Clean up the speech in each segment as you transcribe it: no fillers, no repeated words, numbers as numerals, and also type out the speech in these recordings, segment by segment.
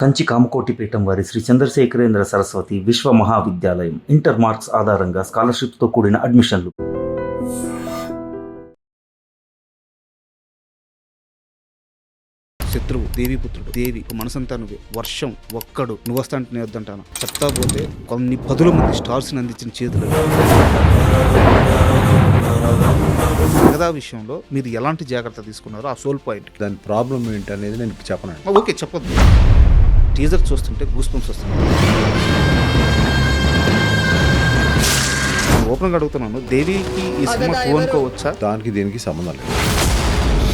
కంచి కామకోటిపీఠం వారి శ్రీ చంద్రశేఖరేంద్ర సరస్వతి విశ్వ మహావిద్యాలయం inter marks ఆధారంగా స్కాలర్షిప్తో కూడిన అడ్మిషన్లు. శత్రువు దేవీపుత్రుడు దేవి మనసంతా నువ్వే వర్షం ఒక్కడు నువ్వు వస్తా అంటే నేను వద్దంటాను చెప్తా పోతే కొన్ని పదుల మంది స్టార్స్ని అందించిన చేతులు. మిగతా విషయంలో మీరు ఎలాంటి జాగ్రత్త తీసుకున్నారో ఆ సోల్ పాయింట్, దాని ప్రాబ్లం ఏంటి అనేది నేను చెప్పను. ఓకే చెప్పొద్దు. టీజర్ చూస్తుంటే గూస్ బంప్స్ వస్తున్నాయి. ఓపెన్గా అడుగుతున్నాను, దేవికి ఈ సినిమా టూ అనుకోవచ్చా? దానికి దీనికి సంబంధం లేదు.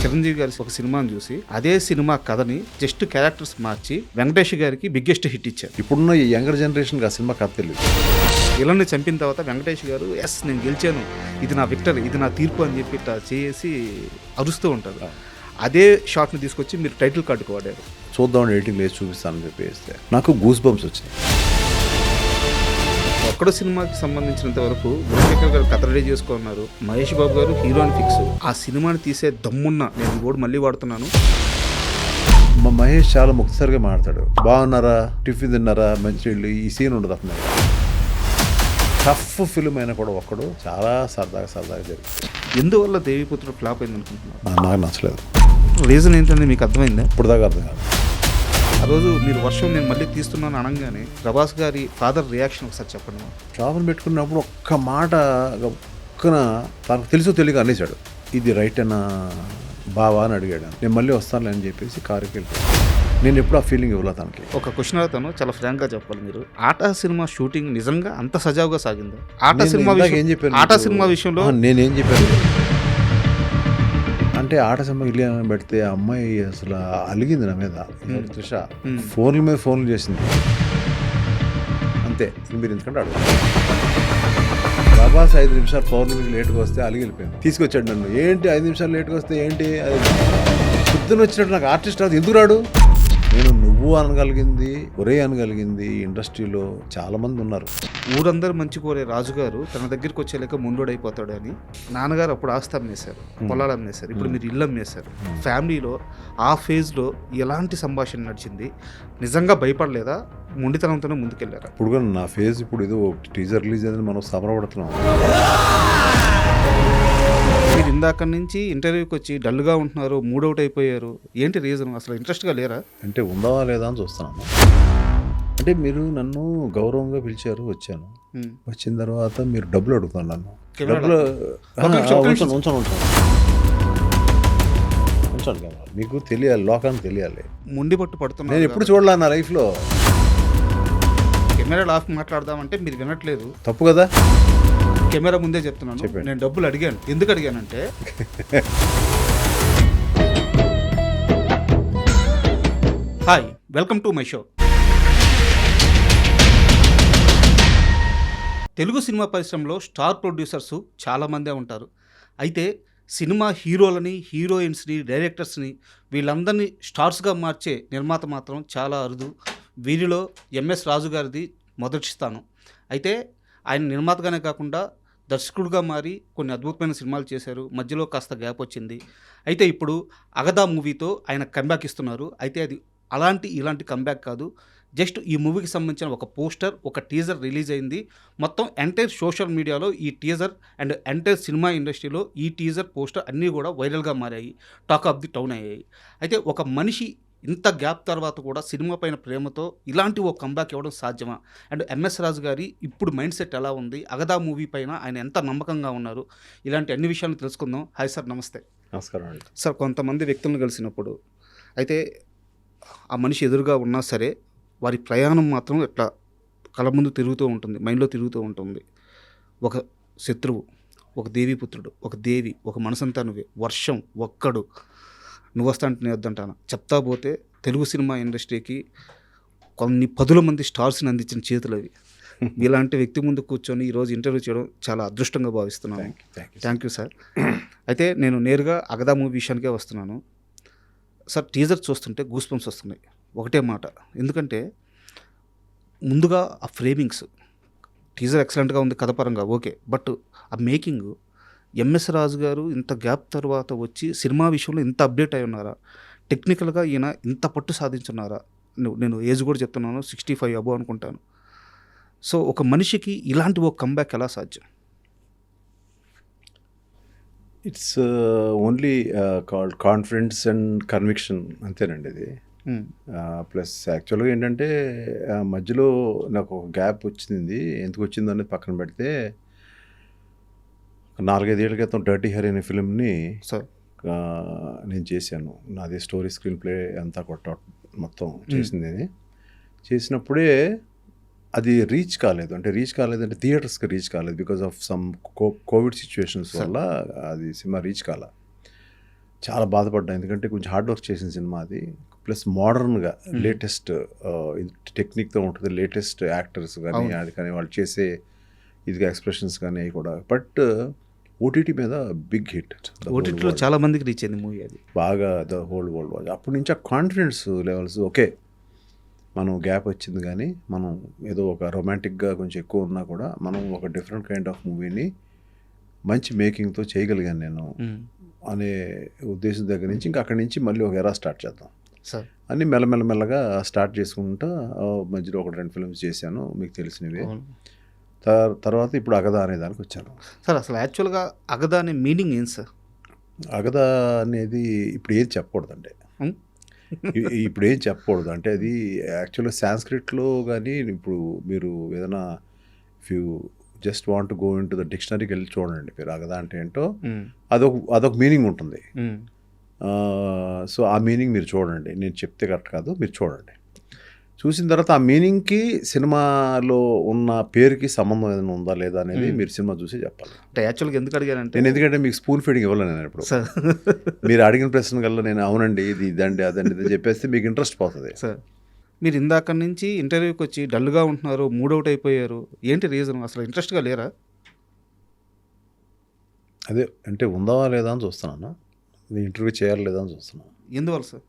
చిరంజీవి గారి ఒక సినిమాని చూసి అదే సినిమా కథని జస్ట్ క్యారెక్టర్స్ మార్చి వెంకటేష్ గారికి బిగ్గెస్ట్ హిట్ ఇచ్చారు. ఇప్పుడున్న ఈ యంగర్ జనరేషన్కి ఆ సినిమా కథ తెలియదు. విలన్ని చంపిన తర్వాత వెంకటేష్ గారు ఎస్ నేను గెలిచాను, ఇది నా విక్టరీ, ఇది నా తీర్పు అని చెప్పి ఇట్లా చేసి అరుస్తూ ఉంటారు. అదే షాట్ని తీసుకొచ్చి మీరు టైటిల్ కార్డుకు వాడారు. చూద్దామని ఎడిటింగ్ లేచి చూపిస్తానని చెప్పేస్తే నాకు గూస్ బంప్స్ వచ్చినాయి. ఒక్కడో సినిమాకి సంబంధించినంత వరకు గుణశేఖర్ గారు కథ రెడీ చేసుకున్నారు, మహేష్ బాబు గారు హీరోని ఫిక్స్. ఆ సినిమాని తీసే దమ్మున్న నేను కూడా మళ్ళీ వాడుతున్నాను. మా మహేష్ చాలా ముక్తసరిగా మాట్లాడతాడు. బాగున్నారా, టిఫిన్ తిన్నారా, మంచి ఈ సీన్ ఉండదు అతను. టఫ్ ఫిల్మ్ అయినా కూడా ఒక్కడు చాలా సరదాగా జరిగింది. ఎందువల్ల దేవిపుత్రుడు ఫ్లాప్ అయింది అనుకుంటున్నారు? నాకు నచ్చలేదు. రీజన్ ఏంటంటే మీకు అర్థమైందా? ఇప్పుడు దాకా అర్థం కాదు. ఆ రోజు మీరు వర్షం నేను మళ్ళీ తీస్తున్నాను అనగానే ప్రభాస్ గారి ఫాదర్ రియాక్షన్ ఒకసారి చెప్పండి. షాపును పెట్టుకున్నప్పుడు ఒక్క మాట ఒక్కన తనకు తెలుసో తెలియక అనేసాడు, ఇది రైట్ అన్న బావా అని అడిగాడు. నేను మళ్ళీ వస్తానులే అని చెప్పేసి కారుకి వెళ్ళిపోయాను. నేను ఎప్పుడు ఆ ఫీలింగ్ ఇవ్వలే తనకి. ఒక క్వశ్చన్ అడుగుతాను, చాలా ఫ్రాంక్గా చెప్పాలి. మీరు ఆటా సినిమా షూటింగ్ నిజంగా అంత సజావుగా సాగిందా? ఆటా సినిమా విషయంలో నేనేం చెప్పాను అంటే, ఆట సినిమా ఇల్లు పెడితే ఆ అమ్మాయి అసలు అలిగింది నా మీద. త్రిష ఫోన్ల మీద ఫోన్లు చేసింది అంతే. మీరు ఎందుకంటే అడుగు ప్రభాస్ 5 నిమిషాలు పౌర్ణమి మీకు లేట్గా వస్తే అలిగి వెళ్ళిపోయాను. తీసుకొచ్చాడు నన్ను. ఏంటి 5 నిమిషాలు లేట్గా వస్తే ఏంటి, అది పొద్దున వచ్చినట్టు నాకు ఆర్టిస్ట్ రాదు, ఎందుకు రాడు? నేను నువ్వు అనగలిగింది, ఒరే అనగలిగింది ఇండస్ట్రీలో చాలా మంది ఉన్నారు. ఊరందరూ మంచి కోరే రాజుగారు తన దగ్గరికి వచ్చేలేక ముండోడైపోతాడు అని నాన్నగారు అప్పుడు ఆస్తి అమ్మేశారు, పొలాలు అమ్మేశారు. ఇప్పుడు మీరు ఇల్లు అమ్మేశారు. ఫ్యామిలీలో ఆ ఫేజ్లో ఎలాంటి సంభాషణ నడిచింది? నిజంగా భయపడలేదా? మొండితనంతోనే ముందుకెళ్ళారా? ఇప్పుడు కూడా నా ఫేజ్ ఇప్పుడు ఏదో టీజర్ రిలీజ్ అనేది మనం సమరపడుతున్నాం. మీరు ఇందాక నుంచి ఇంటర్వ్యూకి వచ్చి డల్గా ఉంటున్నారు, మూడౌట్ అయిపోయారు. ఏంటి రీజన్? అసలు ఇంట్రెస్ట్గా లేరా? అంటే ఉందా లేదా అని చూస్తున్నాను. అంటే మీరు నన్ను గౌరవంగా పిలిచారు, వచ్చాను. వచ్చిన తర్వాత మీరు డబ్బులు అడుగుతాను నన్ను. డబ్బులు ఉంచండి కదా, మీకు తెలియాలి, లోకానికి తెలియాలి. ముండి పట్టు పడుతున్నా. నేను ఎప్పుడు చూడలే నా లైఫ్లో. కెమెరా ఆఫ్ మాట్లాడదామంటే మీరు వినట్లేదు. తప్పు కదా. కెమెరా ముందే చెప్తున్నాను, నేను డబ్బులు అడిగాను. ఎందుకు అడిగానంటే hi, welcome to my show. Telugu సినిమా పరిశ్రమలో స్టార్ ప్రొడ్యూసర్స్ చాలామందే ఉంటారు. అయితే సినిమా హీరోలని, హీరోయిన్స్ని, డైరెక్టర్స్ని వీళ్ళందరినీ స్టార్స్గా మార్చే నిర్మాత మాత్రం చాలా అరుదు. వీరిలో ఎంఎస్ రాజు గారిది మొదటి స్థానం. అయితే ఆయన నిర్మాతగానే కాకుండా దర్శకుడుగా మారి కొన్ని అద్భుతమైన సినిమాలు చేశారు. మధ్యలో కాస్త గ్యాప్ వచ్చింది. అయితే ఇప్పుడు అగదా మూవీతో ఆయన కంబ్యాక్ ఇస్తున్నారు. అయితే అది ఇలాంటి కంబ్యాక్ కాదు. జస్ట్ ఈ మూవీకి సంబంధించిన ఒక పోస్టర్, ఒక టీజర్ రిలీజ్ అయింది. మొత్తం ఎంటైర్ సోషల్ మీడియాలో ఈ టీజర్ అండ్ ఎంటైర్ సినిమా ఇండస్ట్రీలో ఈ టీజర్, పోస్టర్ అన్నీ కూడా వైరల్గా మారాయి, టాక్ ఆఫ్ ది టౌన్ అయ్యాయి. అయితే ఒక మనిషి ఇంత గ్యాప్ తర్వాత కూడా సినిమా పైన ప్రేమతో ఇలాంటి ఓ కంబ్యాక్ ఇవ్వడం సాధ్యమా? అండ్ ఎంఎస్ రాజు గారి ఇప్పుడు మైండ్ సెట్ ఎలా ఉంది? అగదా మూవీ పైన ఆయన ఎంత నమ్మకంగా ఉన్నారు? ఇలాంటి అన్ని విషయాలను తెలుసుకుందాం. హాయ్ సార్, నమస్తే. నమస్కారం అండి. సార్, కొంతమంది వ్యక్తులను కలిసినప్పుడు అయితే ఆ మనిషి ఎదురుగా ఉన్నా సరే వారి ప్రయాణం మాత్రం ఎట్లా కళ్ళ ముందు తిరుగుతూ ఉంటుంది, మైండ్లో తిరుగుతూ ఉంటుంది. ఒక శత్రువు, ఒక దేవీపుత్రుడు, ఒక దేవి, ఒక మనసంతా నువ్వే, వర్షం ఒక్కడు నువ్వు వస్తా అంటే నేను వద్దంటాను చెప్తా పోతే తెలుగు సినిమా ఇండస్ట్రీకి కొన్ని పదుల మంది స్టార్స్ని అందించిన చేతులు అవి. ఇలాంటి వ్యక్తి ముందు కూర్చొని ఈరోజు ఇంటర్వ్యూ చేయడం చాలా అదృష్టంగా భావిస్తున్నాను. Thank you sir. అయితే నేను నేరుగా అగదా మూవీ విషయానికే వస్తున్నాను. సార్, టీజర్ చూస్తుంటే గూస్ బంప్స్ వస్తున్నాయి. ఒకటే మాట, ఎందుకంటే ముందుగా ఆ ఫ్రేమింగ్స్, టీజర్ ఎక్సలెంట్గా ఉంది కథపరంగా, ఓకే. బట్ ఆ మేకింగ్, ఎంఎస్ రాజు గారు ఇంత గ్యాప్ తర్వాత వచ్చి సినిమా విషయంలో ఇంత అప్డేట్ అయి ఉన్నారా? టెక్నికల్గా ఈయన ఇంత పట్టు సాధించున్నారా? నేను ఏజ్ కూడా చెప్తున్నాను 65 అబో అనుకుంటాను. సో ఒక మనిషికి ఇలాంటి ఒక కంబ్యాక్ ఎలా సాధ్యం? It's only called confidence and conviction అంతేనండి ఇది. ప్లస్ యాక్చువల్గా ఏంటంటే మధ్యలో నాకు ఒక గ్యాప్ వచ్చింది. ఎందుకు వచ్చిందో అనేది పక్కన పెడితే 4-5 ఏళ్ల క్రితం డర్టీ హరి అనే ఫిల్మ్ని సార్ నేను చేశాను. నాది స్టోరీ స్క్రీన్ ప్లే అంతా మొత్తం చేసింది. అది చేసినప్పుడే అది రీచ్ కాలేదంటే థియేటర్స్కి రీచ్ కాలేదు because of some Covid situations వల్ల అది సినిమా రీచ్ కాల. చాలా బాధపడ్డా, ఎందుకంటే కొంచెం హార్డ్ వర్క్ చేసిన సినిమా అది. ప్లస్ మోడర్న్గా లేటెస్ట్ టెక్నిక్తో ఉంటుంది, లేటెస్ట్ యాక్టర్స్ కానీ అది కానీ వాళ్ళు చేసే ఇదిగా ఎక్స్ప్రెషన్స్ కానీ అవి కూడా. బట్ ఓటీటీ మీద బిగ్ హిట్, ఓటీటీలో చాలా మందికి రీచ్ అయింది మూవీ. అది బాగా ద హోల్ వరల్డ్ వాచ్. అప్పటి నుంచి ఆ కాన్ఫిడెన్స్ లెవెల్స్ ఓకే, మనం గ్యాప్ వచ్చింది కానీ మనం ఏదో ఒక రొమాంటిక్గా కొంచెం ఎక్కువ ఉన్నా కూడా మనం ఒక డిఫరెంట్ కైండ్ ఆఫ్ మూవీని మంచి మేకింగ్తో చేయగలిగాను నేను అనే ఉద్దేశం దగ్గర నుంచి ఇంకా అక్కడి నుంచి మళ్ళీ ఒక ఎరా స్టార్ట్ చేద్దాం సార్ అని మెల్లమెల్లగా స్టార్ట్ చేసుకుంటా మధ్యలో 1-2 ఫిల్మ్స్ చేశాను మీకు తెలిసినవి. తర్వాత ఇప్పుడు అగదా అనే దానికి వచ్చాను. సార్ అసలు యాక్చువల్గా అగదా అనే మీనింగ్ ఏం సార్? అగదా అనేది ఇప్పుడు ఏం చెప్పకూడదండి, ఇప్పుడు ఏం చెప్పకూడదు. అంటే అది యాక్చువల్గా సాంస్క్రిట్లో కానీ ఇప్పుడు మీరు ఏదైనా if you just want go into the డిక్షనరీకి వెళ్ళి చూడండి మీరు అగదా అంటే ఏంటో, అదొక మీనింగ్ ఉంటుంది. సో ఆ మీనింగ్ మీరు చూడండి, నేను చెప్తే కరెక్ట్ కాదు, మీరు చూడండి. చూసిన తర్వాత ఆ మీనింగ్కి సినిమాలో ఉన్న పేరుకి సంబంధం ఏదైనా ఉందా లేదా అనేది మీరు సినిమా చూసి చెప్పాలి. అంటే యాక్చువల్గా ఎందుకు అడిగానంటే నేను ఎందుకంటే మీకు స్పూన్ ఫీడింగ్ ఇవ్వలేను నేను ఇప్పుడు. మీరు అడిగిన ప్రశ్న కల్లా నేను అవునండి ఇది ఇదండి అదండి ఇది చెప్పేస్తే మీకు ఇంట్రెస్ట్ పోతుంది. సార్ మీరు ఇందాక నుంచి ఇంటర్వ్యూకి వచ్చి డల్గా ఉంటున్నారు, మూడౌట్ అయిపోయారు, ఏంటి రీజన్? అసలు ఇంట్రెస్ట్గా లేరా? అదే అంటే ఉందా లేదా అని చూస్తున్నాను, ఇంటర్వ్యూ చేయాలి లేదా అని చూస్తున్నాను. ఎందువల్ల సార్?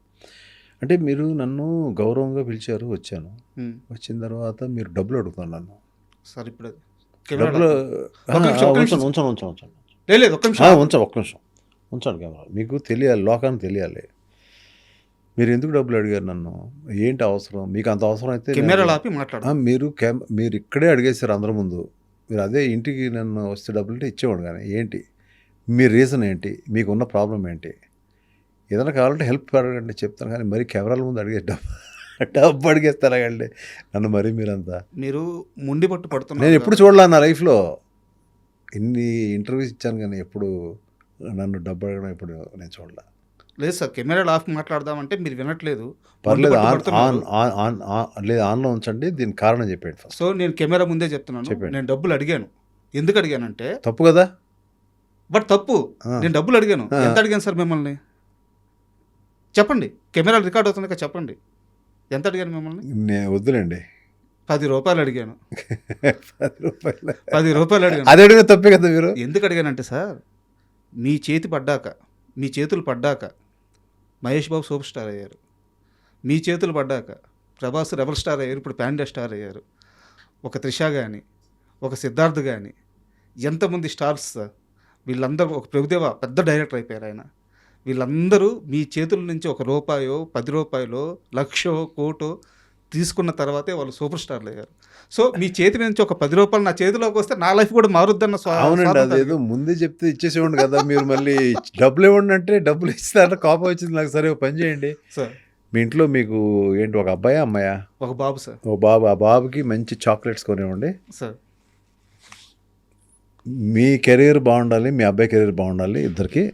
అంటే మీరు నన్ను గౌరవంగా పిలిచారు, వచ్చాను. వచ్చిన తర్వాత మీరు డబ్బులు అడుగుతాను నన్ను. సార్ ఇప్పుడు డబ్బులు లేదు, ఒక్క నిమిషం ఉంచండి కెమెరా. మీకు తెలియాలి, లోకానికి తెలియాలి మీరు ఎందుకు డబ్బులు అడిగారు నన్ను, ఏంటి అవసరం, మీకు అంత అవసరం అయితే కెమెరాలు ఆపి మాట్లాడు. మీరు ఇక్కడే అడిగేశారు అందరి ముందు. మీరు అదే ఇంటికి నన్ను వస్తే డబ్బులు అంటే ఇచ్చేవాడు, కానీ ఏంటి మీ రీజన్ ఏంటి, మీకున్న ప్రాబ్లం ఏంటి, ఏదైనా కావాలంటే హెల్ప్ అడగండి చెప్తాను, కానీ మరి కెమెరాల ముందు అడిగే డబ్బు అడిగేస్తారండి నన్ను. మరి మీరు ముండి పట్టు పడుతున్నారు. నేను ఎప్పుడు చూడలే నా లైఫ్లో, ఇన్ని ఇంటర్వ్యూస్ ఇచ్చాను కానీ ఎప్పుడు నన్ను డబ్బు అడగడం ఎప్పుడు నేను చూడలే. లేదు సార్, కెమెరాలు ఆఫ్ మాట్లాడదామంటే మీరు వినట్లేదు. పర్లేదు లేదు ఆన్లో ఉంచండి, దీనికి కారణం చెప్పండి ఫస్ట్. సో నేను కెమెరా ముందే చెప్తున్నాను, నేను డబ్బులు అడిగాను. ఎందుకు అడిగానంటే తప్పు కదా, బట్ తప్పు, నేను డబ్బులు అడిగాను. ఎంత అడిగాను సార్ మిమ్మల్ని చెప్పండి, కెమెరాలు రికార్డ్ అవుతుంది కదా, చెప్పండి ఎంత అడిగాను మిమ్మల్ని? నేను వద్దులేండి, 10 రూపాయలు అడిగాను. 10 రూపాయలు 10 రూపాయలు అడిగాను. అది అడిగిన తప్పే కదా మీరు. ఎందుకు అడిగానంటే సార్, మీ చేతులు పడ్డాక మహేష్ బాబు సూపర్ స్టార్ అయ్యారు, మీ చేతులు పడ్డాక ప్రభాస్ రెబల్ స్టార్ అయ్యారు, ఇప్పుడు ప్యాండా స్టార్ అయ్యారు. ఒక త్రిష కానీ, ఒక సిద్ధార్థ్ కానీ, ఎంతమంది స్టార్స్ సార్ వీళ్ళందరూ, ఒక ప్రభుదేవ పెద్ద డైరెక్టర్ అయిపోయారు ఆయన. వీళ్ళందరూ మీ చేతుల నుంచి ₹1, ₹10, లక్షో కోటో తీసుకున్న తర్వాతే వాళ్ళు సూపర్ స్టార్లు అయ్యారు. సో మీ చేతి నుంచి ఒక ₹10 నా చేతిలోకి వస్తే నా లైఫ్ కూడా మారుద్దన్న. అవునండి, అదేదో ముందే చెప్తే ఇచ్చేసేవాడు కదా, మీరు మళ్ళీ డబ్బులు ఇవ్వండి అంటే డబ్బులు ఇస్తారంటే కోపం వచ్చింది నాకు. సరే పని చేయండి సార్, మీ ఇంట్లో మీకు ఏంటి ఒక అబ్బాయా అమ్మాయా? ఒక బాబు సార్. ఒక బాబు. ఆ బాబుకి మంచి చాక్లెట్స్ కొనివ్వండి సార్. మీ కెరీర్ బాగుండాలి, మీ అబ్బాయి కెరీర్ బాగుండాలి, ఇద్దరికి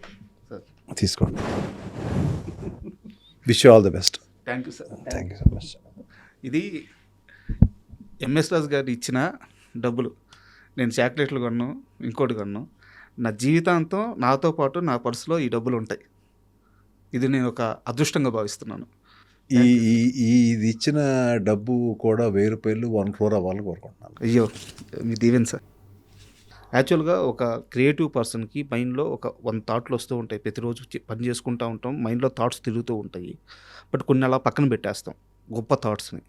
తీసుకోండి. Wish you all the best. Thank you sir. Thank you so much. ఇది ఎంఎస్ రాజు గారు ఇచ్చిన డబ్బులు. నేను చాక్లెట్లు కొన్నాను, ఇంకోటి కొన్నాను. నా జీవితాంతం నాతో పాటు నా పర్సులో ఈ డబ్బులు ఉంటాయి. ఇది నేను ఒక అదృష్టంగా భావిస్తున్నాను. ఇది ఇచ్చిన డబ్బు కూడా ₹1000 1 crore అవ్వాలని కోరుకుంటున్నాను. అయ్యో మీ దీవెన్ సార్. యాక్చువల్గా ఒక క్రియేటివ్ పర్సన్కి మైండ్లో ఒక 1 థాట్లు వస్తూ ఉంటాయి. ప్రతిరోజు పని చేసుకుంటూ ఉంటాం, మైండ్లో థాట్స్ తిరుగుతూ ఉంటాయి. బట్ కొన్ని అలా పక్కన పెట్టేస్తాం గొప్ప థాట్స్ని.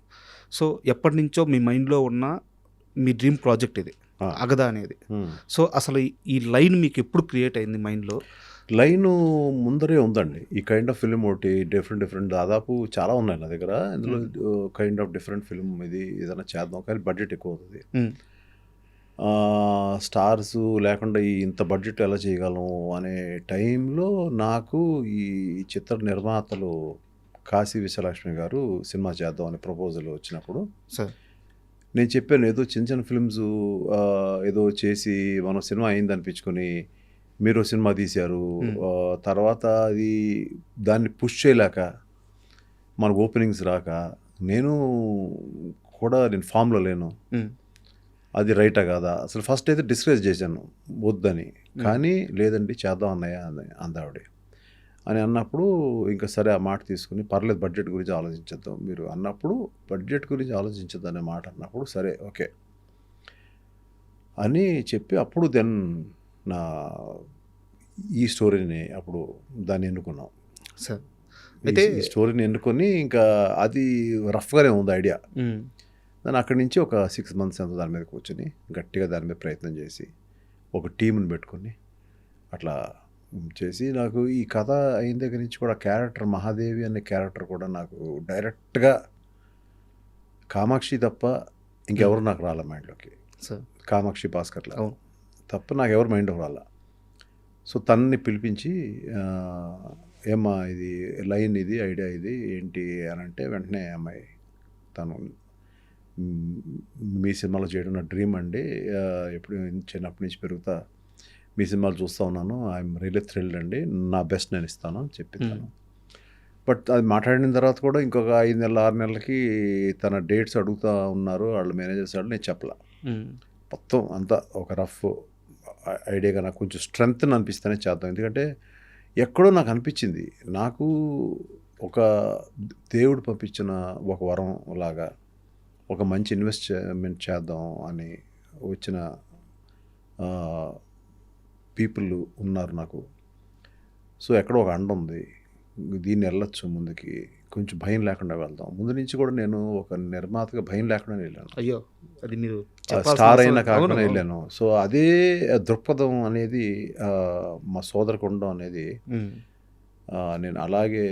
సో ఎప్పటి నుంచో మీ మైండ్లో ఉన్న మీ డ్రీమ్ ప్రాజెక్ట్ ఇది అగదా అనేది. సో అసలు ఈ లైన్ మీకు ఎప్పుడు క్రియేట్ అయింది మైండ్లో? లైను ముందరే ఉందండి. ఈ కైండ్ ఆఫ్ ఫిల్మ్ ఒకటి డిఫరెంట్ దాదాపు చాలా ఉన్నాయి నా దగ్గర. ఇందులో కైండ్ ఆఫ్ డిఫరెంట్ ఫిల్మ్ ఇది ఏదైనా చేద్దాం, కానీ బడ్జెట్ ఎక్కువ అవుతుంది. స్టార్స్ లేకుండా ఇంత బడ్జెట్ ఎలా చేయగలం అనే టైంలో నాకు ఈ చిత్ర నిర్మాతలు కాశీ విశ్వలక్ష్మి గారు సినిమా చేద్దాం అనే ప్రపోజల్ వచ్చినప్పుడు సార్ నేను చెప్పాను, ఏదో చిన్న చిన్న ఫిల్మ్స్ ఏదో చేసి మనం సినిమా అయింది అనిపించుకొని మీరు సినిమా తీశారు. తర్వాత అది దాన్ని పుష్ చేయలేక మనకు ఓపెనింగ్స్ రాక నేను ఫామ్లో లేను. అది రైటా కాదా అసలు ఫస్ట్ అయితే డిస్కరేజ్ చేశాను వద్దని. కానీ లేదండి చేద్దాం అన్నయ్య అందావిడ అని అన్నప్పుడు ఇంకా సరే ఆ మాట తీసుకుని పర్లేదు బడ్జెట్ గురించి ఆలోచించద్దాం మీరు అన్నప్పుడు, బడ్జెట్ గురించి ఆలోచించద్దు అనే మాట అన్నప్పుడు సరే ఓకే అని చెప్పి అప్పుడు దెన్ నా ఈ స్టోరీని అప్పుడు దాన్ని ఎన్నుకున్నాం సార్. అయితే ఈ స్టోరీని ఎన్నుకొని ఇంకా అది రఫ్గానే ఉంది ఐడియా. దాన్ని అక్కడి నుంచి ఒక 6 months ఎంత దాని మీద కూర్చొని గట్టిగా దాని మీద ప్రయత్నం చేసి ఒక టీంని పెట్టుకొని అట్లా చేసి నాకు ఈ కథ అయిన దగ్గర నుంచి కూడా క్యారెక్టర్ మహాదేవి అనే క్యారెక్టర్ కూడా నాకు డైరెక్ట్గా కామాక్షి తప్ప ఇంకెవరు నాకు రాలే మైండ్లోకి. కామాక్షి భాస్కర్లా తప్ప నాకు ఎవరు మైండ్లోకి రాలా. సో తనని పిలిపించి ఏమ్మా ఇది లైన్ ఇది ఐడియా ఇది ఏంటి అని అంటే వెంటనే అమ్మాయి తను మీ సినిమాలో చేయడం నా డ్రీమ్ అండి, ఎప్పుడు చిన్నప్పటి నుంచి పెరుగుతా మీ సినిమాలు చూస్తూ ఉన్నాను, ఐఎమ్ రియల్లీ థ్రిల్డ్ అండి, నా బెస్ట్ నేను ఇస్తాను అని చెప్పింది. బట్ అది మాట్లాడిన తర్వాత కూడా ఇంకొక 5 నెలలు 6 నెలలకి తన డేట్స్ అడుగుతూ ఉన్నారు వాళ్ళ మేనేజర్స్ వాళ్ళు. నేను చెప్పలా, మొత్తం అంతా ఒక రఫ్ ఐడియాగా నాకు కొంచెం స్ట్రెంగ్త్ అనిపిస్తేనే చేద్దాం. ఎందుకంటే ఎక్కడో నాకు అనిపించింది నాకు ఒక దేవుడు పంపించిన ఒక వరం లాగా ఒక మంచి ఇన్వెస్ట్మెంట్ చేద్దాం అని వచ్చిన పీపుల్ ఉన్నారు నాకు. సో ఎక్కడో ఒక అండ ఉంది, దీన్ని వెళ్ళొచ్చు ముందుకి, కొంచెం భయం లేకుండా వెళ్దాం. ముందు నుంచి కూడా నేను ఒక నిర్మాతగా భయం లేకుండా వెళ్ళాను. అయ్యో అది మీరు స్టార్ అయినా కాకుండా వెళ్ళాను. సో అదే దృక్పథం అనేది మా సోదరికి ఉండడం అనేది నేను అలాగే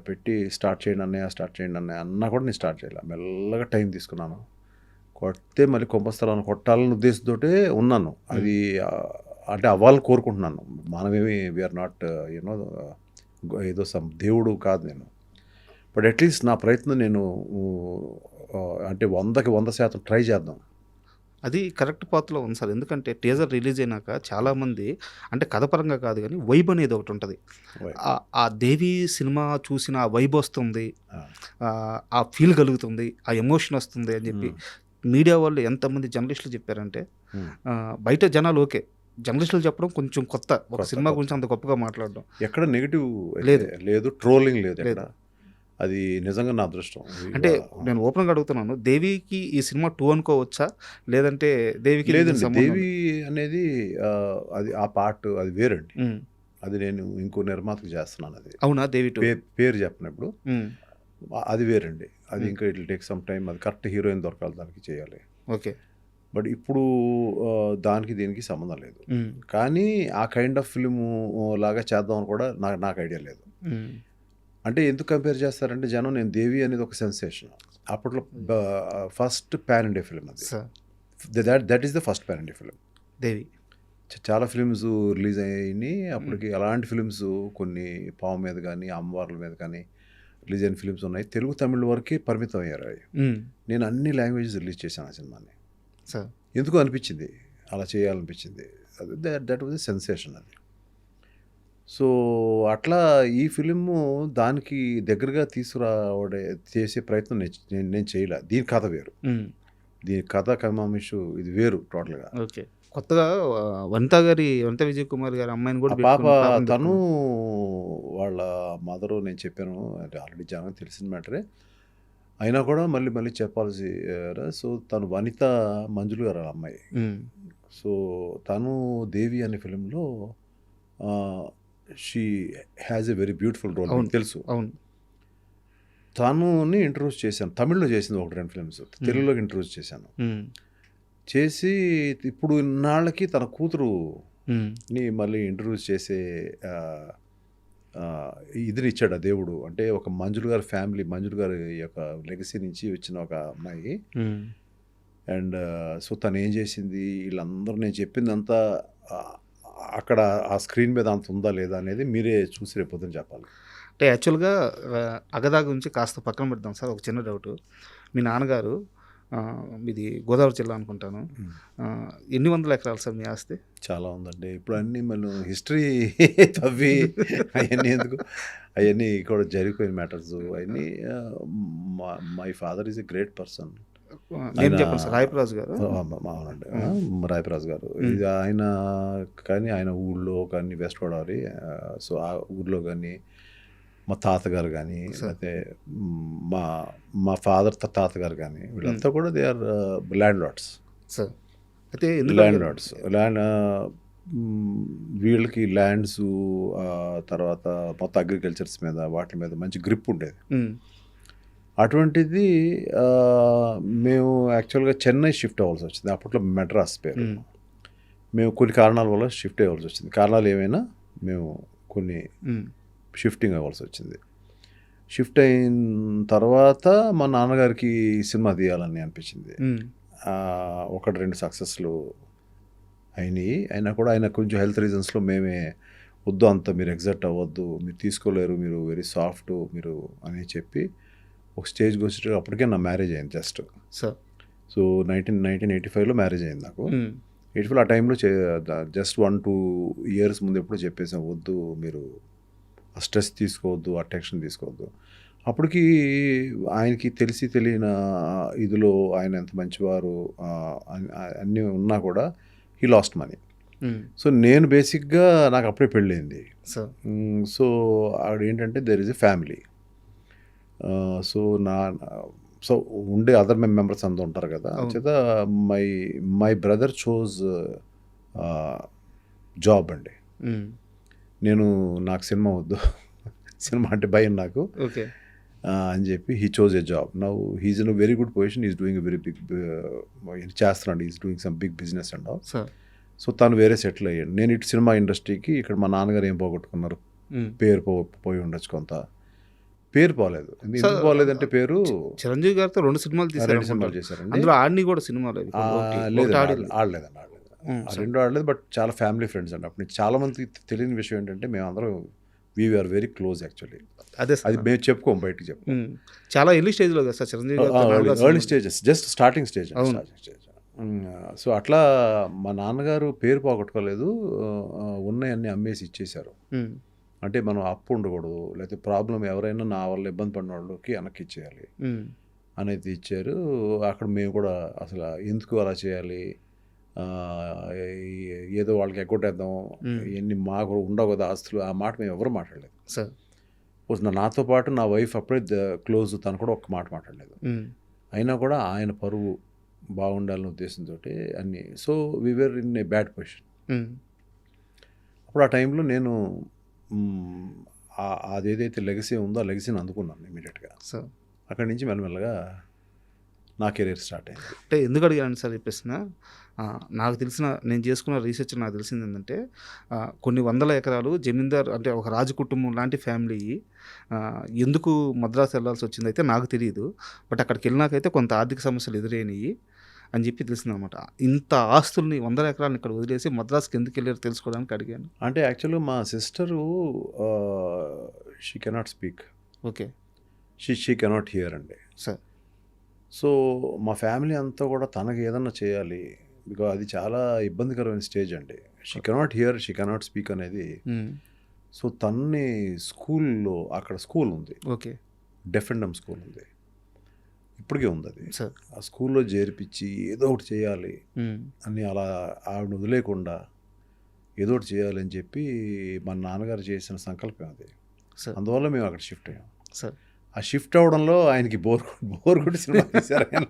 పెట్టి స్టార్ట్ చేయండి అన్నయ్య అన్నా కూడా నేను స్టార్ట్ చేయాలి. మెల్లగా టైం తీసుకున్నాను. కొడితే మళ్ళీ కుంభస్థలాన్ని కొట్టాలనే ఉద్దేశంతో ఉన్నాను. అది అంటే అవ్వాలని కోరుకుంటున్నాను. మనమేమి వీఆర్ నాట్ యూనో ఏదో దేవుడు కాదు నేను. బట్ అట్లీస్ట్ నా ప్రయత్నం నేను అంటే 100కి 100% ట్రై చేద్దాం. అది కరెక్ట్ పాత్రలో ఉంది సార్. ఎందుకంటే టీజర్ రిలీజ్ అయినాక చాలామంది అంటే కథ పరంగా కాదు కానీ వైబ్ అనేది ఒకటి ఉంటుంది. ఆ దేవి సినిమా చూసిన ఆ వైబ్ వస్తుంది, ఆ ఫీల్ కలుగుతుంది, ఆ ఎమోషన్ వస్తుంది అని చెప్పి మీడియా వాళ్ళు ఎంతమంది జర్నలిస్టులు చెప్పారంటే బయట జనాలు ఓకే, జర్నలిస్టులు చెప్పడం కొంచెం కొత్త, ఒక సినిమా గురించి అంత గొప్పగా మాట్లాడడం ఎక్కడ నెగిటివ్ లేదు, ట్రోలింగ్ లేదు. అది నిజంగా నా అదృష్టం. అంటే నేను ఓపెన్గా అడుగుతున్నాను, దేవికి ఈ సినిమా 2 అనుకోవచ్చా లేదంటే దేవికి లేదండి? దేవి అనేది అది ఆ పార్ట్ అది వేరండి. అది నేను ఇంకో నిర్మాతకు చేస్తున్నాను. అది అవునా? దేవి పేరు చెప్పినప్పుడు అది వేరండి. అది ఇంకా it will take some time. అది కరెక్ట్ హీరోయిన్ దొరకాలి, దానికి చేయాలి. ఓకే. బట్ ఇప్పుడు దానికి దీనికి సంబంధం లేదు. కానీ ఆ కైండ్ ఆఫ్ ఫిల్మ్ లాగా చేద్దాం అని కూడా నాకు ఐడియా లేదు. అంటే ఎందుకు కంపేర్ చేస్తారంటే జనం, నేను దేవి అనేది ఒక సెన్సేషన్ అప్పట్లో, ఫస్ట్ పాన్ ఇండియా ఫిల్మ్ అది. That is the first pan India film Devi. చాలా ఫిల్మ్స్ రిలీజ్ అయ్యాయి అప్పటికి. అలాంటి ఫిల్మ్స్ కొన్ని పాము మీద కానీ అమ్మవార్ల మీద కానీ రిలీజ్ అయిన ఫిల్మ్స్ ఉన్నాయి. తెలుగు తమిళ వరకే పరిమితం అయ్యారు అవి. నేను అన్ని లాంగ్వేజెస్ రిలీజ్ చేశాను ఆ సినిమాని. ఎందుకు అనిపించింది అలా చేయాలనిపించింది. దట్ వాజ్ ఎ సెన్సేషన్ అది. సో అట్లా ఈ ఫిలిము దానికి దగ్గరగా చేసే ప్రయత్నం నేను చేయలే. దీని కథ వేరు, దీని కథ కమామిషు ఇది వేరు టోటల్గా. ఓకే. కొత్తగా వనిత విజయ్ కుమార్ గారి అమ్మాయిని కూడా పాప, తను వాళ్ళ మదరు, నేను చెప్పాను అంటే ఆల్రెడీ జనం తెలిసిన మ్యాటరే అయినా కూడా మళ్ళీ చెప్పాల్సి. సో తను వనిత మంజులు గారు అమ్మాయి. సో తను దేవి అనే ఫిలింలో she has a very beautiful role, తెలుసు. అవును. తనుని ఇంట్రొడ్యూస్ చేశాను. తమిళ్లో చేసింది 1-2 ఫిల్మ్స్, తెలుగులోకి ఇంట్రొడ్యూస్ చేశాను. చేసి ఇప్పుడు ఇన్నాళ్ళకి తన కూతురు ని మళ్ళీ ఇంట్రడ్యూస్ చేసే ఇదిని ఇచ్చాడు ఆ దేవుడు. అంటే ఒక మంజులు గారి ఫ్యామిలీ, మంజులు గారి యొక్క లెగసీ నుంచి వచ్చిన ఒక అమ్మాయి. అండ్ సో తను ఏం చేసింది, వీళ్ళందరూ నేను చెప్పిందంతా అక్కడ ఆ స్క్రీన్ మీద అంత ఉందా లేదా అనేది మీరే చూసి రేపు పొద్దున చెప్పాలి. అంటే యాక్చువల్గా అగదా గురించి కాస్త పక్కన పెడదాం సార్. ఒక చిన్న డౌట్, మీ నాన్నగారు మీది గోదావరి జిల్లా అనుకుంటాను, ఎన్ని వందల ఎకరాలు సార్ మీ ఆస్తి? చాలా ఉందండి. ఇప్పుడు అన్నీ మనం హిస్టరీ తవ్వి అవన్నీ ఎందుకు, అవన్నీ కూడా జరిగిపోయిన మ్యాటర్స్ అవన్నీ. My father is a great person. నేను చెప్పండి సార్, రాయపరాజు గారు. అవునండి, రాయపరాజు గారు. ఇది ఆయన కానీ ఆయన ఊళ్ళో కానీ వెస్ట్ గోదావరి, సో ఆ ఊళ్ళో కానీ మా తాతగారు కానీ లేకపోతే మా ఫాదర్ తాతగారు కానీ వీళ్ళంతా కూడా they are landlords sir. అయితే ల్యాండ్ లార్డ్స్. వీళ్ళకి ల్యాండ్స్ తర్వాత మొత్తం అగ్రికల్చర్స్ మీద వాటి మీద మంచి గ్రిప్ ఉండేది. అటువంటిది మేము యాక్చువల్గా చెన్నై షిఫ్ట్ అవ్వాల్సి వచ్చింది. అప్పట్లో మెడ్రాస్ పేరు. మేము కొన్ని కారణాల వల్ల షిఫ్ట్ అవ్వాల్సి వచ్చింది. కారణాలు ఏమైనా మేము కొన్ని షిఫ్టింగ్ అవ్వాల్సి వచ్చింది. షిఫ్ట్ అయిన తర్వాత మా నాన్నగారికి సినిమా తీయాలని అనిపించింది. ఒకటి రెండు సక్సెస్లు అయినాయి. అయినా కూడా ఆయన కొంచెం హెల్త్ రీజన్స్లో మేమే వద్దు, అంత మీరు ఎగ్జాక్ట్ అవ్వద్దు, మీరు తీసుకోలేరు, మీరు వెరీ సాఫ్ట్ మీరు అని చెప్పి ఒక స్టేజ్కి వచ్చేటప్పుడు అప్పటికే నా మ్యారేజ్ అయింది జస్ట్. సో 1985లో మ్యారేజ్ అయింది నాకు. 85లో ఆ టైంలో జస్ట్ 1-2 ఇయర్స్ ముందు ఎప్పుడు చెప్పేసాం, వద్దు మీరు ఆ స్ట్రెస్ తీసుకోవద్దు, ఆ టెన్షన్ తీసుకోవద్దు. అప్పటికి ఆయనకి తెలిసి తెలియని ఇదిలో ఆయన ఎంత మంచివారు అన్నీ ఉన్నా కూడా హీ లాస్ట్ మనీ. సో నేను బేసిక్గా నాకు అప్పుడే పెళ్ళయింది. సో ఆవిడ ఏంటంటే there is a family. So ఉండే అదర్ మెంబర్స్ అంతా ఉంటారు కదా. చేత మై బ్రదర్ చోజ్ జాబ్ అండి. నాకు సినిమా వద్దు, సినిమా అంటే భయం నాకు అని చెప్పి he chose a job. Now he's in a very good position, is doing a very big చేస్తున్నాడు, is doing some big business and all. So తను వేరే సెటిల్ అయ్యాడు. నేను ఇటు సినిమా ఇండస్ట్రీకి, ఇక్కడ మా నాన్నగారు ఏం పోగొట్టుకున్నారు, పేరు పోయి ఉండొచ్చు, కొంత పేరు పోలేదు. ఎందుకు పోలేదంటే పేరు చిరంజీవి గారితో 2 సినిమాలు చేశారండి. అందులో ఆడిని కూడా సినిమాలు ఆడలేదండి, ఆడలేదు. 2 ఆడలేదు. బట్ చాలా ఫ్యామిలీ ఫ్రెండ్స్ అండి. అప్పుడు చాలా మందికి తెలియని విషయం ఏంటంటే మేమందరం వీఆర్ వెరీ క్లోజ్ యాక్చువల్లీ. అది మేము చెప్పుకోం, బయటకు చెప్పుకోం. చాలా ఎర్లీ స్టేజ్లో కదా sir Chiranjeevi early stages, just starting stage. So అట్లా మా నాన్నగారు పేరు పోగొట్టుకోలేదు, ఉన్నాయన్నీ అమ్మేసి ఇచ్చేశారు. అంటే మనం అప్పు ఉండకూడదు, లేకపోతే ప్రాబ్లం ఎవరైనా నా వల్ల ఇబ్బంది పడిన వాళ్ళకి వెనక్కి ఇచ్చేయాలి అనేది ఇచ్చారు. అక్కడ మేము కూడా అసలు ఎందుకు అలా చేయాలి, ఏదో వాళ్ళకి ఎగ్గొట్టేద్దాం, ఇవన్నీ మాకు ఉండవు కదా ఆస్తులు, ఆ మాట మేము ఎవరు మాట్లాడలేదు సార్. నాతో పాటు నా వైఫ్ అప్పుడే క్లోజ్, తను కూడా ఒక్క మాట మాట్లాడలేదు. అయినా కూడా ఆయన పరువు బాగుండాలనే ఉద్దేశంతో అన్నీ. So we were in a bad position. అప్పుడు ఆ టైంలో నేను అదేదైతే లెగసీ ఉందో ఆ లెగసీని అందుకున్నాను ఇమీడియట్గా. సో అక్కడి నుంచి మెల్లమెల్లగా నా కెరీర్ స్టార్ట్ అయింది. అంటే ఎందుకు అడిగాను సార్ ఈ ప్రశ్న, నాకు తెలిసిన, నేను చేసుకున్న రీసెర్చ్ నాకు తెలిసింది ఏంటంటే కొన్ని వందల ఎకరాలు జమీందార్ అంటే ఒక రాజు కుటుంబం లాంటి ఫ్యామిలీ ఎందుకు మద్రాసు వెళ్ళాల్సి వచ్చింది అయితే నాకు తెలియదు. బట్ అక్కడికి వెళ్ళినాకైతే కొంత ఆర్థిక సమస్యలు ఎదురైనాయి అని చెప్పి తెలిసింది అనమాట. ఇంత ఆస్తుల్ని 100 ఎకరాలను ఇక్కడ వదిలేసి మద్రాసుకి ఎందుకు వెళ్ళారు తెలుసుకోవడానికి అడిగాను. అంటే యాక్చువల్గా మా sister she cannot speak, okay, she cannot here అండి సార్. సో మా ఫ్యామిలీ అంతా కూడా తనకి ఏదన్నా చేయాలి, బికాజ్ అది చాలా ఇబ్బందికరమైన స్టేజ్ అండి. She cannot hear, she cannot speak అనేది. సో తన్ని స్కూల్లో, అక్కడ స్కూల్ ఉంది, okay, deaf and dumb school ఉంది, ఇప్పటికే ఉంది అది. ఆ స్కూల్లో చేర్పించి ఏదో ఒకటి చేయాలి అని, అలా ఆవిడ వదిలేకుండా ఏదో ఒకటి చేయాలి అని చెప్పి మా నాన్నగారు చేసిన సంకల్పం అది. అందువల్ల మేము అక్కడ షిఫ్ట్ అయ్యాం సార్. ఆ షిఫ్ట్ అవడంలో ఆయనకి బోర్ కొట్టి సినిమా తీశారు ఆయన.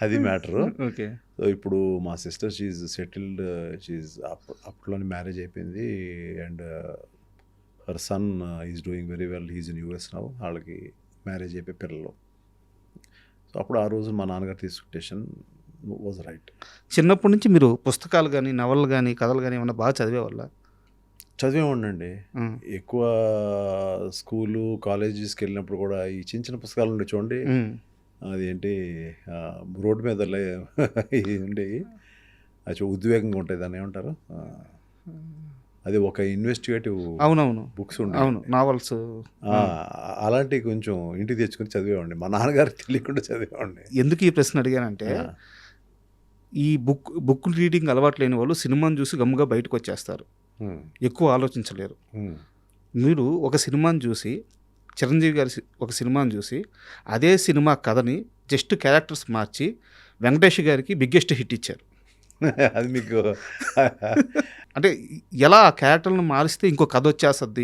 అది మ్యాటరు. ఓకే. సో ఇప్పుడు మా సిస్టర్ షీఈ్ సెటిల్డ్, షీఈ్ అప్పట్లోనే మ్యారేజ్ అయిపోయింది. And her son is doing very well, he's in US now. వాళ్ళకి మ్యారేజ్ అయిపోయి పిల్లలు. సో అప్పుడు ఆ రోజు మా నాన్నగారు తీసుకున్న డెసిషన్, వాజ్ రైట్. చిన్నప్పటి నుంచి మీరు పుస్తకాలు కానీ, నవలలు కానీ, కథలు కానీ ఏమన్నా బాగా చదివేవాళ్ళ? చదివేవాడినండి. ఎక్కువ స్కూలు, కాలేజెస్కి వెళ్ళినప్పుడు కూడా ఈ చిన్న చిన్న పుస్తకాలు ఉండే చూడండి, అదేంటి రోడ్డు మీద ఉండేవి, అది ఉద్వేగంగా ఉంటాయి, దాన్ని ఏమంటారు, అది ఒక ఇన్వెస్టిగేటివ్ అవునవును బుక్స్ ఉండే, అవును నావల్స్. అలాంటివి కొంచెం ఇంటికి తెచ్చుకొని చదివేవాడిని. మా నాన్నగారికి తెలియకుండా చదివేవాడిని. ఎందుకు ఈ ప్రశ్న అడిగానంటే, ఈ బుక్ రీడింగ్ అలవాటు లేని వాళ్ళు సినిమాని చూసి గమ్ముగా బయటకు వచ్చేస్తారు, ఎక్కువ ఆలోచించలేరు. మీరు ఒక సినిమాని చూసి, చిరంజీవి గారి ఒక సినిమాని చూసి అదే సినిమా కథని జస్ట్ క్యారెక్టర్స్ మార్చి వెంకటేష్ గారికి బిగ్గెస్ట్ హిట్ ఇచ్చారు. అది మీకు అంటే ఎలా ఆ క్యారెక్టర్లను మారిస్తే ఇంకో కథ వచ్చేస్తుంది.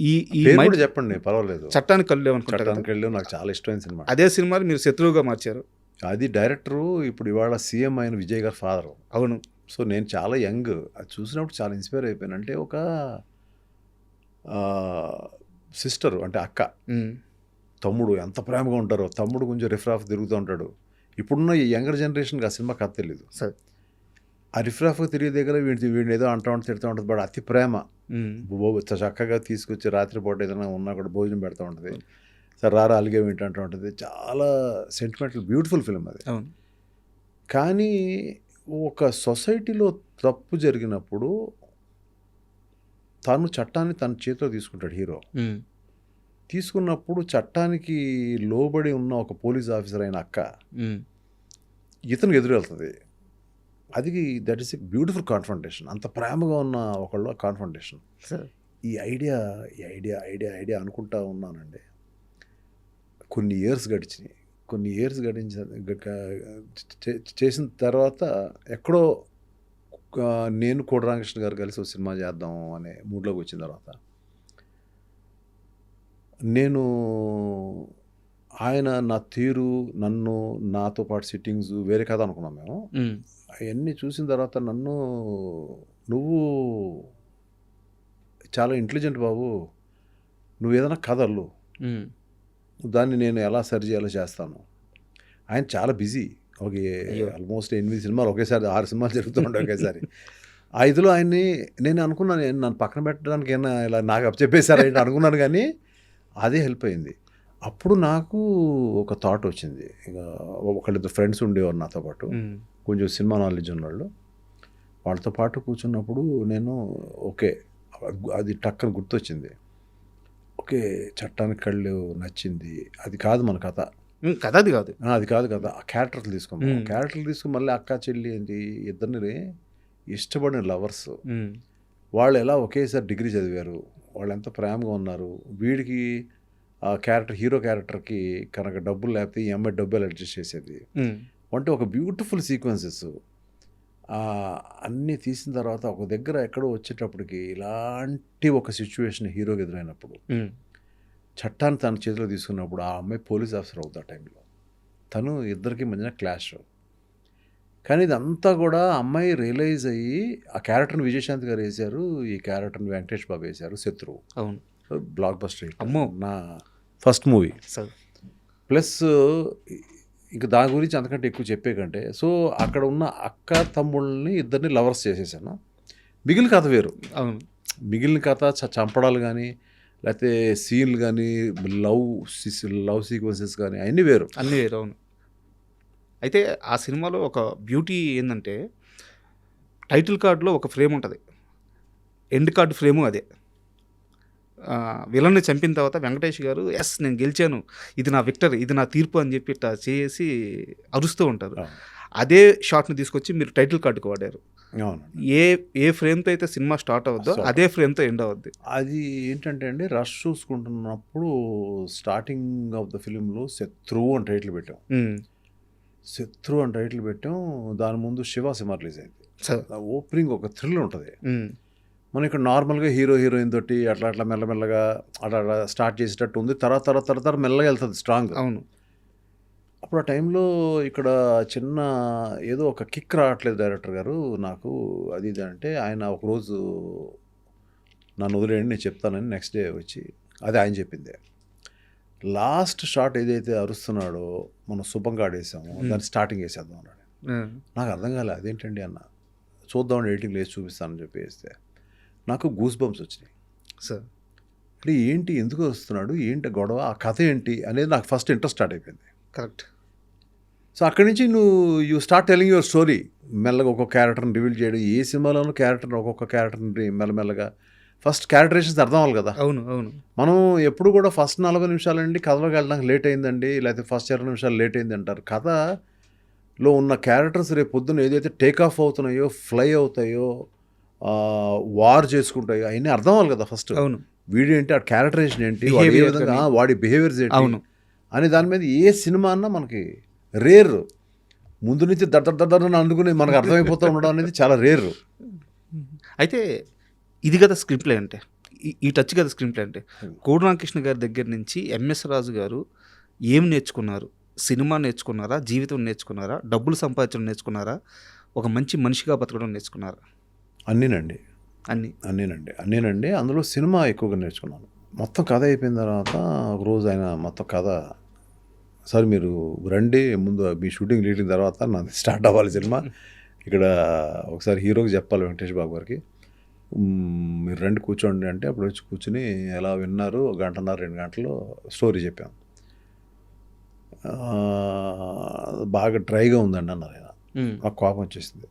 ఈ కూడా చెప్పండి, పర్వాలేదు. చట్టానికి కళ్ళు అనుకుంటారు. చట్టానికి కళ్ళు నాకు చాలా ఇష్టమైన సినిమా. అదే సినిమాని మీరు శత్రువుగా మార్చారు. అది డైరెక్టరు ఇప్పుడు ఇవాళ సీఎం అయిన విజయ్ గారి ఫాదరు. అవును. సో నేను చాలా యంగ్, అది చూసినప్పుడు చాలా ఇన్స్పైర్ అయిపోయాను. అంటే ఒక సిస్టరు అంటే అక్క, తమ్ముడు ఎంత ప్రేమగా ఉంటారో, తమ్ముడు కొంచెం రిఫ్రాఫ్ తిరుగుతూ ఉంటాడు. ఇప్పుడున్న ఈ యంగర్ జనరేషన్కి ఆ సినిమా కథ తెలీదు. ఆ రిఫ్రాఫ్ తిరిగే దగ్గర వీడిని ఏదో అంటూ ఉంటుంది, తిడుతూ ఉంటుంది, బట్ అతి ప్రేమ. చక్కగా తీసుకొచ్చి రాత్రిపూట ఏదైనా ఉన్నా కూడా భోజనం పెడతా ఉంటుంది, సరే రారా అలిగే వింటూ ఉంటుంది. చాలా సెంటిమెంటల్ బ్యూటిఫుల్ ఫిల్మ్ అది. కానీ ఒక సొసైటీలో తప్పు జరిగినప్పుడు తను చట్టాన్ని తన చేతిలో తీసుకుంటాడు హీరో. తీసుకున్నప్పుడు చట్టానికి లోబడి ఉన్న ఒక పోలీస్ ఆఫీసర్ అయిన అక్క ఇతనికి ఎదురు వెళ్తుంది. అది that is a beautiful confrontation. అంత ప్రేమగా ఉన్న ఒకళ్ళు కాన్ఫ్రంటేషన్. ఈ ఐడియా అనుకుంటా ఉన్నానండి. కొన్ని ఇయర్స్ చేసిన తర్వాత ఎక్కడో నేను కోడి రామకృష్ణ గారు కలిసి ఒక సినిమా చేద్దాం అనే మూడ్లోకి వచ్చిన తర్వాత నేను ఆయన నా తీరు, నాతో పాటు సిట్టింగ్స్ వేరే కథ అనుకున్నాం మేము. అవన్నీ చూసిన తర్వాత నువ్వు చాలా ఇంటెలిజెంట్ బాబు, నువ్వు ఏదైనా కథలు దాన్ని నేను ఎలా సరి చేయాలో చేస్తాను. ఆయన చాలా బిజీ, ఒక ఆల్మోస్ట్ 8 సినిమాలు ఒకేసారి, 6 సినిమాలు జరుగుతూ ఉంటాయి ఒకేసారి. ఆ ఇదిలో ఆయన్ని నేను అనుకున్నాను, నన్ను పక్కన పెట్టడానికి ఏమైనా ఇలా నాకు చెప్పేశారు అనుకున్నాను, కానీ అదే హెల్ప్ అయింది. అప్పుడు నాకు ఒక థాట్ వచ్చింది. ఇక ఒకళ్ళిద్దరు ఫ్రెండ్స్ ఉండేవారు నాతో పాటు, కొంచెం సినిమా నాలెడ్జ్ ఉన్నవాళ్ళు. వాళ్ళతో పాటు కూర్చున్నప్పుడు నేను ఓకే, అది టక్కన గుర్తొచ్చింది. ఓకే, చట్టానికి కళ్ళు నచ్చింది. అది కాదు మన కథ, అది కాదు, అది కాదు కదా. ఆ క్యారెక్టర్లు తీసుకుని మళ్ళీ అక్క చెల్లి ఏంటి, ఇద్దరిని ఇష్టపడిన లవర్స్, వాళ్ళు ఎలా ఒకేసారి డిగ్రీ చదివారు, వాళ్ళు ఎంత ప్రేమగా ఉన్నారు. వీడికి ఆ క్యారెక్టర్, హీరో క్యారెక్టర్కి కనుక డబ్బులు లేకపోతే ఈ అమ్మాయి డబ్బులు అడ్జస్ట్ చేసేది. అంటే ఒక బ్యూటిఫుల్ సీక్వెన్సెస్ అన్నీ తీసిన తర్వాత ఒక దగ్గర ఎక్కడో వచ్చేటప్పటికి ఇలాంటి ఒక సిచ్యువేషన్ హీరోకి ఎదురైనప్పుడు, చట్టాన్ని తన చేతిలో తీసుకున్నప్పుడు ఆ అమ్మాయి పోలీస్ ఆఫీసర్ అవుతుంది. ఆ టైంలో తను ఇద్దరికి మధ్యన క్లాష్. కానీ ఇదంతా కూడా అమ్మాయి రియలైజ్ అయ్యి, ఆ క్యారెక్టర్ని విజయశాంతి గారు వేశారు, ఈ క్యారెక్టర్ని వెంకటేష్ బాబు వేశారు, శత్రువు. అవును, బ్లాక్ బస్టర్ హిట్, నా ఫస్ట్ మూవీ. ప్లస్ ఇంకా దాని గురించి అంతకంటే ఎక్కువ చెప్పే కంటే, సో అక్కడ ఉన్న అక్క తమ్ముళ్ళని ఇద్దరిని లవర్స్ చేసేసాను. మిగిలిన కథ వేరు. అవును, మిగిలిన కథ చంపడాలు కానీ, లేకపోతే సీన్లు కానీ, లవ్ సీక్వెన్సెస్ కానీ అన్నీ వేరు. అవును. అయితే ఆ సినిమాలో ఒక బ్యూటీ ఏంటంటే, టైటిల్ కార్డులో ఒక ఫ్రేమ్ ఉంటుంది, ఎండ్ కార్డు ఫ్రేము అదే. విలన్ని చంపిన తర్వాత వెంకటేష్ గారు ఎస్ నేను గెలిచాను, ఇది నా విక్టరీ, ఇది నా తీర్పు అని చెప్పి ఇట్లా చేసి అరుస్తూ ఉంటారు. అదే షాట్ని తీసుకొచ్చి మీరు టైటిల్ కార్డుకి వాడారు. ఏ ఫ్రేమ్తో అయితే సినిమా స్టార్ట్ అవుద్దో అదే ఫ్రేమ్తో ఎండ్ అవుద్ది. అది ఏంటంటే అండి, రష్ చూసుకుంటున్నప్పుడు స్టార్టింగ్ ఆఫ్ ద ఫిలింలో శత్రువు అని టైటిల్ పెట్టాం. దాని ముందు శివ సినిమా రిలీజ్ అయింది. ఓపెనింగ్ ఒక థ్రిల్ ఉంటుంది. మనం ఇక్కడ నార్మల్గా హీరోయిన్ తోటి అట్లా మెల్లమెల్లగా అట్లా స్టార్ట్ చేసేటట్టు ఉంది. తర్వాత మెల్లగా వెళ్తుంది స్ట్రాంగ్. అవును. అప్పుడు ఆ టైంలో ఇక్కడ చిన్న ఏదో ఒక కిక్ రావట్లేదు డైరెక్టర్ గారు నాకు, అది ఇది అంటే, ఆయన ఒకరోజు నన్ను వదిలేయండి నేను చెప్తానని నెక్స్ట్ డే వచ్చి, అది ఆయన చెప్పిందే. లాస్ట్ షాట్ ఏదైతే అరుస్తున్నాడో మనం శుభంగా ఆడేసాము, దాన్ని స్టార్టింగ్ వేసేద్దాం అన్నాడు. నాకు అర్థం కాలే అదేంటండి అన్న, చూద్దామని ఎడిటింగ్ లేచి చూపిస్తానని చెప్పి వేస్తే నాకు గూస్ బంప్స్ వచ్చినాయి. సార్ అంటే ఏంటి, ఎందుకు వస్తున్నాడు, ఏంటి గొడవ, ఆ కథ ఏంటి అనేది నాకు ఫస్ట్ ఇంట్రెస్ట్ స్టార్ట్ అయిపోయింది. కరెక్ట్. సో అక్కడి నుంచి you start telling your story. మెల్లగా ఒక్కొక్క క్యారెక్టర్ని రివీల్ చేయడం, ఏ సినిమాలోనూ ఒక్కొక్క క్యారెక్టర్ని మెల్లమెల్లగా ఫస్ట్ క్యారెక్టరైజేషన్స్ అర్థం అవ్వాలి కదా. అవును అవును. మనం ఎప్పుడు కూడా ఫస్ట్ 40 నిమిషాలండి కథలోకి వెళ్ళడానికి లేట్ అయిందండి, లేకపోతే ఫస్ట్ 20 నిమిషాలు లేట్ అయింది అంటారు. కథలో ఉన్న క్యారెక్టర్స్ రేపు పొద్దున్న ఏదైతే టేక్ ఆఫ్ అవుతున్నాయో, ఫ్లై అవుతాయో, వార్ చేసుకుంటాయో అవన్నీ అర్థం అవ్వాలి కదా ఫస్ట్. అవును. వీడియో ఏంటి, ఆ క్యారెక్టరైజేషన్ ఏంటి, వాడి ఏ విధంగా వాడి బిహేవియర్స్ ఏంటి అవును. అని దాని మీద ఏ సినిమా అన్నా మనకి రేర్. ముందు నుంచి దడ్డని అందుకుని మనకు అర్థమైపోతూ ఉండడం అనేది చాలా రేర్. అయితే ఇది కదా స్క్రీన్ ప్లే అంటే, ఈ టచ్ కదా స్క్రీన్ ప్లే అంటే. కోడి రామకృష్ణ గారి దగ్గర నుంచి ఎంఎస్ రాజు గారు ఏం నేర్చుకున్నారు? సినిమా నేర్చుకున్నారా, జీవితం నేర్చుకున్నారా, డబ్బులు సంపాదించడం నేర్చుకున్నారా, ఒక మంచి మనిషిగా బతకడం నేర్చుకున్నారా? అన్నీనండి. అన్నీ. అందులో సినిమా ఎక్కువగా నేర్చుకున్నాను. మొత్తం కథ అయిపోయిన తర్వాత ఒకరోజు ఆయన మొత్తం కథ, సార్ మీరు రండి, ముందు మీ షూటింగ్ లీటింగ్ తర్వాత నాది స్టార్ట్ అవ్వాలి సినిమా, ఇక్కడ ఒకసారి హీరోకి చెప్పాలి వెంకటేష్ బాబు గారికి, మీరు రండి కూర్చోండి అంటే అప్పుడు వచ్చి కూర్చుని ఎలా విన్నారు, 1 గంటన్నర 2 గంటలు స్టోరీ చెప్పాం. బాగా డ్రైగా ఉందండి అన్నారు ఆయన. నాకు కోపం వచ్చేసింది,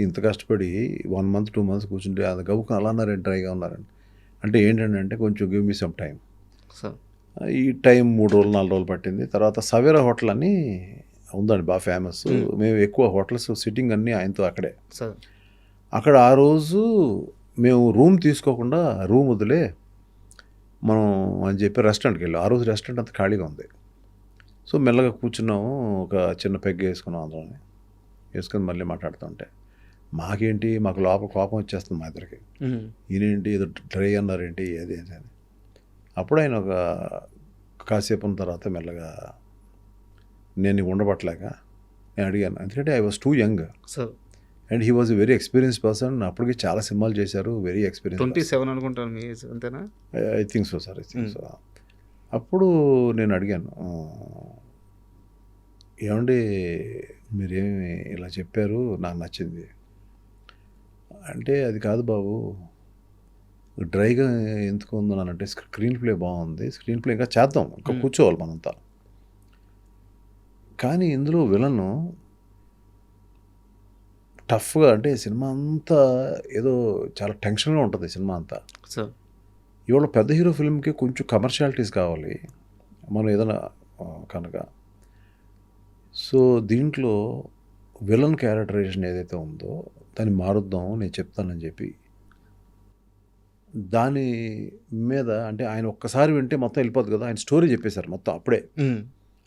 ఇంత కష్టపడి 1 month 2 months కూర్చుంటే అది గబుకుని అలా అన్నారండి, డ్రైగా ఉన్నారండి. అంటే ఏంటంటే కొంచెం గివ్ మీ సమ్ టైం. ఈ టైం 3 రోజులు 4 రోజులు పట్టింది. తర్వాత సవేరా హోటల్ అని ఉందండి, బాగా ఫేమస్. మేము ఎక్కువ హోటల్స్ సిట్టింగ్ అన్నీ ఆయనతో అక్కడే. అక్కడ ఆ రోజు మేము రూమ్ తీసుకోకుండా రూమ్ వదిలే మనం అని చెప్పి రెస్టారెంట్కి వెళ్ళాం. ఆ రోజు రెస్టారెంట్ అంతా ఖాళీగా ఉంది. సో మెల్లగా కూర్చున్నాము, ఒక చిన్న పెగ్ వేసుకున్నాం, అందులోనే వేసుకొని మళ్ళీ మాట్లాడుతుంటే మాకేంటి, మాకు లోపల కోపం వచ్చేస్తుంది మా ఇద్దరికి. ఈయనేంటి ఏదో డ్రై అన్నారేంటి అది అని. అప్పుడు ఆయన ఒక కాసేపు ఉన్న తర్వాత మెల్లగా నేను ఉండబట్టలేక నేను అడిగాను, ఎందుకంటే I was two young and he was a very experience person. అప్పటికి చాలా సినిమాలు చేశారు, వెరీ ఎక్స్పీరియన్స్. 27 అనుకుంటాను మీ ఏజ్, అంతేనా? I think so sir, I think so. అప్పుడు నేను అడిగాను, ఏమండి మీరేమి ఇలా చెప్పారు, నాకు నచ్చింది అంటే, అది కాదు బాబు, డ్రైగా ఎందుకు ఉందనంటే స్క్రీన్ ప్లే బాగుంది, స్క్రీన్ ప్లే ఇంకా చేద్దాం, ఇంకా కూర్చోవాలి మనంతా, కానీ ఇందులో విలను టఫ్గా, అంటే సినిమా అంతా ఏదో చాలా టెన్షన్గా ఉంటుంది సినిమా అంతా. ఇవాళ పెద్ద హీరో ఫిల్మ్కి కొంచెం కమర్షియాలిటీస్ కావాలి మనం ఏదైనా కనుక. సో దీంట్లో విలన్ క్యారెక్టరైజేషన్ ఏదైతే ఉందో దాన్ని మారుద్దాం, నేను చెప్తానని చెప్పి దాని మీద, అంటే ఆయన ఒక్కసారి వింటే మొత్తం వెళ్ళిపోద్ది కదా, ఆయన స్టోరీ చెప్పేశారు మొత్తం అప్పుడే.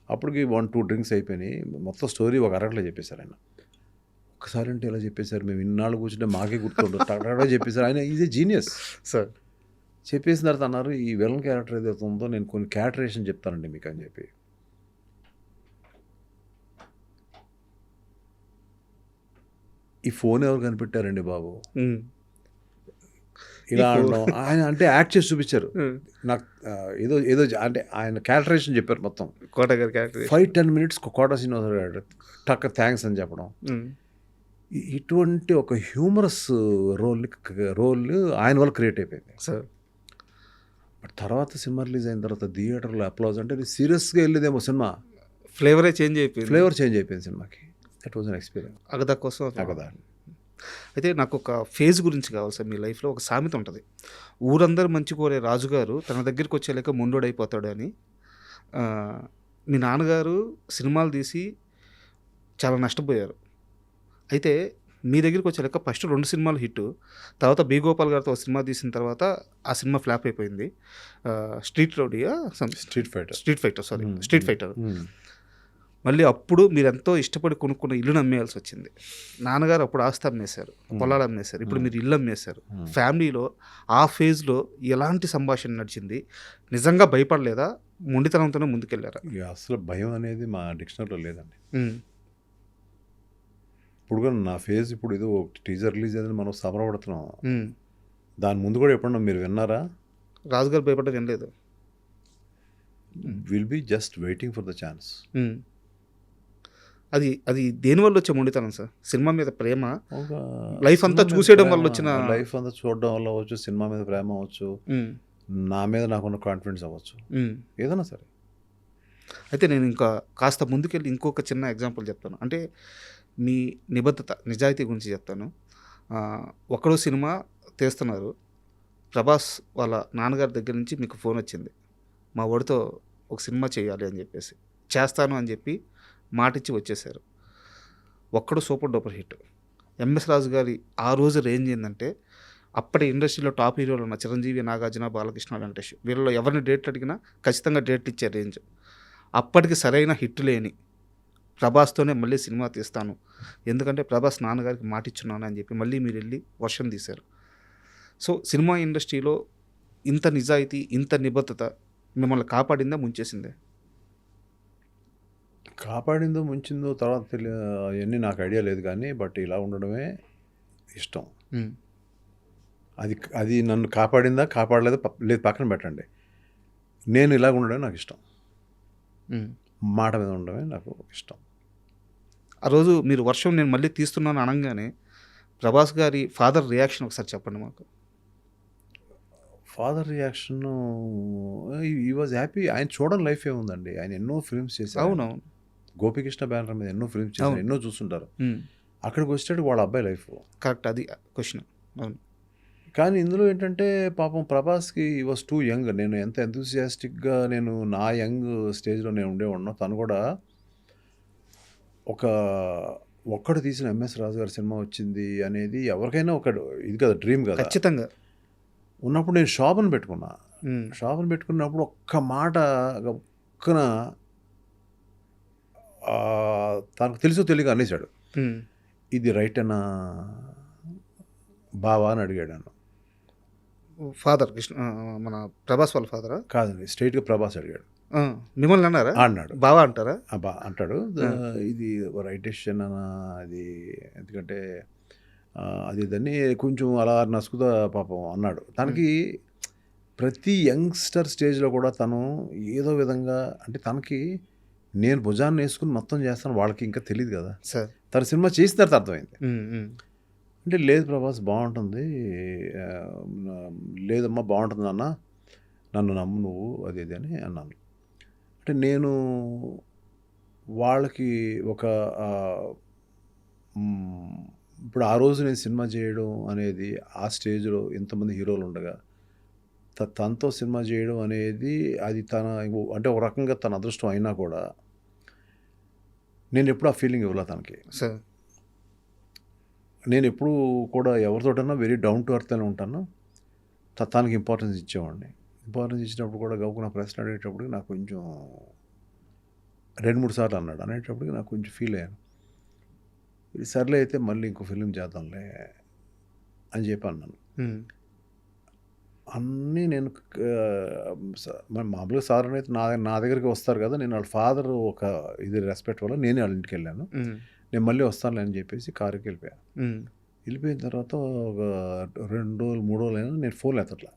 అప్పటికి 1-2 డ్రింక్స్ అయిపోయినాయి, మొత్తం స్టోరీ ఒక అరగంటలో చెప్పేశారు ఆయన. ఒక్కసారి అంటే ఇలా చెప్పేశారు, మేము ఇన్నాళ్ళు కూర్చుంటే మాకే గుర్తుండదు, టగటగా చెప్పేశారు ఆయన. Is a genius sir. చెప్పేసిన తర్వాత అన్నారు, ఈ విలన్ క్యారెక్టర్ ఏదైతే ఉందో నేను కొన్ని క్యారెక్టరైజేషన్ చెప్తానండి మీకు అని చెప్పి. ఈ ఫోన్ ఎవరు కనిపెట్టారండి బాబు, ఇలా అనడం. ఆయన అంటే యాక్ట్ చేసి చూపించారు నాకు, ఏదో ఏదో అంటే ఆయన క్యారెక్టరైజేషన్ చెప్పారు మొత్తం. కోట గారి క్యారెక్టర్ 5-10 minutes కోట శ్రీనివాసరావు టక్ థ్యాంక్స్ అని చెప్పడం. ఇటువంటి ఒక హ్యూమరస్ రోల్ ఆయన వల్ల క్రియేట్ అయిపోయింది సార్. బట్ తర్వాత సినిమా రిలీజ్ అయిన తర్వాత థియేటర్లో అప్లాజ్, అంటే సీరియస్గా వెళ్ళేదేమో సినిమా, ఫ్లేవర్ చేంజ్ అయిపోయింది సినిమాకి. That was an experience. అగదా కోసం అగదా. అయితే నాకు ఒక ఫేజ్ గురించి కావాలి సార్. మీ లైఫ్లో ఒక సామెత ఉంటుంది, ఊరందరూ మంచి కోరే రాజుగారు తన దగ్గరికి వచ్చేలేక ముండోడైపోతాడు అని. మీ నాన్నగారు సినిమాలు తీసి చాలా నష్టపోయారు. అయితే మీ దగ్గరికి వచ్చేలేక ఫస్ట్ 2 సినిమాలు హిట్, తర్వాత బి గోపాల్ గారితో ఒక సినిమా తీసిన తర్వాత ఆ సినిమా ఫ్లాప్ అయిపోయింది. Street fighter. మళ్ళీ అప్పుడు మీరు ఎంతో ఇష్టపడి కొనుక్కున్న ఇల్లును అమ్మేయాల్సి వచ్చింది. నాన్నగారు అప్పుడు ఆస్తి అమ్మేశారు, పొలాలు అమ్మేశారు, ఇప్పుడు మీరు ఇల్లు అమ్మేశారు. ఫ్యామిలీలో ఆ ఫేజ్లో ఎలాంటి సంభాషణ నడిచింది? నిజంగా భయపడలేదా? మొండితనంతోనే ముందుకెళ్ళారా? అసలు భయం అనేది మా డిక్షనరీలో లేదండి. ఇప్పుడు కూడా నా ఫేజ్, ఇప్పుడు ఏదో టీజర్ రిలీజ్ అయిందని మనం సమరపడుతున్నాం, దాని ముందు కూడా ఎప్పుడన్నా మీరు విన్నారా? రాజుగారు భయపడ్డది ఏం లేదు. Will be just waiting for the chance. అది అది దేనివల్ల వచ్చే మొండితనం సార్? సినిమా మీద ప్రేమ, ఒక లైఫ్ అంతా సినిమా మీద చూసేయడం వల్ల ప్రేమ, వచ్చిన లైఫ్ అంతా చూడడం వల్ల అవ్వచ్చు, సినిమా మీద ప్రేమ అవ్వచ్చు, ఉమ్, నా మీద నాకున్న కాన్ఫిడెన్స్ అవ్వచ్చు, ఉమ్. ఏదైనా సరే. అయితే నేను ఇంకా కాస్త ముందుకెళ్ళి ఇంకొక చిన్న ఎగ్జాంపుల్ చెప్తాను. అంటే మీ నిబద్ధత, నిజాయితీ గురించి చెప్తాను. ఒక్కడో సినిమా తీస్తున్నారు. ప్రభాస్ వాళ్ళ నాన్నగారి దగ్గర నుంచి మీకు ఫోన్ వచ్చింది, మా వాడితో ఒక సినిమా చేయాలి అని చెప్పేసి. చేస్తాను అని చెప్పి మాటిచ్చి వచ్చేసారు. ఒక్కడు సూపర్ డూపర్ హిట్. ఎంఎస్ రాజు గారి ఆ రోజు రేంజ్ ఏంటంటే, అప్పటి ఇండస్ట్రీలో టాప్ హీరోలు ఉన్న చిరంజీవి, నాగార్జున, బాలకృష్ణ, వెంకటేష్, వీళ్ళలో ఎవరిని డేట్లు అడిగినా ఖచ్చితంగా డేట్లు ఇచ్చే రేంజ్. అప్పటికి సరైన హిట్ లేని ప్రభాస్తోనే మళ్ళీ సినిమా తీస్తాను, ఎందుకంటే ప్రభాస్ నాన్నగారికి మాటిచ్చున్నాను అని చెప్పి మళ్ళీ మీరు వెళ్ళి వర్షం తీశారు. సో సినిమా ఇండస్ట్రీలో ఇంత నిజాయితీ, ఇంత నిబద్ధత మిమ్మల్ని కాపాడిందా, ముంచేసిందే? కాపాడిందో ముంచిందో తర్వాత అవన్నీ నాకు ఐడియా లేదు, కానీ బట్ ఇలా ఉండడమే ఇష్టం. అది అది నన్ను కాపాడిందా కాపాడలేదా లేదు పక్కన పెట్టండి, నేను ఇలాగ ఉండడమే నాకు ఇష్టం. మాట మీద ఉండడమే నాకు ఇష్టం. ఆ రోజు మీరు వర్షం నేను మళ్ళీ తీస్తున్నాను అనగానే ప్రభాస్ గారి ఫాదర్ రియాక్షన్ ఒకసారి చెప్పండి మాకు. ఫాదర్ రియాక్షన్, ఈ వాజ్ హ్యాపీ. ఆయన చూడడం లైఫ్ ఏముందండి, ఆయన ఎన్నో ఫిల్మ్స్ చేశారు. అవునవును. గోపికృష్ణ బ్యానర్ మీద ఎన్నో ఫిల్మ్స్ చేశారు, ఎన్నో చూస్తుంటారు. అక్కడికి వచ్చేటప్పుడు వాళ్ళ అబ్బాయి లైఫ్ కరెక్ట్, అది క్వశ్చన్. అవును. కానీ ఇందులో ఏంటంటే పాపం ప్రభాస్కి ఈ వాజ్ టూ యంగ్. నేను ఎంత ఎంతూసియాస్టిక్గా నేను నా యంగ్ స్టేజ్లో నేను ఉండేవాడినో, తను కూడా ఒక్కడు తీసిన ఎంఎస్ రాజు గారి సినిమా వచ్చింది అనేది ఎవరికైనా ఒక ఇది కదా, డ్రీమ్ కదా. ఖచ్చితంగా. ఉన్నప్పుడు నేను షాప్ని పెట్టుకున్నా. షాప్ని పెట్టుకున్నప్పుడు ఒక్క మాట ఒక్కన తనకు తెలుసో తెలియక అనేసాడు, ఇది రైట్ అన్నా బావా అని అడిగాడు నన్ను. ఫాదర్ కృష్ణ, మన ప్రభాస్ వాళ్ళ ఫాదరా? కాదండి, స్ట్రైట్గా ప్రభాస్ అడిగాడు. మిమ్మల్ని అన్నారా? అన్నాడు. బావా అంటారా? అంటాడు, ఇది రైట్ డెసిషన్ అన్నా అది, ఎందుకంటే అది దాన్ని కొంచెం అలా నసుకుదా పాపం అన్నాడు. తనకి ప్రతి యంగ్స్టర్ స్టేజ్లో కూడా తను ఏదో విధంగా, అంటే తనకి నేను భుజాన్ని వేసుకుని మొత్తం చేస్తాను, వాళ్ళకి ఇంకా తెలియదు కదా సార్. తన సినిమా చేసిన తర్వాత అర్థమైంది. అంటే లేదు ప్రభాస్ బాగుంటుంది, లేదమ్మా బాగుంటుంది అన్న, నన్ను నమ్ము నువ్వు, అది ఇది అని అన్నాను. అంటే నేను వాళ్ళకి ఒక ఇప్పుడు ఆ రోజు నేను సినిమా చేయడం అనేది, ఆ స్టేజ్లో ఎంతమంది హీరోలు ఉండగా తనతో సినిమా చేయడం అనేది, అది తన అంటే ఒక రకంగా తన అదృష్టం అయినా కూడా నేను ఎప్పుడు ఆ ఫీలింగ్ ఇవ్వలే తనకి. సార్ నేను ఎప్పుడు కూడా ఎవరితోటన్నా వెరీ డౌన్ టు ఎర్త్ అని ఉంటాను. తనకి ఇంపార్టెన్స్ ఇచ్చేవాడిని. ఇంపార్టెన్స్ ఇచ్చినప్పుడు కూడా గౌకు నా ప్రశ్న అడిగేటప్పటికి నాకు కొంచెం 2-3 సార్లు అన్నాడు. అనేటప్పటికి నాకు కొంచెం ఫీల్ అయ్యాను. ఇది సర్లే అయితే మళ్ళీ ఇంకో ఫిలిం చేద్దాంలే అని చెప్పి అన్నాను. అన్నీ నేను మామూలుగా సార్ అయితే నా దగ్గరికి వస్తారు కదా, నేను వాళ్ళ ఫాదర్ ఒక ఇది రెస్పెక్ట్ వల్ల నేను వాళ్ళ ఇంటికి వెళ్ళాను. నేను మళ్ళీ వస్తానులే అని చెప్పేసి కారుకి వెళ్ళిపోయాను. వెళ్ళిపోయిన తర్వాత ఒక 2 రోజులు 3 రోజులు అయినా నేను ఫోన్ ఎత్తట్లా.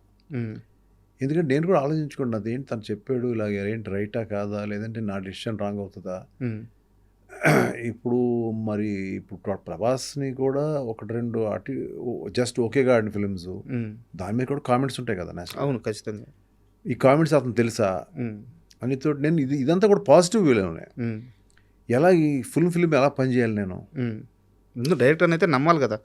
ఎందుకంటే నేను కూడా ఆలోచించుకున్నాను, అదేంటి తను చెప్పాడు ఇలాగ, ఏంటి రైటా కాదా, లేదంటే నా డెసిషన్ రాంగ్ అవుతుందా. ఇప్పుడు మరి ఇప్పుడు ప్రభాస్ని కూడా 1-2 అటు జస్ట్ ఓకేగా ఆడిన ఫిలిమ్స్, దాని మీద కూడా కామెంట్స్ ఉంటాయి కదా నేషనల్. అవును, ఖచ్చితంగా. ఈ కామెంట్స్ అతను తెలుసా అని తోటి నేను ఇదంతా కూడా పాజిటివ్ వ్యూలోనే, ఎలా ఈ ఫిలిం ఎలా పనిచేయాలి నేను, డైరెక్టర్ అయితే నమ్మాలి కదా,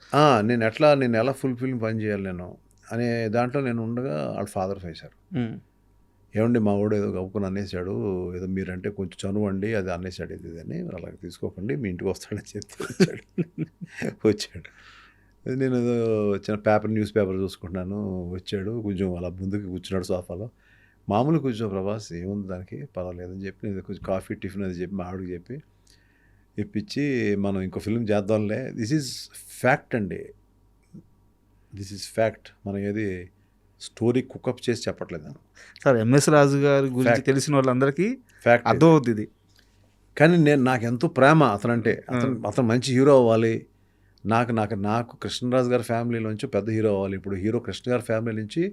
నేను ఎలా ఫుల్ ఫిలిం పనిచేయాలి నేను అనే దాంట్లో నేను ఉండగా వాళ్ళ ఫాదర్ వేశారు. ఏమండి మా వాడు ఏదో గవ్వుకుని అనేసాడు, ఏదో మీరంటే కొంచెం చనువండి, అది అనేసాడు, ఇది అని అలాగే తీసుకోకండి, మీ ఇంటికి వస్తాడని చెప్తే వచ్చాడు. నేను ఏదో చిన్న న్యూస్ పేపర్ చూసుకుంటున్నాను, వచ్చాడు, కొంచెం అలా ముందుకు కూర్చున్నాడు సోఫాలో. మామూలు కూర్చో ప్రభాస్, ఏముంది దానికి, పర్వాలేదని చెప్పి నేను కొంచెం కాఫీ టిఫిన్ అది చెప్పి మా ఆవిడకి చెప్పి ఇప్పించి మనం ఇంకో ఫిల్మ్ చేద్దాంలే. దిస్ ఈజ్ ఫ్యాక్ట్ అండి, దిస్ ఈజ్ ఫ్యాక్ట్. మనం ఏది స్టోరీ కుకప్ చేసి చెప్పట్లేదు సార్. ఎంఎస్ రాజు గారి గురించి తెలిసిన వాళ్ళందరికీ ఫ్యాక్ట్ అర్థం అవుతుంది ఇది. కానీ నాకు ఎంతో ప్రేమ అతనంటే, అతను మంచి హీరో అవ్వాలి, నాకు కృష్ణరాజు గారి ఫ్యామిలీలోంచి పెద్ద హీరో అవ్వాలి. ఇప్పుడు హీరో కృష్ణ గారి ఫ్యామిలీ నుంచి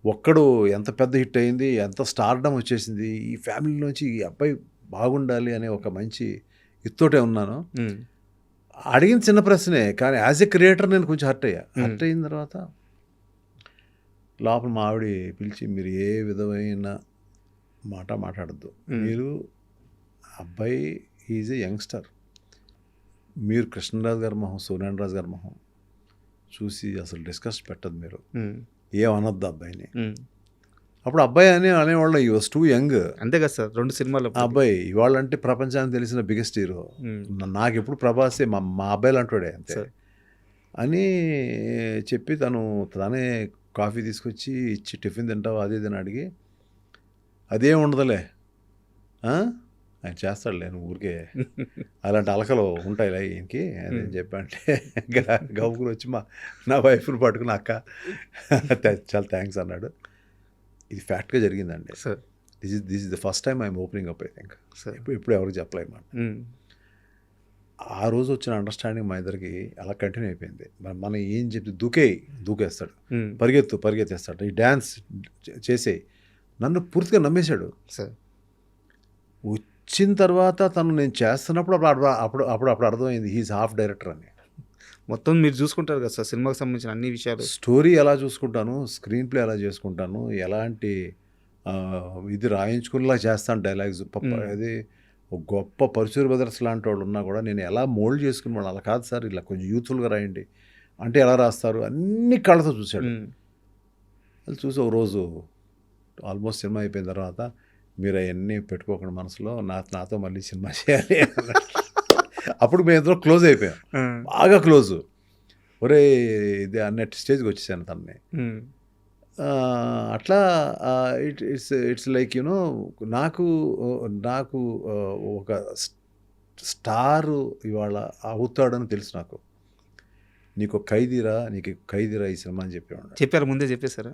ఒక్కడు ఎంత పెద్ద హిట్ అయింది, ఎంత స్టార్డమ్ వచ్చేసింది, ఈ ఫ్యామిలీలోంచి ఈ అబ్బాయి బాగుండాలి అనే ఒక మంచి ఇత్తోటే ఉన్నాను. అడిగిన చిన్న ప్రశ్నే, కానీ యాజ్ ఎ క్రియేటర్ నేను కొంచెం హర్ట్ అయిన తర్వాత లోపల మా ఆవిడ పిలిచి, మీరు ఏ విధమైన మాట మాట్లాడద్దు, మీరు అబ్బాయి ఈజ్ ఏ యంగ్స్టర్, మీరు కృష్ణరాజు గారి మొహం, సూర్యనారాయణ రాజు గారి మొహం చూసి అసలు డిస్కస్ పెట్టదు, మీరు ఏమనొద్దు అబ్బాయిని. అప్పుడు అబ్బాయి అనేవాళ్ళు ఈ వాజ్ టూ యంగ్. అంతే కదా సార్, 2 సినిమాలు అబ్బాయి ఇవాళ అంటే ప్రపంచానికి తెలిసిన బిగ్గెస్ట్ హీరో. నాకు ఎప్పుడు ప్రభాసే మా అబ్బాయిలు అంటాడే అంతే అని చెప్పి తనే కాఫీ తీసుకొచ్చి ఇచ్చి, టిఫిన్ తింటావు అది ఇది అని అడిగి, అదేం ఉండదులే ఆయన చేస్తాడులే, నువ్వు ఊరికే అలాంటి అలకలు ఉంటాయిలే ఈయనకి అని చెప్పంటే గబుకుని వచ్చి నా వైఫ్ని పట్టుకుని, అక్క చాలా థ్యాంక్స్ అన్నాడు. ఇది ఫ్యాక్ట్గా జరిగిందండి. This is the first time I'm opening up. I think ఇప్పుడు ఎవరికి చెప్పలేమాట. ఆ రోజు వచ్చిన అండర్స్టాండింగ్ మా ఇద్దరికి అలా కంటిన్యూ అయిపోయింది. మనం ఏం చెప్తే దూకేస్తాడు, పరిగెత్తేస్తాడు, ఈ డ్యాన్స్ చేసే నన్ను పూర్తిగా నమ్మేశాడు. వచ్చిన తర్వాత నేను చేస్తున్నప్పుడు అప్పుడు అర్థమైంది హీఈస్ హాఫ్ డైరెక్టర్ అని. మొత్తం మీరు చూసుకుంటారు కదా సార్ సినిమాకి సంబంధించిన అన్ని విషయాలు, స్టోరీ ఎలా చూసుకుంటాను, స్క్రీన్ ప్లే ఎలా చేసుకుంటాను, ఎలాంటి ఇది రాయించుకునేలా చేస్తాను, డైలాగ్స్. అది ఒక గొప్ప పరశుర బ్రదర్స్ లాంటి వాళ్ళు ఉన్నా కూడా నేను ఎలా మోల్డ్ చేసుకుని వాళ్ళు, అలా కాదు సార్ ఇలా కొంచెం యూత్ఫుల్గా రాయండి అంటే ఎలా రాస్తారు, అన్ని కళ్ళతో చూశాడు. అది చూసి ఒక రోజు ఆల్మోస్ట్ సినిమా అయిపోయిన తర్వాత, మీరు అవన్నీ పెట్టుకోకుండా మనసులో నాతో మళ్ళీ సినిమా చేయాలి. అప్పుడు మేము ఇద్దరు క్లోజ్ అయిపోయాం, బాగా క్లోజ్. ఒరే ఇది అన్నట్టు స్టేజ్కి వచ్చేసాను తనని. అట్లా ఇట్స్ లైక్ యూనో నాకు ఒక స్టారు ఇవాళ అవుతాడని తెలుసు. నాకు నీకు ఖైదీరా ఈ సినిమా అని చెప్పారు. ముందే చెప్పేశారా?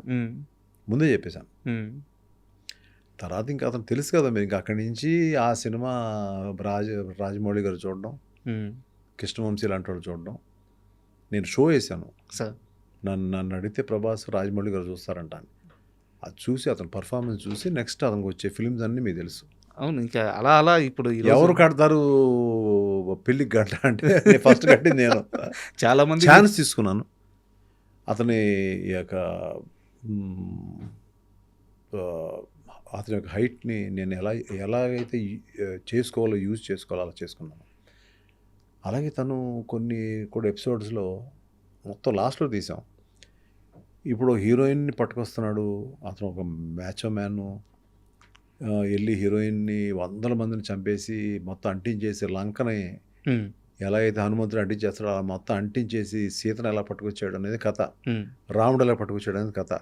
ముందే చెప్పేశాను. తర్వాత ఇంకా అతను తెలుసు కదా, మీరు ఇంకా అక్కడి నుంచి ఆ సినిమా రాజమౌళి గారు చూడడం, కృష్ణవంశీ లాంటి వాళ్ళు చూడడం. నేను షో వేసాను, నన్ను అడిగితే ప్రభాస్ రాజమౌళి గారు చూస్తారంట అని. అది చూసి అతను పర్ఫార్మెన్స్ చూసి నెక్స్ట్ అతనికి వచ్చే ఫిల్మ్స్ అన్నీ మీకు తెలుసు. అవును, ఇంకా అలా ఇప్పుడు ఎవరు కడతారు పెళ్ళికి గంట అంటే ఫస్ట్ కట్టింది నేను. చాలా మంది ఛాన్స్ తీసుకున్నాను. అతని యొక్క హైట్ని నేను ఎలాగైతే యూజ్ చేసుకోవాలో అలా చేసుకున్నాను. అలాగే తను కొన్ని కూడా ఎపిసోడ్స్లో మొత్తం లాస్ట్లో తీసాం. ఇప్పుడు హీరోయిన్ని పట్టుకొస్తున్నాడు అతను, ఒక మ్యాచో మ్యాను, వెళ్ళి హీరోయిన్ని 100 మందిని చంపేసి మొత్తం అంటించేసి, లంకని ఎలా అయితే హనుమంతుడు అంటించేస్తాడో అలా మొత్తం అంటించేసి సీతను ఎలా పట్టుకొచ్చాడు అనేది కథ, రాముడు ఎలా పట్టుకొచ్చాడు అనేది కథ.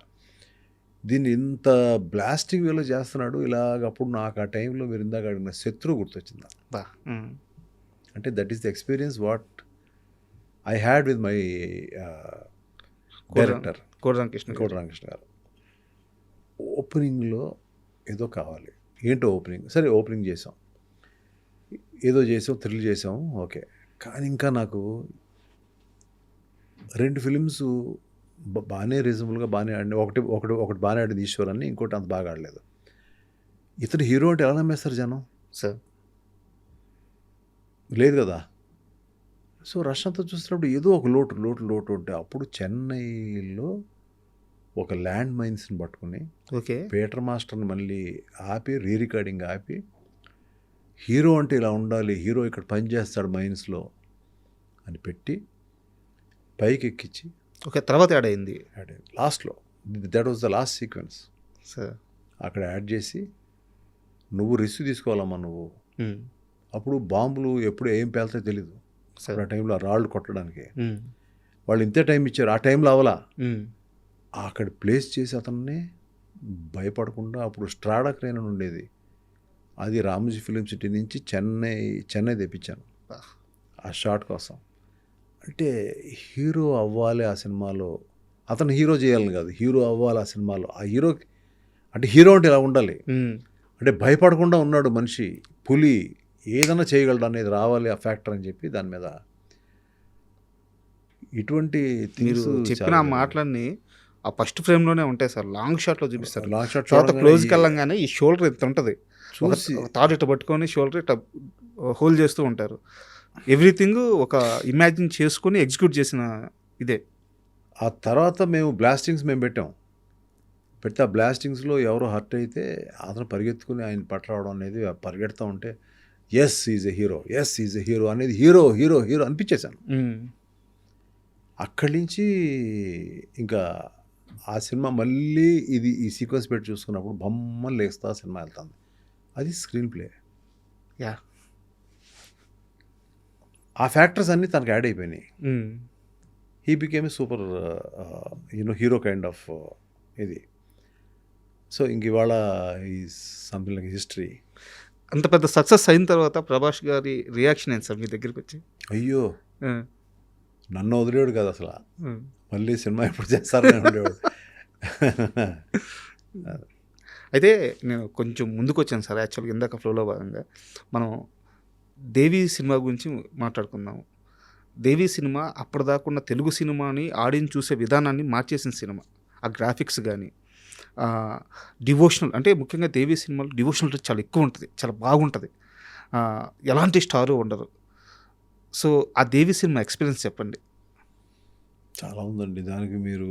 దీన్ని ఇంత బ్లాస్టింగ్ వేలో చేస్తున్నాడు ఇలాగప్పుడు నాకు ఆ టైంలో మీరు ఇందాక అడిగిన శత్రువు గుర్తొచ్చింది. అంటే that is the experience what I had with my director కోడి రామకృష్ణ గారు. ఓపెనింగ్లో ఏదో కావాలి, ఏంటో ఓపెనింగ్, సరే ఓపెనింగ్ చేసాం, ఏదో చేసాం, థ్రిల్ చేసాం, ఓకే. కానీ ఇంకా నాకు 2 ఫిలిమ్స్ బాగానే రీజనబుల్గా బాగానే ఆడి, ఒకటి బాగానే ఆడింది ఈశ్వర్ అని, ఇంకోటి అంత బాగా ఆడలేదు. ఇతను హీరో అంటే ఎలా నమ్మేస్తారు జనం సార్? లేదు కదా. సో రష్ అంతా చూస్తున్నప్పుడు ఏదో ఒక లోటు ఉంటే, అప్పుడు చెన్నైలో ఒక ల్యాండ్ మైన్స్ని పట్టుకుని పీటర్ మాస్టర్ని మళ్ళీ ఆపి, రికార్డింగ్ ఆపి, హీరో అంటే ఇలా ఉండాలి, హీరో ఇక్కడ పనిచేస్తాడు మైన్స్లో అని పెట్టి పైకి ఎక్కించి, తర్వాత యాడ్ అయింది లాస్ట్లో. That was the last sequence. అక్కడ యాడ్ చేసి, నువ్వు రిస్క్ తీసుకోవాలమ్మా నువ్వు. అప్పుడు బాంబులు ఎప్పుడు ఏం పేలుతాయో తెలీదు. ఆ టైంలో రాళ్ళు కొట్టడానికి వాళ్ళు ఇంతే టైం ఇచ్చారు, ఆ టైంలో అవలా. అక్కడ ప్లేస్ చేసి అతన్ని భయపడకుండా, అప్పుడు స్ట్రాడా క్రేన్ అని ఉండేది, అది రామోజీ ఫిలిం సిటీ నుంచి చెన్నై తెప్పించాను ఆ షాట్ కోసం. అంటే హీరో అవ్వాలి ఆ సినిమాలో, అతను హీరో చేయాలని కాదు, హీరో అవ్వాలి ఆ సినిమాలో. ఆ హీరో అంటే హీరో అంటే ఇలా ఉండాలి, అంటే భయపడకుండా ఉన్నాడు మనిషి, పులి, ఏదైనా చేయగలడు అనేది రావాలి ఆ ఫ్యాక్టర్ అని చెప్పి దాని మీద ఇటువంటి మీరు చెప్పిన మాటలన్నీ ఆ ఫస్ట్ ఫ్రేమ్లోనే ఉంటాయి సార్. లాంగ్ షాట్లో చూపిస్తారు, లాంగ్ షాట్ క్లోజ్కి వెళ్ళంగానే ఈ షోల్డర్ ఎంత ఉంటుంది, చూసి తాడు ఇట్లా పట్టుకొని షోల్డర్ ఇట్లా హోల్డ్ చేస్తూ ఉంటారు. ఎవ్రీథింగ్ ఒక ఇమాజిన్ చేసుకొని ఎగ్జిక్యూట్ చేసిన ఇదే. ఆ తర్వాత మేము బ్లాస్టింగ్స్ పెట్టాం. పెడితే ఆ బ్లాస్టింగ్స్లో ఎవరో హర్ట్ అయితే అతను పరిగెత్తుకుని ఆయన పట్టరావడం అనేది పరిగెడుతూ ఉంటే ఎస్ ఈజ్ ఎ హీరో అనేది హీరో అనిపించేశాను. అక్కడి నుంచి ఇంకా ఆ సినిమా మళ్ళీ ఈ సీక్వెన్స్ పెట్టి చూసుకున్నప్పుడు బొమ్మలు లేస్తా సినిమా వెళ్తుంది. అది స్క్రీన్ ప్లే. యా, ఆ ఫ్యాక్టర్స్ అన్నీ తనకు యాడ్ అయిపోయినాయి. He became a super hero kind of ఇది. సో ఇంక ఇవాళ ఈ సంథింగ్ లైక్ హిస్టరీ. అంత పెద్ద సక్సెస్ అయిన తర్వాత ప్రభాస్ గారి రియాక్షన్ ఏంటి సార్ మీ దగ్గరికి వచ్చి? అయ్యో, నన్ను వదిలేడు కదా అసలు. మళ్ళీ సినిమా ఎప్పుడు చేస్తారని ఉండేవాడు. అయితే నేను కొంచెం ముందుకు వచ్చాను సార్. యాక్చువల్గా ఇందాక ఫ్లోలో భాగంగా మనం దేవి సినిమా గురించి మాట్లాడుకుందాము. దేవి సినిమా అప్పటిదాకున్న తెలుగు సినిమాని ఆడియన్స్ చూసే విధానాన్ని మార్చేసిన సినిమా. ఆ గ్రాఫిక్స్ కానీ డివోషనల్, అంటే ముఖ్యంగా దేవి సినిమాలో డివోషనల్ చాలా ఎక్కువ ఉంటుంది, చాలా బాగుంటుంది, ఎలాంటి స్టారు ఉండరు. సో ఆ దేవి సినిమా ఎక్స్పీరియన్స్ చెప్పండి. చాలా ఉందండి. దానికి మీరు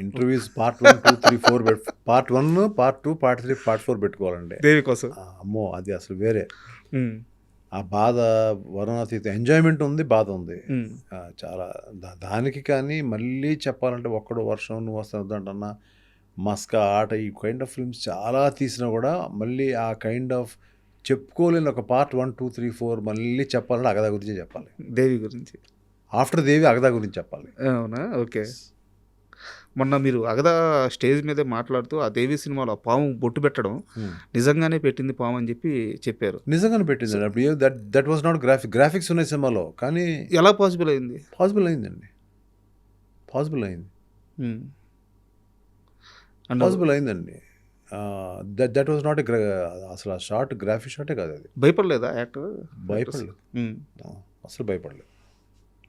interviews part 1, 2, 3, 4 part 1, part 2, part 3, part 4 పెట్టుకోవాలండి దేవి కోసం. అమ్మో, అది అసలు వేరే. ఆ బాధ వర్ణాతీత. ఎంజాయ్మెంట్ ఉంది, బాధ ఉంది. చాలా దానికి కానీ మళ్ళీ చెప్పాలంటే ఒక్కడో వర్షం నువ్వు వస్తుందంటన్నా మస్కా ఆట ఈ కైండ్ ఆఫ్ ఫిల్మ్స్ చాలా తీసినా కూడా మళ్ళీ ఆ కైండ్ ఆఫ్ చెప్పుకోలేని ఒక పార్ట్ 1, 2, 3, 4 మళ్ళీ చెప్పాలంటే అగదా గురించి చెప్పాలి. దేవి గురించి. ఆఫ్టర్ దేవి అగదా గురించి చెప్పాలి. అవునా? ఓకే. మొన్న మీరు అగదా స్టేజ్ మీదే మాట్లాడుతూ ఆ దేవి సినిమాలో ఆ పాము బొట్టు పెట్టడం నిజంగానే పెట్టింది పాము అని చెప్పారు. నిజంగానే పెట్టింది. అప్పుడు దట్ వాజ్ నాట్ గ్రాఫిక్స్ ఉన్నాయి సినిమాలో, కానీ ఎలా పాసిబుల్ అయింది? పాసిబుల్ అయిందండి. పాసిబుల్ అయింది. దట్ వాజ్ నాట్ అసలు ఆ షార్ట్ గ్రాఫిక్ షాటే కాదు. అది భయపడలేదా యాక్టర్? భయపడలేదు, అసలు భయపడలేదు.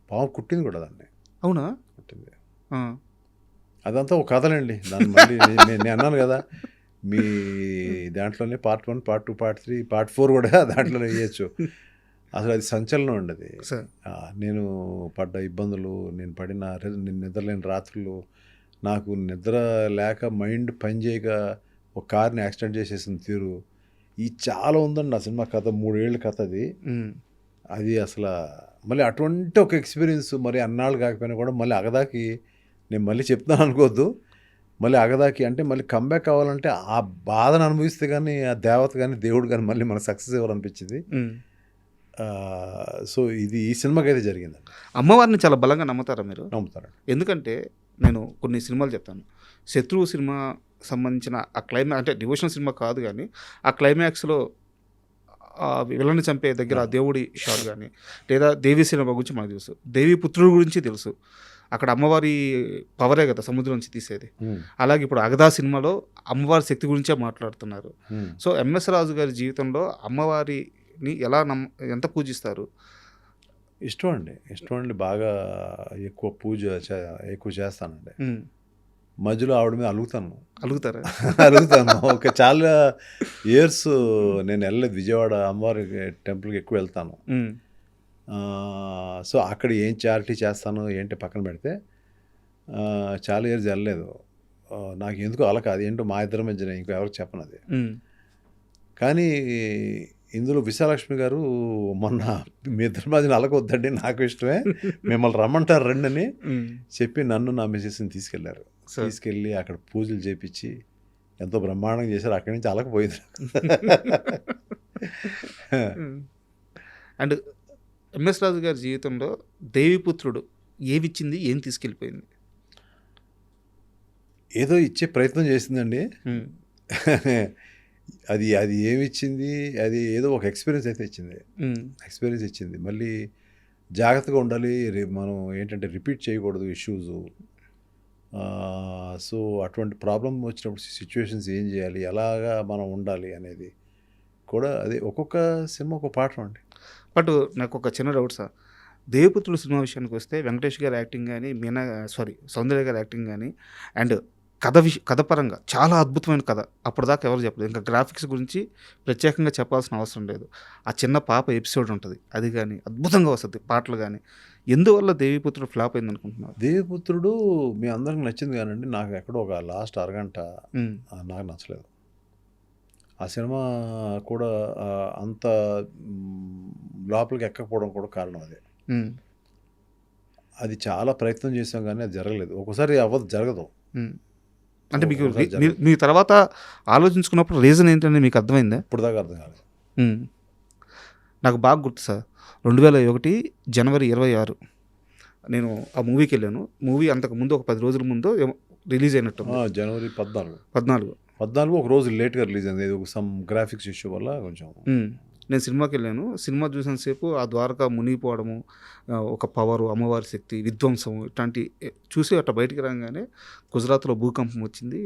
పాము కుట్టింది కూడా దాన్ని. అవునా? కుట్టింది. అదంతా ఒక కథలండి. దాన్ని మళ్ళీ నేను అన్నాను కదా, మీ దాంట్లోనే పార్ట్ 1, పార్ట్ 2, పార్ట్ 3, పార్ట్ 4 కూడా దాంట్లోనే వేయచ్చు. అసలు అది సంచలనం ఉండదు. నేను పడ్డ ఇబ్బందులు, నేను నిద్రలేని రాత్రులు, నాకు నిద్ర లేక మైండ్ పని చేయక ఒక కార్ని యాక్సిడెంట్ చేసేసిన తీరు, ఈ చాలా ఉందండి ఆ సినిమా కథ. 3 ఏళ్ళ కథ అది. అది అసలు మళ్ళీ అటువంటి ఒక ఎక్స్పీరియన్స్ మరి అన్నాళ్ళు కాకపోయినా కూడా మళ్ళీ అగదాకి నేను మళ్ళీ చెప్తాను అనుకోవద్దు. మళ్ళీ అగదాకి అంటే మళ్ళీ కంబ్యాక్ కావాలంటే ఆ బాధను అనుభవిస్తే కానీ ఆ దేవత కానీ దేవుడు కానీ మళ్ళీ మన సక్సెస్ ఇవ్వాలనిపించింది. సో ఇది ఈ సినిమాకి అయితే జరిగిందండి. అమ్మవారిని చాలా బలంగా నమ్ముతారా మీరు? నమ్ముతారండి. ఎందుకంటే నేను కొన్ని సినిమాలు చెప్తాను. శత్రువు సినిమా సంబంధించిన ఆ క్లైమాక్స్, అంటే డివోషనల్ సినిమా కాదు కానీ ఆ క్లైమాక్స్లో విలన్ని చంపే దగ్గర ఆ దేవుడి షాట్ కానీ, లేదా దేవి సినిమా గురించి మనకు తెలుసు, దేవి పుత్రుడు గురించి తెలుసు. అక్కడ అమ్మవారి పవరే కదా సముద్రం నుంచి తీసేది. అలాగే ఇప్పుడు అగదా సినిమాలో అమ్మవారి శక్తి గురించే మాట్లాడుతున్నారు. సో ఎంఎస్ రాజు గారి జీవితంలో అమ్మవారిని ఎంత పూజిస్తారు? ఇష్టం అండి. బాగా ఎక్కువ పూజ ఎక్కువ చేస్తానండి. మధ్యలో ఆవిడ మీద అలుగుతాను. ఒక చాలా ఇయర్స్ నేను వెళ్ళలేదు. విజయవాడ అమ్మవారి టెంపుల్కి ఎక్కువ వెళ్తాను. సో అక్కడ ఏం చారిటీ చేస్తాను ఏంటి పక్కన పెడితే చాలా ఇయర్స్ వెళ్ళలేదు. నాకు ఎందుకు అలా కాదు, ఏంటో మా ఇద్దరి మధ్యన ఇంకో ఎవరికి చెప్పను అది. కానీ ఇందులో విశాలక్ష్మి గారు మొన్న మీ ఇద్దరి మధ్యన అలకొద్దండి, నాకు ఇష్టమే, మిమ్మల్ని రమ్మంటారు రండి అని చెప్పి నన్ను నా మిసెస్ని తీసుకెళ్ళి అక్కడ పూజలు చేపించి ఎంతో బ్రహ్మాండంగా చేశారు. అక్కడి నుంచి అలకపోయింది. అండ్ ఎంఎస్ రాజు గారి జీవితంలో దేవిపుత్రుడు ఏమిచ్చింది, ఏం తీసుకెళ్ళిపోయింది? ఏదో ఇచ్చే ప్రయత్నం చేసిందండి. అది ఏమిచ్చింది, అది ఏదో ఒక ఎక్స్పీరియన్స్ అయితే ఇచ్చింది. మళ్ళీ జాగ్రత్తగా ఉండాలి, మనం ఏంటంటే రిపీట్ చేయకూడదు ఇష్యూస్. సో అటువంటి ప్రాబ్లం వచ్చినప్పుడు సిచ్యువేషన్స్ ఏం చేయాలి, ఎలాగా మనం ఉండాలి అనేది కూడా అది ఒక్కొక్క సినిమా ఒక పాఠం అండి. బట్ నాకు ఒక చిన్న డౌట్ సార్, దేవిపుత్రుడు సినిమా విషయానికి వస్తే వెంకటేష్ గారి యాక్టింగ్ కానీ, సౌందర్య గారి యాక్టింగ్ కానీ, అండ్ కథ పరంగా చాలా అద్భుతమైన కథ. అప్పటిదాకా ఎవరు చెప్పలేదు. ఇంకా గ్రాఫిక్స్ గురించి ప్రత్యేకంగా చెప్పాల్సిన అవసరం లేదు. ఆ చిన్న పాప ఎపిసోడ్ ఉంటది. అది గాని అద్భుతంగా వస్తది. పాటలు గాని. ఎందువల్ల 'దేవిపుత్రుడు' ఫ్లాప్ అయిందనుకుంటున్నారు? దేవిపుత్రుడు మీ అందరికి నచ్చింది కానండి, నాకు ఎక్కడో ఒక లాస్ట్ అరగంట హ్మ్. నాకు నచ్చలేదు. ఆ సినిమా కూడా అంత లోపలికి ఎక్కకపోవడం కూడా కారణం అదే. హ్మ్. అది చాలా ప్రయత్నం చేసాం కానీ అది జరగలేదు. ఒక్కోసారి జరగదు. హ్మ్. అంటే మీకు ఒకసారి మీ తర్వాత ఆలోచించుకున్నప్పుడు రీజన్ ఏంటని మీకు అర్థమైందా? ఇప్పుడు దాకా అర్థం కాలేదు. హ్మ్. నాకు బాగా గుర్తు సార్. 2001 జనవరి 26 నేను ఆ మూవీకెళ్ళాను. మూవీ అంతకుముందు ఒక 10 రోజుల ముందో ఏమో రిలీజ్ అయినట్టుంది. జనవరి 14 14. ఒక రోజు లేట్గా రిలీజ్ అయింది. ఒక సమ్ గ్రాఫిక్స్ ఇష్యూ వల్ల కొంచెం. నేను సినిమాకెళ్ళాను. సినిమా చూసిన సేపు ఆ ద్వారక మునిగిపోవడము, ఒక పవరు, అమ్మవారి శక్తి, విధ్వంసం ఇట్లాంటి చూసి అట్లా బయటికి రాగానే గుజరాత్లో భూకంపం వచ్చింది,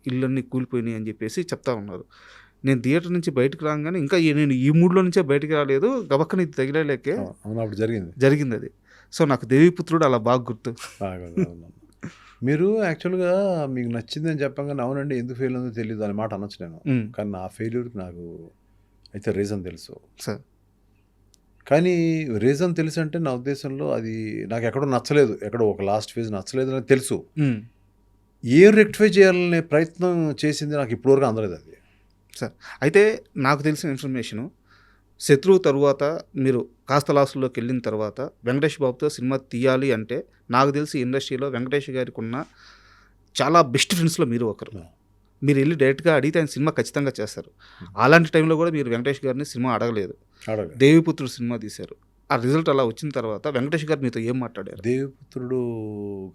ఇళ్ళన్నీ కూలిపోయినాయి అని చెప్పేసి చెప్తా ఉన్నారు. నేను థియేటర్ నుంచి బయటకు రాగానే ఇంకా నేను ఈ మూడ్లో నుంచే బయటికి రాలేదు. గబక్కన ఇది తగిలేలేకే అవును, అప్పుడు జరిగింది అది. సో నాకు 'దేవిపుత్రుడు' అలా బాగా గుర్తు. మీరు యాక్చువల్గా మీకు నచ్చింది అని చెప్పగానే అవునండి ఎందుకు ఫెయిల్ ఉందో తెలియదు అనే మాట అనొచ్చు నేను. కానీ నా ఫెయిల్యూర్కి నాకు అయితే రీజన్ తెలుసు సార్. కానీ రీజన్ తెలుసు అంటే నా ఉద్దేశంలో అది నాకు ఎక్కడో నచ్చలేదు, ఎక్కడో ఒక లాస్ట్ ఫేజ్ నచ్చలేదు అని తెలుసు. ఏం రెక్టిఫై చేయాలనే ప్రయత్నం చేసింది నాకు ఇప్పటివరకు అందలేదు అది. సార్ అయితే నాకు తెలిసిన ఇన్ఫర్మేషను, 'శత్రువు' తరువాత మీరు కాస్త లాసుల్లోకి వెళ్ళిన తర్వాత వెంకటేష్ బాబుతో సినిమా తీయాలి అంటే నాకు తెలిసి ఇండస్ట్రీలో వెంకటేష్ గారికి ఉన్న చాలా బెస్ట్ ఫ్రెండ్స్లో మీరు ఒకరు. మీరు వెళ్ళి డైరెక్ట్గా అడిగితే ఆయన సినిమా ఖచ్చితంగా చేస్తారు. అలాంటి టైంలో కూడా మీరు వెంకటేష్ గారిని సినిమా అడగలేదు. 'దేవిపుత్రుడు' సినిమా తీశారు. ఆ రిజల్ట్ అలా వచ్చిన తర్వాత వెంకటేష్ గారు మీతో ఏం మాట్లాడారు? 'దేవిపుత్రుడు'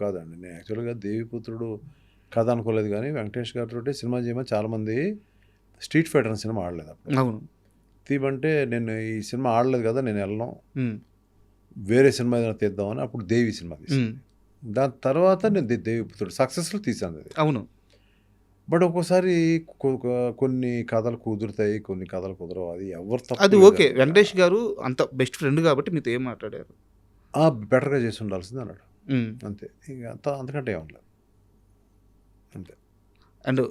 కాదండి, నేను యాక్చువల్గా 'దేవిపుత్రుడు' కథ అనుకోలేదు. కానీ వెంకటేష్ గారితో సినిమా చేయమని చాలామంది స్ట్రీట్ ఫైటర్ అనే సినిమా ఆడలేదు అప్పుడు. అవును. తీయమంటే నేను ఈ సినిమా ఆడలేదు కదా, నేను వెళ్ళను, వేరే సినిమా ఏదైనా తీద్దామని అప్పుడు 'దేవి' సినిమా తీసాను. దాని తర్వాత నేను 'దేవిపుత్రుడు' సక్సెస్ఫుల్ తీసాను అది. అవును. బట్ ఒక్కోసారి కొన్ని కథలు కుదురుతాయి, కొన్ని కథలు కుదరవు. అది ఎవరు తప్పు అది లేదు. ఓకే. వెంకటేష్ గారు అంత బెస్ట్ ఫ్రెండ్ కాబట్టి మీతో ఏం మాట్లాడారు? బెటర్గా చేసి ఉండాల్సింది అన్నాడు. అంతే, ఇంకా అంతకంటే ఏమనలేదు. అంతే. అండ్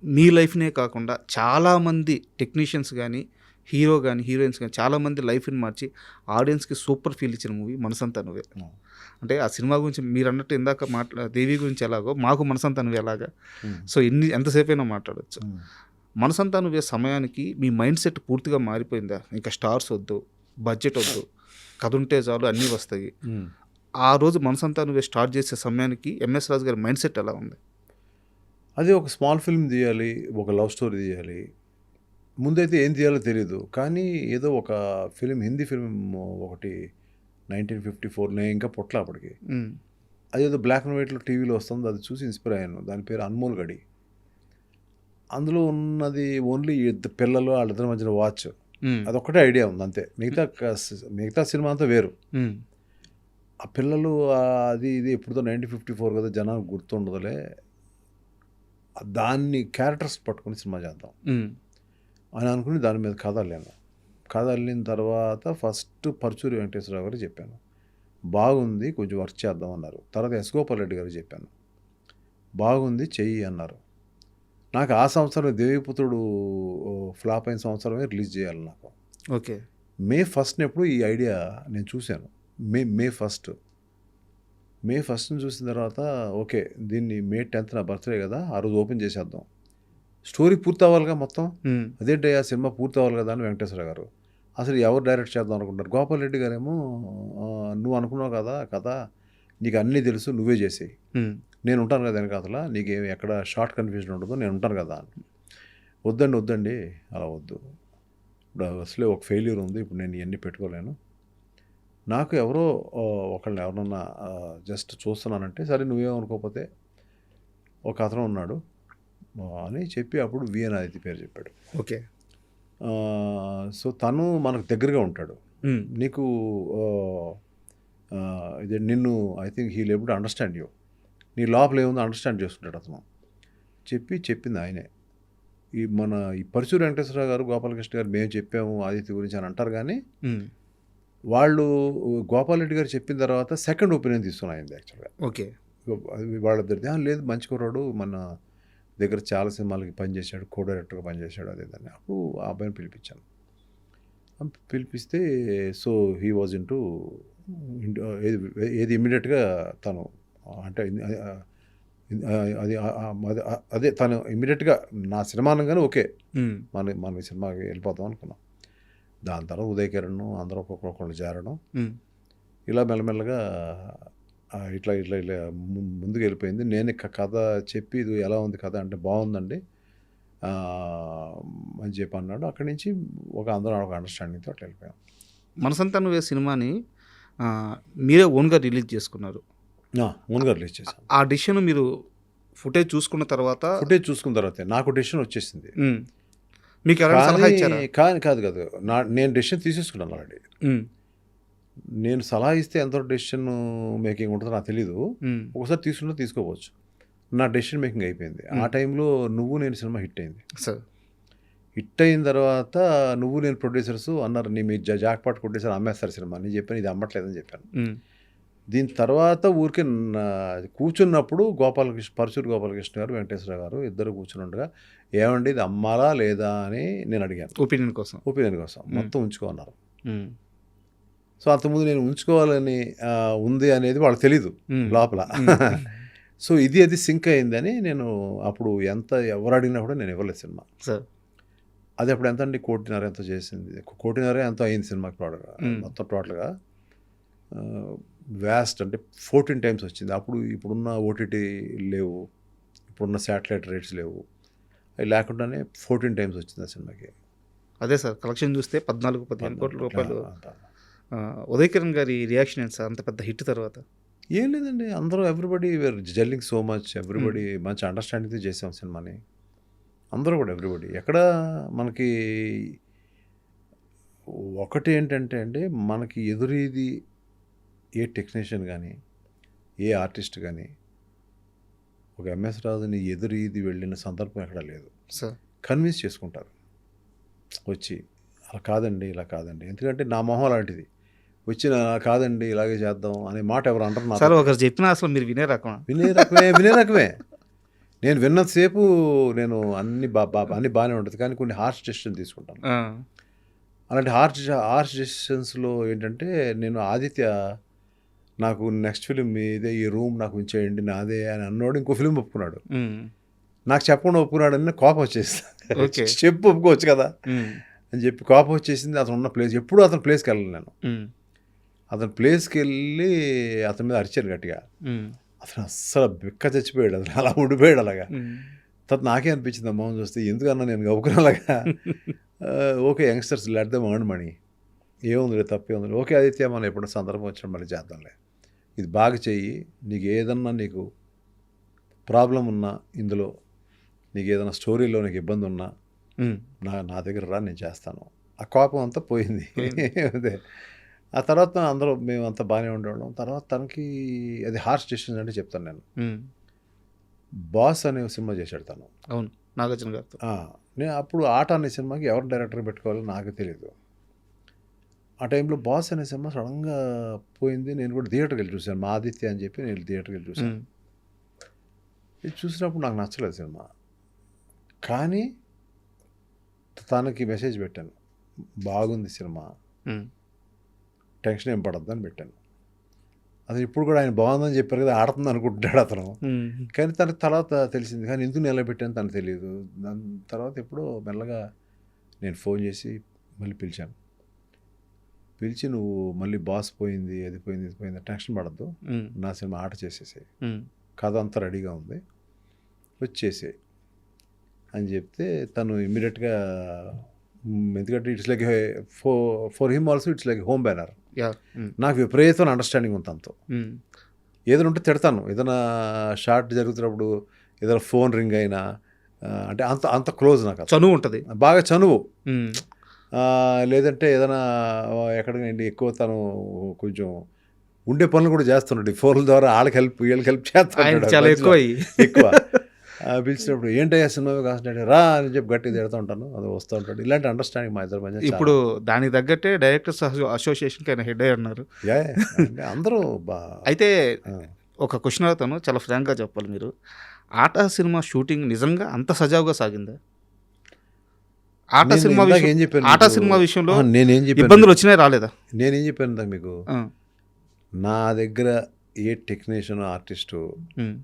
మీ లైఫ్నే కాకుండా చాలామంది టెక్నీషియన్స్ కానీ, హీరో కానీ, హీరోయిన్స్ కానీ చాలామంది లైఫ్ని మార్చి ఆడియన్స్కి సూపర్ ఫీల్ ఇచ్చిన మూవీ 'మనసంతా నువ్వే'. అంటే ఆ సినిమా గురించి మీరు అన్నట్టు ఇందాక 'దేవి' గురించి ఎలాగో మాకు 'మనసంతా నువ్వే' అలాగా. సో ఎంతసేపు అయినా మాట్లాడవచ్చు. 'మనసంతా నువ్వే' సమయానికి మీ మైండ్ సెట్ పూర్తిగా మారిపోయిందా? ఇంకా స్టార్స్ వద్దు, బడ్జెట్ వద్దు, కథ ఉంటే చాలు అన్నీ వస్తాయి. ఆ రోజు 'మనసంతా నువ్వే' స్టార్ట్ చేసే సమయానికి ఎంఎస్ రాజు గారి మైండ్ సెట్ ఎలా ఉంది? అది ఒక స్మాల్ ఫిల్మ్ తీయాలి, ఒక లవ్ స్టోరీ తీయాలి. ముందైతే ఏం తీయాలో తెలియదు, కానీ ఏదో ఒక ఫిలిం, హిందీ ఫిలిం ఒకటి 1954, నేను ఇంకా పుట్ల అప్పటికి, అదేదో బ్లాక్ అండ్ వైట్లో టీవీలో వస్తుంది, అది చూసి ఇన్స్పైర్ అయ్యాను. దాని పేరు 'అన్మోల్ గడి'. అందులో ఉన్నది ఓన్లీ పిల్లలు వాళ్ళిద్దరి మధ్యన వాచ్, అదొక్కటే ఐడియా ఉంది అంతే. మిగతా సినిమా అంతా వేరు. ఆ పిల్లలు అది ఇది ఎప్పుడుతో 1954 కదా, జనానికి గుర్తుండదులే, దాన్ని క్యారెక్టర్స్ పట్టుకుని సినిమా చేద్దాం అని అనుకుని దాని మీద కథ అల్లాను. కథ అల్లిన తర్వాత ఫస్ట్ పరుచూరి వెంకటేశ్వరరావు గారు చెప్పాను, బాగుంది కొంచెం వర్క్ చేద్దాం అన్నారు. తర్వాత ఎస్ గోపాల్ రెడ్డి గారు చెప్పాను, బాగుంది చెయ్యి అన్నారు. నాకు ఆ సంవత్సరం 'దేవిపుత్రుడు' ఫ్లాప్ అయిన సంవత్సరమే రిలీజ్ చేయాలి నాకు. ఓకే. మే 1 ఎప్పుడు ఈ ఐడియా నేను చూశాను. మే 1 చూసిన తర్వాత ఓకే, దీన్ని మే 10 నా బర్త్డే కదా, ఆ రోజు ఓపెన్ చేసేద్దాం, స్టోరీ పూర్తి అవ్వాలిగా మొత్తం. అదేంటి ఆ సినిమా పూర్తి అవ్వాలి కదా అని వెంకటేశ్వర గారు, అసలు ఎవరు డైరెక్ట్ చేద్దాం అనుకుంటారు. గోపాల్ రెడ్డి గారేమో నువ్వు అనుకున్నావు కదా కథ, నీకు అన్నీ తెలుసు, నువ్వే చేసేయి, నేను ఉంటాను కదా వెనకాతల, నీకేం ఎక్కడ షార్ట్ కన్ఫ్యూజన్ ఉండదు, నేను ఉంటాను కదా అని. వద్దండి అలా వద్దు, ఇప్పుడు అసలే ఒక ఫెయిల్యూర్ ఉంది, ఇప్పుడు నేను ఇవన్నీ పెట్టుకోలేను, నాకు ఎవరన్నా జస్ట్ చూస్తున్నానంటే సరే నువ్వేమనుకోకపోతే ఒక అతను ఉన్నాడు అని చెప్పి అప్పుడు విఎన్ ఆదిత్య పేరు చెప్పాడు. ఓకే. సో తను మనకు దగ్గరగా ఉంటాడు, నీకు ఇది నిన్ను I think he label to understand you, నీ లోపల ఏముందో అండర్స్టాండ్ చేసుకుంటాడు అతను చెప్పింది ఆయనే. ఈ పరుచూరి వెంకటేశ్వరరావు గారు, గోపాలకృష్ణ గారు మేము చెప్పాము ఆదిత్య గురించి అని అంటారు, కానీ వాళ్ళు గోపాల్ రెడ్డి గారు చెప్పిన తర్వాత సెకండ్ ఒపీనియన్ తీసుకున్నాయింది యాక్చువల్గా. ఓకే. వాళ్ళిద్దరిది లేదు మంచి కుర్రాడు మన దగ్గర చాలా సినిమాలకి పనిచేశాడు, కో డైరెక్టర్గా పనిచేశాడు అదే దాన్ని. అప్పుడు ఆ అబ్బాయిని పిలిపించాను. పిలిపిస్తే సో హీ వాజ్ ఇంటూ ఏది ఇమ్మీడియట్గా తను అంటే అది అదే తను ఇమ్మీడియట్గా నా సినిమా అనగానే ఓకే మన సినిమాకి వెళ్ళిపోతాం అనుకున్నాం. దాని తర్వాత ఉదయ్ కిరణ్ అందరూ ఒక్కొక్కళ్ళు చేరడం ఇలా మెల్లమెల్లగా ఇట్లా ముందుకు వెళ్ళిపోయింది. నేను కథ చెప్పి ఇది ఎలా ఉంది కథ అంటే బాగుందండి అని చెప్పి అన్నాడు. అక్కడి నుంచి అందరం ఒక అండర్స్టాండింగ్తో అట్లా వెళ్ళిపోయాం. మనసంతా నువ్వే సినిమాని మీరే ఓన్గా రిలీజ్ చేసుకున్నారు. ఓన్గా రిలీజ్ చేశాను. ఆ డిసిషన్ మీరు ఫుటేజ్ చూసుకున్న తర్వాత నాకు డెసిషన్ వచ్చేసింది. మీకు ఎవరైనా సలహా ఇచ్చారా? కాదు నేను డెసిషన్ తీసేసుకున్నాను ఆల్రెడీ. నేను సలహా ఇస్తే ఎంత డెసిషన్ మేకింగ్ ఉంటుందో నాకు తెలీదు. ఒకసారి తీసుకున్నా తీసుకోవచ్చు. నా డెసిషన్ మేకింగ్ అయిపోయింది. ఆ టైంలో నువ్వు నేను సినిమా హిట్ అయింది. హిట్ అయిన తర్వాత నువ్వు నేను ప్రొడ్యూసర్స్ అన్నారు మీరు జాక్పాట్ కొట్టేసారు అమ్మేస్తారు సినిమా. నేను చెప్పాను ఇది అమ్మట్లేదని చెప్పాను. దీని తర్వాత ఊరికే కూర్చున్నప్పుడు పరచూరు గోపాలకృష్ణ గారు వెంకటేశ్వర గారు ఇద్దరు కూర్చుని ఉండగా ఏమండి ఇది అమ్మాలా లేదా అని నేను అడిగాను. ఒపీనియన్ కోసం మొత్తం ఉంచుకోన్నారు. సో అంతకుముందు నేను ఉంచుకోవాలని ఉంది అనేది వాళ్ళకి తెలీదు లోపల. సో అది సింక్ అయిందని నేను అప్పుడు ఎవరు అడిగినా కూడా నేను ఇవ్వలేదు సినిమా. అది అప్పుడు ఎంత అండి 1.5 ఎంతో చేసింది, 1.5 ఎంతో అయింది సినిమాకి ప్రోడక్ట్ మొత్తం టోటల్గా. వ్యాస్ట్ అంటే 14 times వచ్చింది. అప్పుడు ఇప్పుడున్న ఓటీటీ లేవు, ఇప్పుడున్న శాటిలైట్ రేట్స్ లేవు, అవి లేకుండానే 14 times వచ్చింది ఆ సినిమాకి. అదే సార్ కలెక్షన్ చూస్తే 14-15 కోట్ల రూపాయలు. ఉదయ్ కిరణ్ గారి రియాక్షన్ ఏంటి సార్ అంత పెద్ద హిట్ తర్వాత? ఏం లేదండి, అందరూ everybody were gelling so much, everybody మంచి అండర్స్టాండింగ్తో చేసాం సినిమాని. అందరూ కూడా ఎవ్రీబడి. ఎక్కడ మనకి ఒకటి ఏంటంటే అండి, మనకి ఎదురీది ఏ టెక్నీషియన్ కానీ ఏ ఆర్టిస్ట్ కానీ ఒక ఎంఎస్ రాజుని ఎదురీది వెళ్ళిన సందర్భం ఎక్కడ లేదు. కన్విన్స్ చేసుకుంటారు వచ్చి అలా కాదండి ఇలా కాదండి, ఎందుకంటే నా మొహం అలాంటిది వచ్చిన కాదండి ఇలాగే చేద్దాం అనే మాట ఎవరు అంటారు సార్? ఒకరు చెప్పినా అసలు మీరు వినే రకమే. నేను విన్నసేపు నేను అన్ని బాగానే ఉంటుంది, కానీ కొన్ని హార్ష్ డెసిషన్ తీసుకుంటాను. అలాంటి హార్ష్ డెసిషన్స్లో ఏంటంటే, నేను ఆదిత్య నాకు నెక్స్ట్ ఫిలిం ఇదే, ఈ రూమ్ నాకు ఉంచేయండి నాదే అని అన్నాడు. ఇంకో ఫిలిం ఒప్పుకున్నాడు, నాకు చెప్పకుండా ఒప్పుకున్నాడు అని కోపం వచ్చేసింది. చెప్పు ఒప్పుకోవచ్చు కదా అని చెప్పి కోపం వచ్చేసింది. అతను ఉన్న ప్లేస్ ఎప్పుడు అతని ప్లేస్కి వెళ్ళను నేను. అతని ప్లేస్కి వెళ్ళి అతని మీద అరిచాను గట్టిగా. అతను అస్సలు బిక్క చచ్చిపోయాడు, అతను అలా ఉండిపోయాడు అలాగా. తర్వాత నాకే అనిపించింది అమ్మ చూస్తే ఎందుకన్నా నేను గౌకునేలాగా. Okay youngsters let them earn money, ఏముంది తప్పే ఉంది. ఓకే ఆదిత్య మనం ఎప్పుడైనా సందర్భం వచ్చినా మళ్ళీ చేద్దాంలే, ఇది బాగా చెయ్యి, నీకు ఏదన్నా నీకు ప్రాబ్లం ఉన్నా ఇందులో, నీకు ఏదైనా స్టోరీలో నీకు ఇబ్బంది ఉన్నా నా దగ్గర రా, నేను చేస్తాను. ఆ కోపం అంతా పోయింది. అదే ఆ తర్వాత అందరూ మేమంతా బాగానే ఉండేవాళ్ళం. తర్వాత తనకి అది హార్ష్ డెసిషన్ అంటే చెప్తాను నేను. బాస్ అనే సినిమా చేశాడు తను. అవును, నాగార్జున గారితో. నేను అప్పుడు ఆట అనే సినిమాకి ఎవరు డైరెక్టర్ పెట్టుకోవాలో నాకు తెలియదు. ఆ టైంలో బాస్ అనే సినిమా సడన్గా పోయింది. నేను కూడా థియేటర్కి వెళ్ళి చూశాను, మా ఆదిత్య అని చెప్పి నేను థియేటర్కి వెళ్ళి చూశాను. ఇది చూసినప్పుడు నాకు నచ్చలేదు సినిమా, కానీ తనకి మెసేజ్ పెట్టాను, బాగుంది సినిమా, టెన్షన్ ఏం పడద్దని పెట్టాను. అతను ఇప్పుడు కూడా ఆయన బాగుందని చెప్పారు కదా, ఆడుతుంది అనుకుంటున్నాడు అతను. కానీ తనకు తర్వాత తెలిసింది, కానీ ఎందుకు నిలబెట్టాను తనకు తెలియదు. దాని తర్వాత ఎప్పుడో మెల్లగా నేను ఫోన్ చేసి మళ్ళీ పిలిచాను. పిలిచి నువ్వు మళ్ళీ బాస్ పోయింది, అది పోయింది, ఇది పోయింది, టెన్షన్ పడద్దు, నా సినిమా ఆట చేసేసాయి, కథ అంతా రెడీగా ఉంది, వచ్చేసాయి అని చెప్తే తను ఇమ్మీడియట్గా, ఎందుకంటే it's like for him also it's like home banner. నాకు విపరీతమైన అండర్స్టాండింగ్ ఉంది తనతో. ఏదైనా ఉంటే తిడతాను, ఏదైనా షార్ట్ జరుగుతున్నప్పుడు ఏదైనా ఫోన్ రింగ్ అయినా, అంటే అంత క్లోజ్, నాకు చనువు ఉంటుంది, బాగా చనువు. లేదంటే ఏదైనా ఎక్కడికండి ఎక్కువ తను కొంచెం ఉండే పనులు కూడా చేస్తున్నాడు, ఫోన్ల ద్వారా వాళ్ళకి వీళ్ళకి హెల్ప్ చేస్తాడు చాలా ఎక్కువ. పిలిచినప్పుడు ఏంటయ్యా సినిమా కాన్సంట్రేట్ రా అని చెప్పి గట్టిగా తిడుతూ ఉంటాను, అది వస్తూ ఉంటాడు. ఇలాంటి అండర్స్టాండింగ్ మా ఇద్దరి మధ్య. ఇప్పుడు దానికి తగ్గట్టే డైరెక్టర్స్ అసోసియేషన్కి ఆయన హెడ్ అయ్యి ఉన్నారు. అందరూ అయితే ఒక క్వశ్చన్ అడుగుతాను, చాలా ఫ్రాంక్గా చెప్పాలి మీరు. ఆటా సినిమా షూటింగ్ నిజంగా అంత సజావుగా సాగిందా? ఆటా నేను సినిమా ఇందాక విషయం, ఏం చెప్పాను ఆటా మీకు? సినిమా విషయంలో నేనేం చెప్పాను ఇబ్బందులు వచ్చినాయి రాలేదా? నేనేం చెప్పాను ఇందాక మీకు? ఆ, నా దగ్గర ఏ టెక్నీషియన్ ఆర్టిస్టు ఉమ్,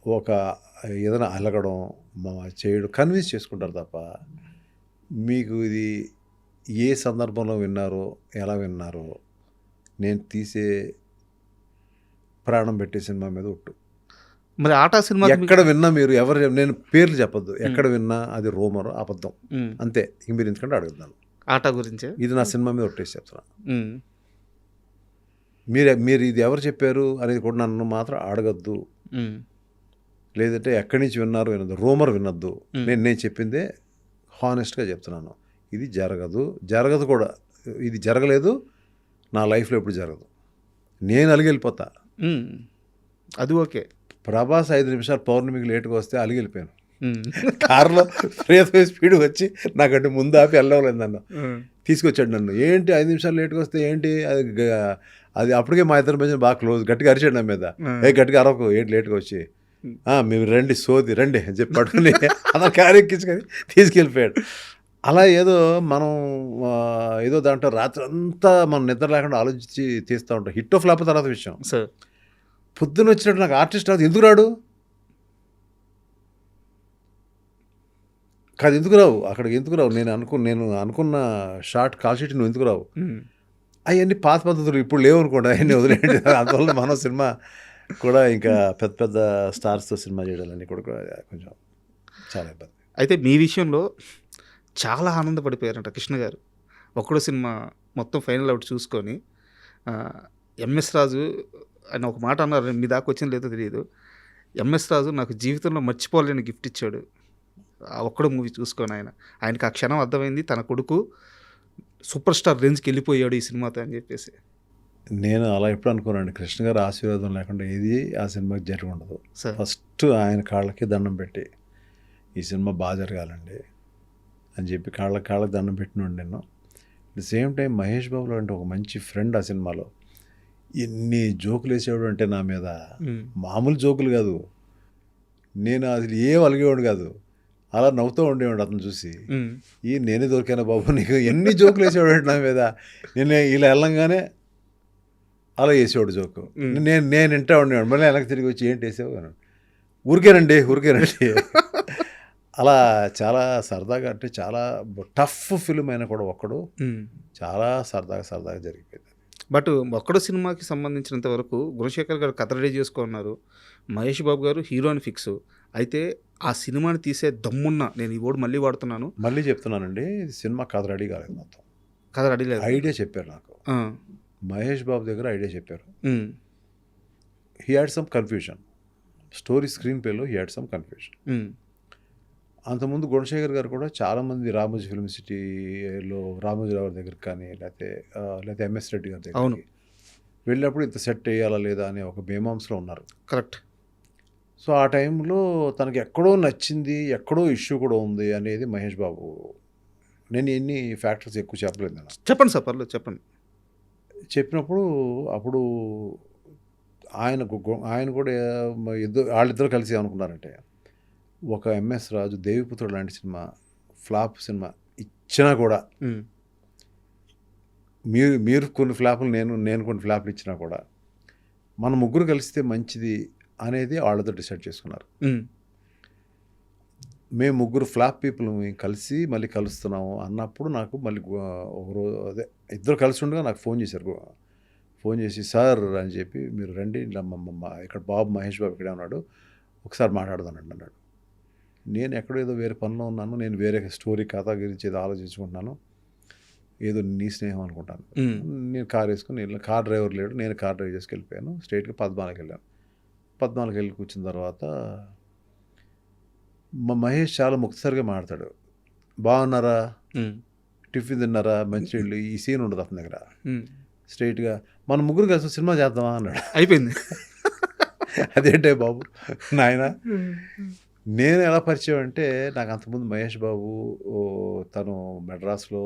ఒక ఏదైనా అలగడం చేయడం కన్విన్స్ చేసుకుంటారు తప్ప మీకు ఇది ఏ సందర్భంలో విన్నారో ఎలా విన్నారో నేను తీసే ప్రాణం పెట్టే సినిమా మీద ఒట్టు. మరి ఆటా సినిమా ఎక్కడ విన్నా మీరు ఎవరు నేను పేర్లు చెప్పొద్దు, ఎక్కడ విన్నా అది రూమర్ అబద్ధం అంతే. ఇంక మీరు ఎందుకంటే అడుగుతున్నాను, ఆటా గురించే. ఇది నా సినిమా మీద ఒట్టేసి చెప్తున్నా. ఉమ్, మీరు ఇది ఎవరు చెప్పారు అనేది కూడా నన్ను మాత్రం అడగద్దు, ఉమ్, లేదంటే ఎక్కడి నుంచి విన్నారు వినద్దు, రూమర్ వినొద్దు. నేను చెప్పిందే హానెస్ట్గా చెప్తున్నాను. ఇది జరగదు కూడా, ఇది జరగలేదు, నా లైఫ్లో ఎప్పుడు జరగదు. నేను అలిగెళ్ళిపోతా. ఉమ్, అది ఓకే. ప్రభాస్ 5 నిమిషాలు పౌర్ణమికి లేటుగా వస్తే అలిగెళ్ళిపోయాను. ఉమ్, కారులో ప్రియతమ స్పీడ్ వచ్చి నాకంటే ముందు ఆపి వెళ్ళలేదు నన్ను, తీసుకొచ్చాడు నన్ను. ఏంటి 5 నిమిషాలు లేటుగా వస్తే ఏంటి అది అప్పటికే మా ఇద్దరి మధ్య బాగా క్లోజ్. గట్టిగా అరిచాడు నా మీద, గట్టిగా అరవకు ఏంటి లేటుగా వచ్చి, మేము రండి సోది రండి అని చెప్పి పట్టుకుని అలా కారు ఎక్కించుకొని తీసుకెళ్ళిపోయాడు. అలా ఏదో మనం ఏదో దాంట్లో రాత్రి అంతా మనం నిద్ర లేకుండా ఆలోచించి తీస్తూ ఉంటాం. హిట్ ఆఫ్ ఫ్లాప్ తర్వాత విషయం. సార్ పొద్దున్న వచ్చినట్టు నాకు ఆర్టిస్ట్ రాదు, ఎందుకు రాడు కాదు, ఎందుకు రావు అక్కడికి, ఎందుకు రావు? నేను అనుకున్న షార్ట్ కాల్ షీట్ నువ్వు ఎందుకు రావు? అవన్నీ పాత పద్ధతులు ఇప్పుడు లేవు అనుకోండి, అవన్నీ వదిలేండి. అందువల్ల మనం సినిమా కూడా ఇంకా పెద్ద పెద్ద స్టార్స్తో సినిమా చేయడాలని కూడా కొంచెం చాలా ఇబ్బంది. అయితే మీ విషయంలో చాలా ఆనందపడిపోయారంట కృష్ణ గారు. ఒక్కడో సినిమా మొత్తం ఫైనల్ అవుట్ చూసుకొని ఎంఎస్ రాజు అని ఒక మాట అన్నారు, మీ దాకా వచ్చింది లేదో తెలియదు. ఎంఎస్ రాజు నాకు జీవితంలో మర్చిపోలేని గిఫ్ట్ ఇచ్చాడు ఆ ఒక్కడో మూవీ చూసుకొని. ఆయనకి ఆ క్షణం అర్థమైంది, తన కొడుకు సూపర్ స్టార్ రేంజ్కి వెళ్ళిపోయాడు ఈ సినిమాతో అని చెప్పేసి. నేను అలా ఎప్పుడు అనుకోనండి, కృష్ణ గారు ఆశీర్వాదం లేకుండా ఏది ఆ సినిమాకి జరిగి ఉండదు. సార్ ఫస్ట్ ఆయన కాళ్ళకి దండం పెట్టి ఈ సినిమా బాగా జరగాలండి అని చెప్పి కాళ్ళకి దండం పెట్టినండి నేను. At the same time Mahesh బాబులో అంటే ఒక మంచి ఫ్రెండ్ ఆ సినిమాలో ఎన్ని జోకులు వేసేవాడు అంటే నా మీద, మామూలు జోకులు కాదు. నేను అసలు ఏం అలిగేవాడు కాదు, అలా నవ్వుతూ ఉండేవాడు అతను చూసి. నేనే దొరికాను బాబు నీకు, ఎన్ని జోకులు వేసేవాడు అంటే నా మీద. నేను ఇలా వెళ్ళంగానే అలా వేసేవాడు జోకు, నేను వింటా ఉండేవాడు. మళ్ళీ వెనక్కి తిరిగి వచ్చి ఏంటి వేసావు అని, ఊరికేనండి అలా చాలా సరదాగా, అంటే చాలా టఫ్ ఫిల్మ్ అయినా కూడా ఒక్కడు చాలా సరదాగా జరిగిపోయింది. బట్ ఒక్కడో సినిమాకి సంబంధించినంత వరకు గుణశేఖర్ గారు కథ రెడీ చేసుకున్నారు, మహేష్ బాబు గారు హీరోని ఫిక్స్. అయితే ఆ సినిమాని తీసే దమ్మున్న, నేను ఈ వర్డ్ మళ్ళీ వాడుతున్నాను, మళ్ళీ చెప్తున్నానండి, సినిమా కథ రెడీ కాలేదు, మొత్తం కథ రెడీ లేదు. ఐడియా చెప్పారు నాకు, మహేష్ బాబు దగ్గర ఐడియా చెప్పారు. He had some confusion, story screen ప్లేలో హీ హ్యాడ్ సమ్ కన్ఫ్యూజన్. అంతకుముందు గుణశేఖర్ గారు కూడా చాలామంది రామోజీ ఫిల్మ్ సిటీలో రామోజీరావు దగ్గరికి కానీ లేకపోతే ఎంఎస్ రెడ్డి గారి దగ్గరికి వెళ్ళినప్పుడు ఇంత సెట్ వేయాలా లేదా అనే ఒక మీమాంసలో ఉన్నారు. కరెక్ట్. సో ఆ టైంలో తనకి ఎక్కడో నచ్చింది, ఎక్కడో ఇష్యూ కూడా ఉంది అనేది మహేష్ బాబు. నేను ఎన్ని ఫ్యాక్టర్స్ ఎక్కువ చెప్పలేదు నేను. చెప్పండి సార్, పర్లేదు చెప్పండి. చెప్పినప్పుడు అప్పుడు ఆయన కూడా వాళ్ళిద్దరు కలిసి అనుకున్నారంటే, ఒక ఎంఎస్ రాజు దేవిపుత్రుడు లాంటి సినిమా ఫ్లాప్ సినిమా ఇచ్చినా కూడా, మీరు కొన్ని ఫ్లాపులు నేను కొన్ని ఫ్లాపులు ఇచ్చినా కూడా మన ముగ్గురు కలిస్తే మంచిది అనేది వాళ్ళతో డిసైడ్ చేసుకున్నారు. మేము ముగ్గురు ఫ్లాప్ పీపుల్ కలిసి మళ్ళీ కలుస్తున్నాము అన్నప్పుడు నాకు మళ్ళీ ఒకరోజు ఇద్దరు కలిసి ఉండగా నాకు ఫోన్ చేశారు. ఫోన్ చేసి సార్ అని చెప్పి మీరు రండి, ఇక్కడ బాబు మహేష్ బాబు ఇక్కడే ఉన్నాడు, ఒకసారి మాట్లాడదానండి అన్నాడు. నేను ఎక్కడో ఏదో వేరే పనిలో ఉన్నాను, నేను వేరే స్టోరీ కథ గురించి ఏదో ఆలోచించుకుంటున్నాను, ఏదో నీ స్నేహం అనుకుంటాను. నేను కార్ వేసుకుని కార్ డ్రైవర్ లేడు, నేను కార్ డ్రైవ్ చేసుకు వెళ్ళిపోయాను. స్ట్రైట్గా పద్మాలకు వెళ్ళాను. పద్మాలకు వెళ్ళి కూర్చున్న తర్వాత మా మహేష్ చాలా ముక్తసరిగా మాట్లాడతాడు. బాగున్నారా, టిఫిన్ తిన్నారా, మంచినీళ్ళు, ఈ సీన్ ఉండదు అతని దగ్గర. స్ట్రైట్గా మన ముగ్గురు కలిసి సినిమా చేద్దామా అన్నాడు. అయిపోయింది. అదేంటే బాబు నాయన, నేను ఎలా పరిచయం అంటే, నాకు అంతకుముందు మహేష్ బాబు తను మెడ్రాస్లో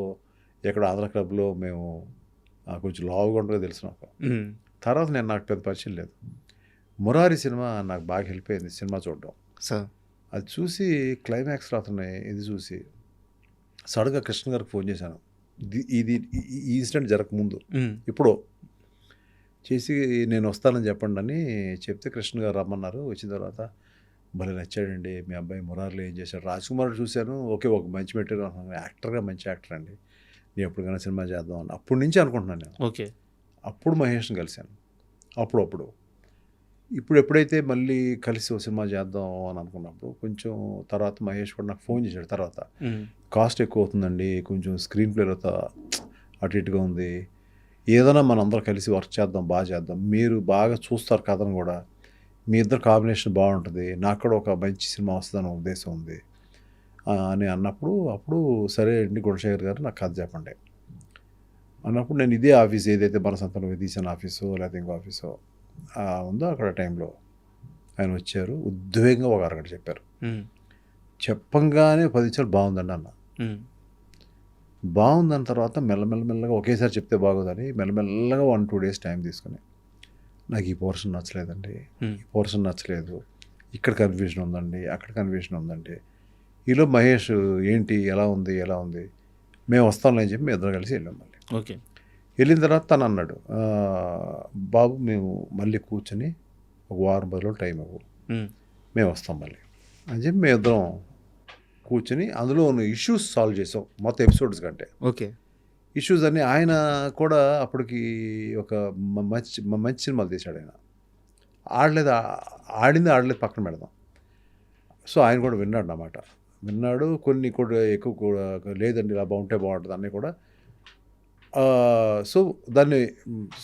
ఎక్కడో ఆంధ్ర క్లబ్లో మేము కొంచెం లావుగా ఉండగా తెలుసు నాకు. తర్వాత నేను నాకు పెద్ద పరిచయం లేదు. మురారి సినిమా నాకు బాగా హెల్ప్ అయింది సినిమా చూడడం. సార్. అది చూసి క్లైమాక్స్లో అతను ఇది చూసి సడన్గా కృష్ణ గారికి ఫోన్ చేశాను. ఇది ఈ ఇన్సిడెంట్ జరగకముందు ఇప్పుడు చేసి నేను వస్తానని చెప్పండి అని చెప్తే కృష్ణ గారు రమ్మన్నారు. వచ్చిన తర్వాత భలే నచ్చాడండి మీ అబ్బాయి మురారిలో ఏం చేశాడు. రాజ్ కుమార్ చూశాను, ఓకే ఒక మంచి మెటీరియల్, యాక్టర్గా మంచి యాక్టర్ అండి, నేను ఎప్పటికైనా సినిమా చేద్దాం అని అప్పటి నుంచి అనుకుంటున్నాను నేను. ఓకే. అప్పుడు మహేష్ని కలిశాను అప్పుడు ఇప్పుడు ఎప్పుడైతే మళ్ళీ కలిసి ఒక సినిమా చేద్దాం అని అనుకున్నప్పుడు కొంచెం తర్వాత మహేష్ కూడా నాకు ఫోన్ చేశాడు. తర్వాత కాస్ట్ ఎక్కువ అవుతుందండి, కొంచెం స్క్రీన్ ప్లేలో అటు ఇటుగా ఉంది, ఏదైనా మనందరం కలిసి వర్క్ చేద్దాం, బాగా చేద్దాం, మీరు బాగా చూస్తారు కథను కూడా, మీ ఇద్దరు కాంబినేషన్ బాగుంటుంది, నాకు కూడా ఒక మంచి సినిమా వస్తుందని ఉద్దేశం ఉంది అని అప్పుడు సరే అండి గుణశేఖర్ గారు నాకు కథ చెప్పండి అన్నప్పుడు నేను ఇదే ఆఫీస్ ఏదైతే మన సంతలో తీసిన ఆఫీసో లేకపోతే ఇంకో ఆఫీసో ఉందో అక్కడ టైంలో ఆయన వచ్చారు. ఉద్వేగంగా ఒక అరగంట చెప్పారు. చెప్పంగానే 10 నిమిషాలు బాగుందండి అన్న. బాగుందన్న తర్వాత మెల్లమెల్లగా ఒకేసారి చెప్తే బాగోదని మెల్లమెల్లగా 1-2 డేస్ టైం తీసుకుని నాకు ఈ పోర్షన్ నచ్చలేదండి, ఈ పోర్షన్ నచ్చలేదు, ఇక్కడ కన్ఫ్యూజన్ ఉందండి, అక్కడ కన్ఫ్యూజన్ ఉందండి. ఈలో మహేష్ ఏంటి ఎలా ఉంది మేము వస్తాంలే అని చెప్పి మేము ఇద్దరు కలిసి వెళ్ళాం. మళ్ళీ ఓకే. వెళ్ళిన తర్వాత తను అన్నాడు, బాబు మేము మళ్ళీ కూర్చొని ఒక వారం 10 రోజులు టైం ఇవ్వు, మేము వస్తాం మళ్ళీ అని చెప్పి మేము ఇద్దరం కూర్చొని అందులో ఉన్న ఇష్యూస్ సాల్వ్ చేసాం మొత్తం ఎపిసోడ్స్ కంటే. ఓకే. ఇష్యూస్ అన్నీ ఆయన కూడా అప్పటికి ఒక మంచి సినిమాలు తీశాడు. ఆయన ఆడలేదు పక్కన పెడదాం. సో ఆయన కూడా విన్నాడు అన్నమాట. కొన్ని కూడా ఎక్కువ కూడా లేదండి ఇలా బాగుంటుంది అన్నీ కూడా. సో దాన్ని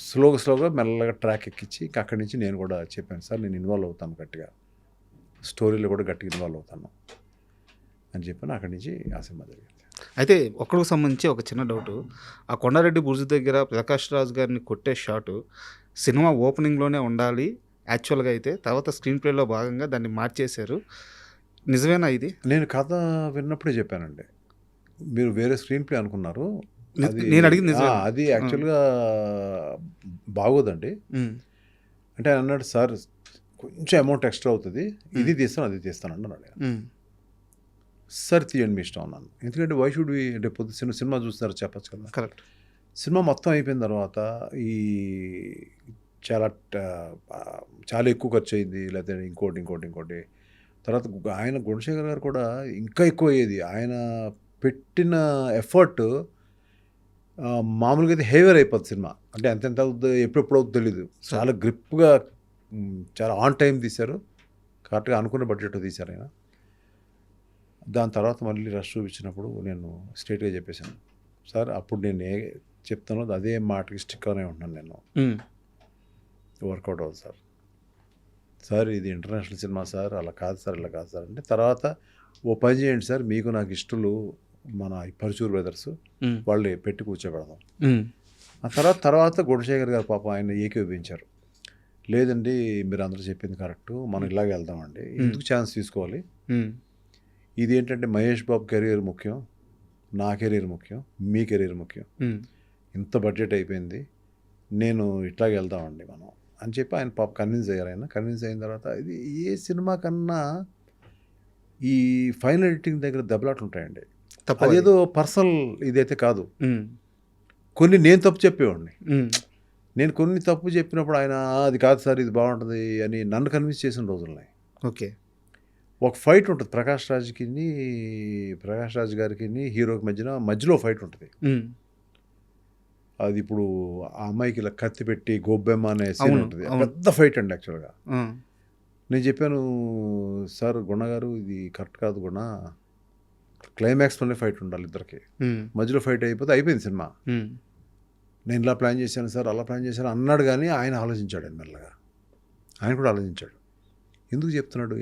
స్లోగా మెల్లగా ట్రాక్ ఎక్కించి అక్కడి నుంచి నేను కూడా చెప్పాను, సార్ నేను ఇన్వాల్వ్ అవుతాను గట్టిగా, స్టోరీలో కూడా గట్టిగా ఇన్వాల్వ్ అవుతాను అని చెప్పాను. అక్కడి నుంచి ఆ సినిమా జరిగింది. అయితే ఒక్కడికి సంబంధించి ఒక చిన్న డౌటు, ఆ కొండారెడ్డి బుర్జు దగ్గర ప్రకాష్ రాజ్ గారిని కొట్టే షాటు సినిమా ఓపెనింగ్లోనే ఉండాలి యాక్చువల్గా, అయితే తర్వాత స్క్రీన్ ప్లేలో భాగంగా దాన్ని మార్చేశారు, నిజమేనా ఇది? నేను కథ విన్నప్పుడే చెప్పానండి, మీరు వేరే స్క్రీన్ ప్లే అనుకున్నారు, నేను అడిగింది అది యాక్చువల్గా బాగోదండి అంటే ఆయన అన్నాడు, సార్ కొంచెం అమౌంట్ ఎక్స్ట్రా అవుతుంది, ఇది తీస్తాను అది తీస్తాను అన్నాడు. సార్ తీయండి మీ ఇష్టం అన్నాను. ఎందుకంటే వై షుడ్ వి రేపు సినిమా చూస్తారు చెప్పచ్చు కదా. కరెక్ట్. సినిమా మొత్తం అయిపోయిన తర్వాత ఈ చాలా ఎక్కువ ఖర్చు అయింది, లేకపోతే ఇంకోటి తర్వాత ఆయన గుణశేఖర్ గారు కూడా ఇంకా ఎక్కువ అయ్యేది. ఆయన పెట్టిన ఎఫర్ట్ మామూలుగా అయితే హెవీర్ అయిపోతుంది సినిమా. అంటే ఎంత అవుతుందో ఎప్పుడెప్పుడు అవుతుందో తెలీదు. చాలా గ్రిప్గా చాలా ఆన్ టైం తీశారు, కరెక్ట్గా అనుకున్న బడ్జెట్ తీశారు ఆయన. దాని తర్వాత మళ్ళీ రష్ చూపించినప్పుడు నేను స్ట్రైట్గా చెప్పేశాను, సార్ అప్పుడు నేను చెప్తానో అదే మాటకి స్టిక్ అనే ఉంటున్నాను, నేను వర్కౌట్ అవుతుంది సార్ ఇది ఇంటర్నేషనల్ సినిమా సార్, అలా కాదు సార్ ఇలా కాదు సార్ అంటే, తర్వాత ఓ పని చేయండి సార్, మీకు నాకు ఇష్టలు మన పరుచూరు బ్రదర్స్ వాళ్ళు పెట్టి కూర్చోబెడదాం. ఆ తర్వాత గుణశేఖర్ గారు పాపం ఆయన ఏకీభవించారు, లేదండి మీరు అందరూ చెప్పింది కరెక్ట్, మనం ఇలాగే వెళ్దామండి, ఎందుకు ఛాన్స్ తీసుకోవాలి, ఇది ఏంటంటే మహేష్ బాబు కెరీర్ ముఖ్యం, నా కెరీర్ ముఖ్యం, మీ కెరీర్ ముఖ్యం, ఇంత బడ్జెట్ అయిపోయింది, నేను ఇట్లాగే వెళ్దామండి మనం అని చెప్పి ఆయన పాప కన్విన్స్ అయ్యారు. ఆయన కన్విన్స్ అయిన తర్వాత ఇది ఏ సినిమా కన్నా ఈ ఫైనల్ ఎడిటింగ్ దగ్గర దెబ్బలాట్లు ఉంటాయండి. అదేదో పర్సనల్ ఇదైతే కాదు, కొన్ని నేను తప్పు చెప్పేవాడిని, నేను కొన్ని తప్పు చెప్పినప్పుడు ఆయన అది కాదు సార్ ఇది బాగుంటుంది అని నన్ను కన్విన్స్ చేసిన రోజులున్నాయి. ఓకే. ఒక ఫైట్ ఉంటుంది ప్రకాష్ రాజ్ గారికి హీరోకి మధ్యలో ఫైట్ ఉంటుంది. అది ఇప్పుడు ఆ అమ్మాయికి ఇలా కత్తి పెట్టి గోబ్బెమ్మ అనే సీన్ ఉంటుంది, పెద్ద ఫైట్ అండి యాక్చువల్గా. నేను చెప్పాను, సార్ గుణ గారు ఇది కరెక్ట్ కాదు గుణ, క్లైమాక్స్లోనే ఫైట్ ఉండాలి ఇద్దరికి, మధ్యలో ఫైట్ అయిపోయింది సినిమా, నేను ఇలా ప్లాన్ చేశాను సార్ అలా ప్లాన్ చేశాను అన్నాడు. కానీ ఆయన ఆలోచించాడు, ఆయన మెల్లగా ఆయన కూడా ఆలోచించాడు, ఎందుకు చెప్తున్నాడు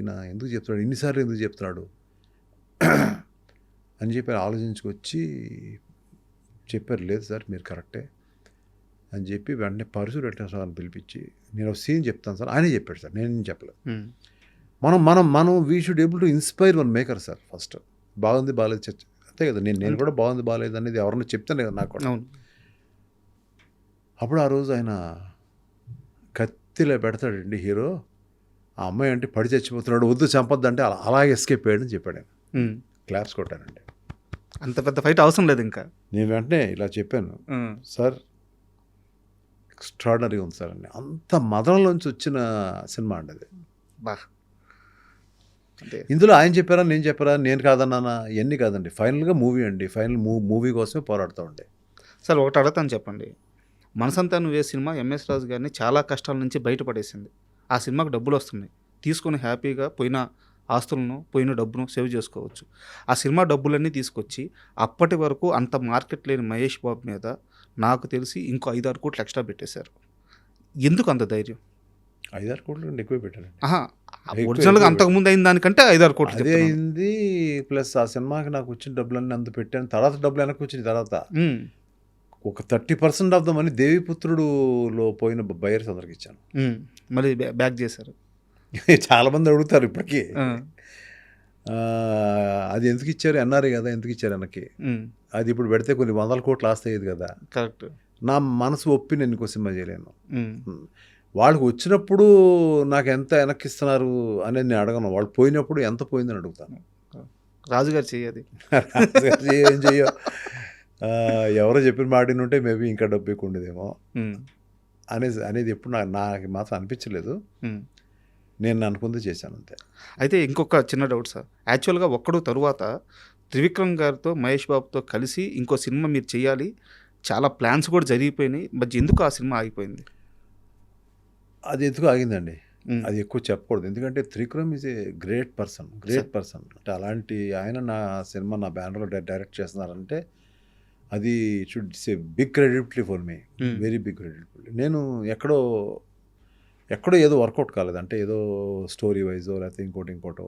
ఇన్నిసార్లు ఎందుకు చెప్తున్నాడు అని చెప్పి ఆలోచించుకొచ్చి చెప్పారు, లేదు సార్ మీరు కరెక్టే అని చెప్పి వెంటనే పరుసు రెడ్డి పిలిపించి నేను ఒక సీన్ చెప్తాను సార్, ఆయనే చెప్పాడు సార్, నేను చెప్పలేదు. మనం we should able to inspire one maker sir. First బాగుంది బాగాలేదు చర్చ అంతే కదా, నేను కూడా బాగుంది బాగాలేదు అనేది ఎవరన్నా చెప్తాను కదా నాకు కూడా. అప్పుడు ఆ రోజు ఆయన కత్తిలో పెడతాడండి హీరో, ఆ అమ్మాయి అంటే పడి చచ్చిపోతున్నాడు, వద్దు చంపొద్దంటే అలాగే ఎస్కేప్ అయ్యాడని చెప్పాడు ఆయన. ఉమ్. క్లాప్స్ కొట్టానండి. అంత పెద్ద ఫైట్ అవసరం లేదు ఇంకా. నేను వెంటనే ఇలా చెప్పాను, సార్ ఎక్స్ట్రాడనరీ ఉంది సార్ అని. అంత మదనలోంచి వచ్చిన సినిమా అండి అది. బా అంటే ఇందులో ఆయన చెప్పారా నేను చెప్పారా నేను కాదన్నానా ఇవన్నీ కాదండి. ఫైనల్గా మూవీ అండి. ఫైనల్ మూవీ కోసమే పోరాడుతూ ఉండే. సార్ ఒకటి అడుగుతాను చెప్పండి. మనసంతా నువ్వే సినిమా ఎంఎస్ రాజు గారిని చాలా కష్టాల నుంచి బయటపడేసింది. ఆ సినిమాకు డబ్బులు వస్తున్నాయి, తీసుకొని హ్యాపీగా పోయిన ఆస్తులను పోయిన డబ్బును సేవ్ చేసుకోవచ్చు. ఆ సినిమా డబ్బులన్నీ తీసుకొచ్చి అప్పటి వరకు అంత మార్కెట్ లేని మహేష్ బాబు మీద నాకు తెలిసి ఇంకో 5-6 కోట్లు ఎక్స్ట్రా పెట్టేశారు. ఎందుకు అంత ధైర్యం? 5-6 కోట్లు కంటే ఎక్కువ పెట్టానండి. ఒరిజినల్గా అంతకుముందు అయిన దానికంటే 5-6 కోట్లు అదే అయింది. ప్లస్ ఆ సినిమాకి నాకు వచ్చిన డబ్బులన్నీ అంత పెట్టాను. తర్వాత డబ్బులు వెనక్కి వచ్చిన తర్వాత ఒక 30% ఆఫ్ ద మనీ దేవిపుత్రుడులో పోయిన బయర్స్ అందరికి ఇచ్చాను. మళ్ళీ బ్యాక్ చేశారు. చాలామంది అడుగుతారు ఇప్పటికీ, అది ఎందుకు ఇచ్చారు, ఎన్ఆర్ఐ కదా ఎందుకు ఇచ్చారు వెనక్కి. అది ఇప్పుడు పెడితే కొన్ని 100 కోట్లు ఆస్తయ్యేది కదా. కరెక్ట్. నా మనసు ఒప్పి నేను ఇంకో సినిమా చేయలేను. వాళ్ళకి వచ్చినప్పుడు నాకు ఎంత వెనక్కిస్తున్నారు అనేది నేను అడగను. వాళ్ళు పోయినప్పుడు ఎంత పోయిందని అడుగుతాను. రాజుగారు చెయ్యది ఏం చెయ్యో, ఎవరో చెప్పిన మాటిని ఉంటే మేబీ ఇంకా డబ్బు ఎక్కువ ఉండేదేమో అనేది ఎప్పుడు నాకు మాత్రం అనిపించలేదు. నేను అనుకుంది చేశాను అంతే. అయితే ఇంకొక చిన్న డౌట్ సార్. యాక్చువల్గా ఒక్కడు తరువాత త్రివిక్రమ్ గారితో మహేష్ బాబుతో కలిసి ఇంకో సినిమా మీరు చేయాలి, చాలా ప్లాన్స్ కూడా జరిగిపోయినాయి, బట్ ఎందుకు ఆ సినిమా ఆగిపోయింది? అది ఎందుకు ఆగిందండి, అది ఎక్కువ చెప్పకూడదు. ఎందుకంటే Trivikram is a great person. అంటే అలాంటి ఆయన నా సినిమా నా బ్యానర్లో డైరెక్ట్ చేస్తున్నారంటే అది should say big credibility for me, very big credibility. నేను ఎక్కడో ఏదో వర్కౌట్ కాలేదు, అంటే ఏదో స్టోరీ వైజో లేకపోతే ఇంకోటో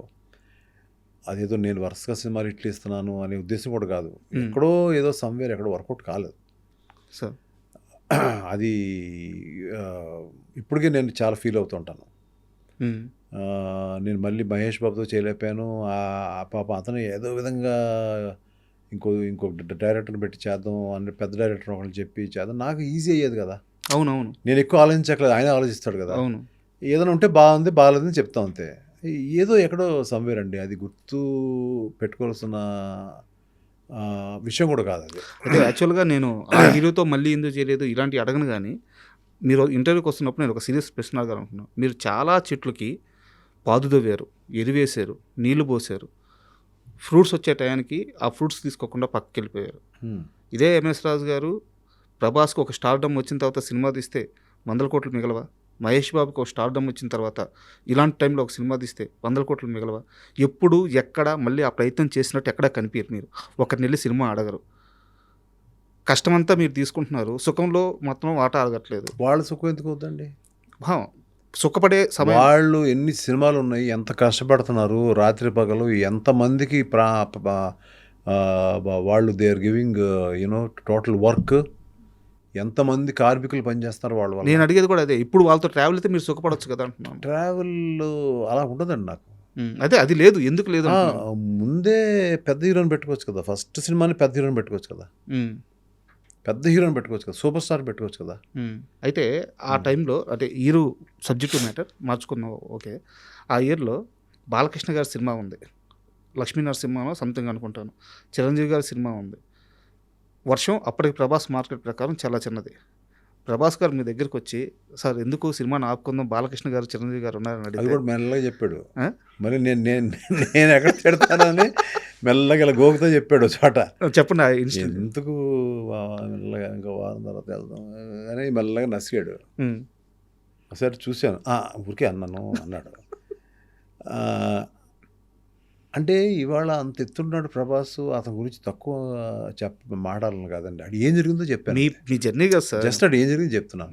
అదేదో నేను వరుసగా సినిమాలు ఇట్లు ఇస్తున్నాను అనే ఉద్దేశం కూడా కాదు. ఎక్కడో ఏదో సమ్వేర్ ఎక్కడో వర్కౌట్ కాలేదు సార్. అది ఇప్పటికే నేను చాలా ఫీల్ అవుతుంటాను. నేను మళ్ళీ మహేష్ బాబుతో చేయలేకపోయాను. పాప అతను ఏదో విధంగా ఇంకొక డైరెక్టర్ని పెట్టి చేద్దాం అని పెద్ద డైరెక్టర్ ఒకళ్ళు చెప్పి చేద్దాం, నాకు ఈజీ అయ్యేది కదా. అవునవును. నేను ఎక్కువ ఆలోచించట్లేదు, ఆయన ఆలోచిస్తాడు కదా. అవును. ఏదైనా ఉంటే బాగుంది బాగాలేదని చెప్తాం అంతే. ఏదో ఎక్కడో సమ్వేర్ అండి, అది గుర్తు పెట్టుకోవాల్సిన విషయం కూడా కాదు అది. అయితే యాక్చువల్గా నేను ఆ హీరోతో మళ్ళీ ఎందుకు చేయలేదు ఇలాంటి అడగను, కానీ మీరు ఇంటర్వ్యూకి వస్తున్నప్పుడు నేను ఒక సీరియస్ ప్రశ్న అడగాలనుకున్నాను. మీరు చాలా చెట్లకి పాదు దవ్వారు, ఎరువేశారు, నీళ్లు పోసారు, ఫ్రూట్స్ వచ్చే టయానికి ఆ ఫ్రూట్స్ తీసుకోకుండా పక్కకి వెళ్ళిపోయారు. ఇదే ఎంఎస్ రాజు గారు ప్రభాస్కి ఒక స్టార్డమ్ వచ్చిన తర్వాత సినిమా తీస్తే 100 కోట్లు మిగలవా? మహేష్ బాబుకి ఒక స్టార్డమ్ వచ్చిన తర్వాత ఇలాంటి టైంలో ఒక సినిమా తీస్తే 100 కోట్లు మిగలవా? ఎప్పుడు ఎక్కడ మళ్ళీ ఆ ప్రయత్నం చేసినట్టు ఎక్కడా కనిపించరు. మీరు ఒకరిని వెళ్ళి సినిమా అడగరు, కష్టమంతా మీరు తీసుకుంటున్నారు, సుఖంలో మొత్తం వాటా అడగట్లేదు. వాళ్ళ సుఖం ఎందుకు అవుతుందండి? సుఖపడే సమయం. వాళ్ళు ఎన్ని సినిమాలు ఉన్నాయి, ఎంత కష్టపడుతున్నారు రాత్రి పగలు, ఎంతమందికి వాళ్ళు they are giving you know total work, ఎంతమంది కార్మికులు పనిచేస్తున్నారు వాళ్ళు. నేను అడిగేది కూడా అదే. ఇప్పుడు వాళ్ళతో ట్రావెల్ అయితే మీరు సుఖపడవచ్చు కదా అంటున్నాను. ట్రావెల్ అలా ఉండదండి నాకు. అదే అది లేదు, ఎందుకు లేదు? ముందే పెద్ద హీరోని పెట్టుకోవచ్చు కదా, ఫస్ట్ సినిమాని పెద్ద హీరోని పెట్టుకోవచ్చు కదా, పెద్ద హీరోని పెట్టుకోవచ్చు కదా, సూపర్ స్టార్ పెట్టుకోవచ్చు కదా. అయితే ఆ టైంలో అంటే హీరో సబ్జెక్టు మ్యాటర్ మార్చుకున్నావు, ఓకే. ఆ ఇయర్లో బాలకృష్ణ గారి సినిమా ఉంది, లక్ష్మీ నరసింహనో సంథింగ్ అనుకుంటాను, చిరంజీవి గారి సినిమా ఉంది. వర్షం అప్పటికి ప్రభాస్ మార్కెట్ ప్రకారం చాలా చిన్నది. ప్రభాస్ గారు మీ దగ్గరికి వచ్చి సార్ ఎందుకు సినిమాని ఆపుకుందాం, బాలకృష్ణ గారు చిరంజీవి గారు ఉన్నారని అది అడిగి కూడా మెల్లగా చెప్పాడు. మరి నేను ఎక్కడ తిడతానని మెల్లగా ఇలా గోకుతో చెప్పాడు చోట. చెప్పండి ఎందుకు మెల్లగా ఇంకా వారం తర్వాత వెళ్దాం అని మెల్లగా నసిగాడు. ఒకసారి చూశాను, ఊరికే అన్నాడు. అంటే ఇవాళ అంత ఎత్తున్నాడు ప్రభాస్, అతని గురించి తక్కువ మాట్లాడాలని కాదండి, అది ఏం జరిగిందో చెప్పాను. మీ జర్నీ కదా సార్, జస్ట్ అది ఏం జరిగింది చెప్తున్నాను.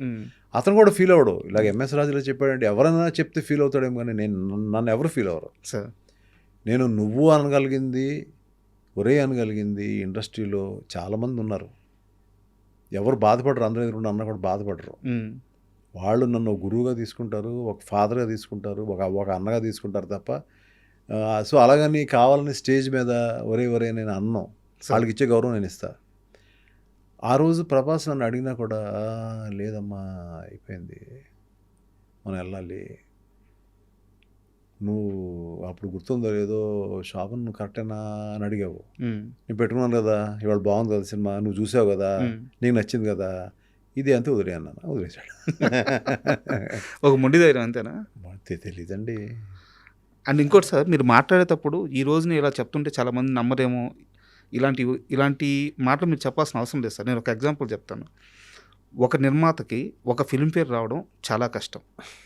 అతను కూడా ఫీల్ అవ్వడు, ఇలాగ ఎంఎస్ రాజులో చెప్పాడంటే ఎవరైనా చెప్తే ఫీల్ అవుతాడేమో, కానీ నన్ను ఎవరు ఫీల్ అవ్వరు సార్. నేను నువ్వు అనగలిగింది, ఒరే అనగలిగింది ఇండస్ట్రీలో చాలామంది ఉన్నారు, ఎవరు బాధపడరు, అందరూ ఎదురుకుండా అన్న కూడా బాధపడరు. వాళ్ళు నన్ను గురువుగా తీసుకుంటారు, ఒక ఫాదర్గా తీసుకుంటారు, ఒక అన్నగా తీసుకుంటారు తప్ప. సో అలాగని కావాలని స్టేజ్ మీద ఒరే నేను అన్నాం, వాళ్ళకి ఇచ్చే గౌరవం నేను ఇస్తా. ఆ రోజు ప్రభాస్ నన్ను అడిగినా కూడా లేదమ్మా అయిపోయింది, మనం వెళ్ళాలి. నువ్వు అప్పుడు గుర్తుందో లేదో శోభన్ నువ్వు కరెక్టేనా అని అడిగావు. నేను పెట్టుకున్నాను కదా, ఇవాళ బాగుంది కదా సినిమా, నువ్వు చూసావు కదా, నీకు నచ్చింది కదా, ఇది అంతే వదిలే అన్నాను. వదిలేశాడు. ఒక మొండి ధైర్యం అంతేనా? తెలీదండి. అండ్ ఇంకోటి సార్, మీరు మాట్లాడేటప్పుడు ఈ రోజుని ఇలా చెప్తుంటే చాలామంది నమ్మరేమో, ఇలాంటి మాటలు మీరు చెప్పాల్సిన అవసరం లేదు సార్. నేను ఒక ఎగ్జాంపుల్ చెప్తాను. ఒక నిర్మాతకి ఒక ఫిల్మ్ఫేర్ రావడం చాలా కష్టం.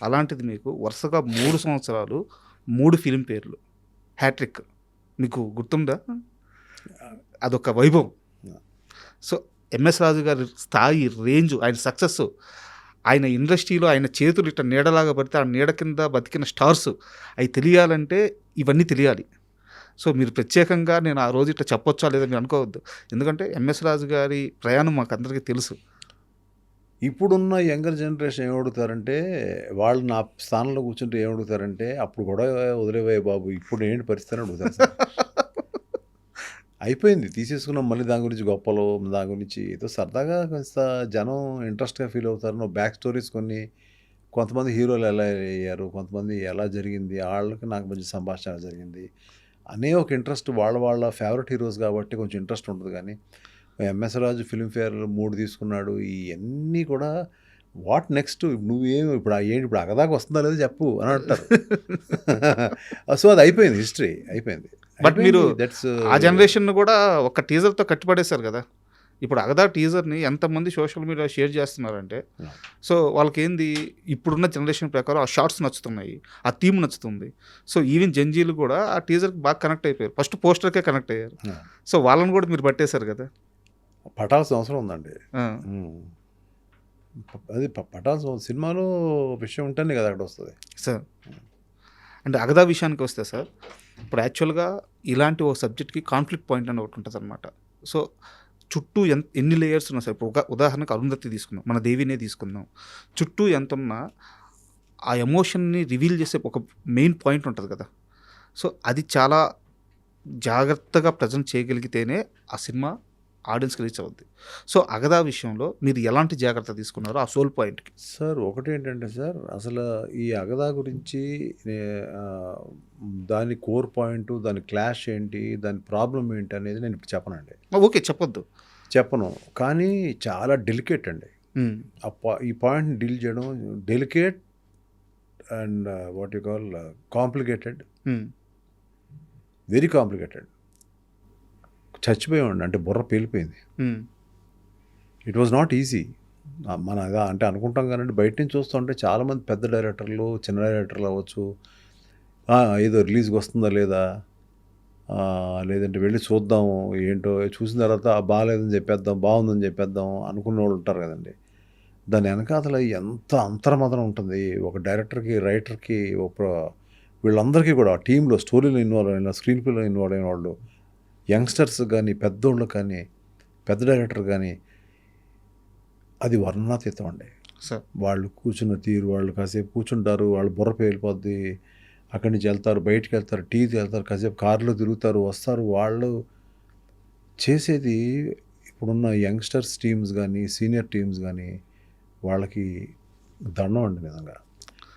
అలాంటిది మీకు వరుసగా 3 సంవత్సరాలు 3 ఫిల్మ్ఫేర్లు, హ్యాట్రిక్. మీకు గుర్తుందా? అదొక వైభవం. సో ఎంఎస్ రాజు గారి స్థాయి, రేంజ్, ఆయన సక్సెస్, ఆయన ఇండస్ట్రీలో ఆయన చేతులు ఇట్లా నీడలాగా పడితే ఆ నీడ కింద బతికిన స్టార్స్, అవి తెలియాలంటే ఇవన్నీ తెలియాలి. సో మీరు ప్రత్యేకంగా నేను ఆ రోజు ఇట్లా చెప్పొచ్చా లేదా మీరు అనుకోవద్దు. ఎందుకంటే ఎంఎస్ రాజు గారి ప్రయాణం మాకు అందరికీ తెలుసు. ఇప్పుడున్న యంగర్ జనరేషన్ ఏమడుగుతారంటే, వాళ్ళు నా స్థానంలో కూర్చుంటే ఏమడుగుతారంటే, అప్పుడు కూడా వదిలేవే బాబు, ఇప్పుడు ఏంటి పరిస్థితి అని అడుగుతారు సార్. అయిపోయింది, తీసేసుకున్నాం. మళ్ళీ దాని గురించి గొప్పలు, దాని గురించి ఏదో సరదాగా కొంత జనం ఇంట్రెస్ట్గా ఫీల్ అవుతారు. నువ్వు బ్యాక్ స్టోరీస్ కొన్ని, కొంతమంది హీరోలు ఎలా అయ్యారు, కొంతమంది ఎలా జరిగింది, వాళ్ళకి నాకు మంచి సంభాషణ జరిగింది అనే ఒక ఇంట్రెస్ట్, వాళ్ళ ఫేవరెట్ హీరోస్ కాబట్టి కొంచెం ఇంట్రెస్ట్ ఉంటుంది. కానీ ఎంఎస్ రాజు ఫిల్మ్ఫేర్ 3 తీసుకున్నాడు, ఇవన్నీ కూడా వాట్ నెక్స్ట్, నువ్వేం ఇప్పుడు ఏంటి, ఇప్పుడు అగదాకా వస్తుందా లేదో చెప్పు అని అంటారు. సో అది అయిపోయింది, హిస్టరీ అయిపోయింది. బట్ మీరు ఆ జనరేషన్ కూడా ఒక టీజర్తో కట్టిపడేశారు కదా. ఇప్పుడు అగదా టీజర్ని ఎంతమంది సోషల్ మీడియా షేర్ చేస్తున్నారంటే, సో వాళ్ళకి ఏంది, ఇప్పుడున్న జనరేషన్ ప్రకారం ఆ షార్ట్స్ నచ్చుతున్నాయి, ఆ థీమ్ నచ్చుతుంది. సో ఈవెన్ జంజీలు కూడా ఆ టీజర్కి బాగా కనెక్ట్ అయిపోయారు, ఫస్ట్ పోస్టర్కే కనెక్ట్ అయ్యారు. సో వాళ్ళని కూడా మీరు పట్టేశారు కదా. పట్టాల్సిన అవసరం ఉందండి. అది పట్టాల్సిన సినిమాలో విషయం ఉంటేనే కదా అక్కడ వస్తుంది సార్. అంటే అగదా విషయానికి వస్తే సార్, ఇప్పుడు యాక్చువల్గా ఇలాంటి ఓ సబ్జెక్ట్కి కాన్ఫ్లిక్ట్ పాయింట్ అని ఒకటి ఉంటుంది అనమాట. సో చుట్టూ ఎన్ని లేయర్స్ ఉన్నా సార్, ఇప్పుడు ఉదాహరణకు అరుంధతి తీసుకుందాం, మన దేవినే తీసుకుందాం, చుట్టూ ఎంత ఉన్నా ఆ ఎమోషన్ని రివీల్ చేసే ఒక మెయిన్ పాయింట్ ఉంటుంది కదా. సో అది చాలా జాగ్రత్తగా ప్రజెంట్ చేయగలిగితేనే ఆ సినిమా ఆడియన్స్కి రీచ్ అవుద్ది. సో అగదా విషయంలో మీరు ఎలాంటి జాగ్రత్త తీసుకున్నారో ఆ సోల్ పాయింట్కి? సార్ ఒకటి ఏంటంటే సార్, అసలు ఈ అగదా గురించి దాని కోర్ పాయింట్, దాని క్లాష్ ఏంటి, దాని ప్రాబ్లం ఏంటి అనేది నేను ఇప్పుడు చెప్పనండి. ఓకే, చెప్పను. కానీ చాలా డెలికేట్ అండి. ఈ పాయింట్ని డీల్ చేయడం delicate and what you call complicated, very complicated. చచ్చిపోయామండి, అంటే బుర్ర పేలిపోయింది. It was not easy. మన అంటే అనుకుంటాం కానీ బయట నుంచి చూస్తుంటే చాలామంది పెద్ద డైరెక్టర్లు, చిన్న డైరెక్టర్లు అవ్వచ్చు, ఏదో రిలీజ్కి వస్తుందా లేదా, లేదంటే వెళ్ళి చూద్దాము ఏంటో, చూసిన తర్వాత బాగాలేదని చెప్పేద్దాం, బాగుందని చెప్పేద్దాం అనుకునే వాళ్ళు ఉంటారు కదండి. దాని వెనకాతల ఎంత అంతర్మదనం ఉంటుంది. ఒక డైరెక్టర్కి, రైటర్కి, వీళ్ళందరికీ కూడా టీంలో స్టోరీలో ఇన్వాల్వ్ అయిన, స్క్రీన్ ప్లేలో ఇన్వాల్వ్ అయిన వాళ్ళు, యంగ్స్టర్స్ కానీ, పెద్దోళ్ళు కానీ, పెద్ద డైరెక్టర్ కానీ, అది వర్ణనాతీతం అండి. వాళ్ళు కూర్చున్న తీరు, వాళ్ళు కాసేపు కూర్చుంటారు, వాళ్ళు బుర్ర పేలిపోద్ది, అక్కడి నుంచి వెళ్తారు, బయటికి వెళ్తారు, టీకి వెళ్తారు, కాసేపు కారులో తిరుగుతారు, వస్తారు. వాళ్ళు చేసేది ఇప్పుడున్న యంగ్స్టర్స్ టీమ్స్ కానీ, సీనియర్ టీమ్స్ కానీ, వాళ్ళకి దండం అండి నిజంగా.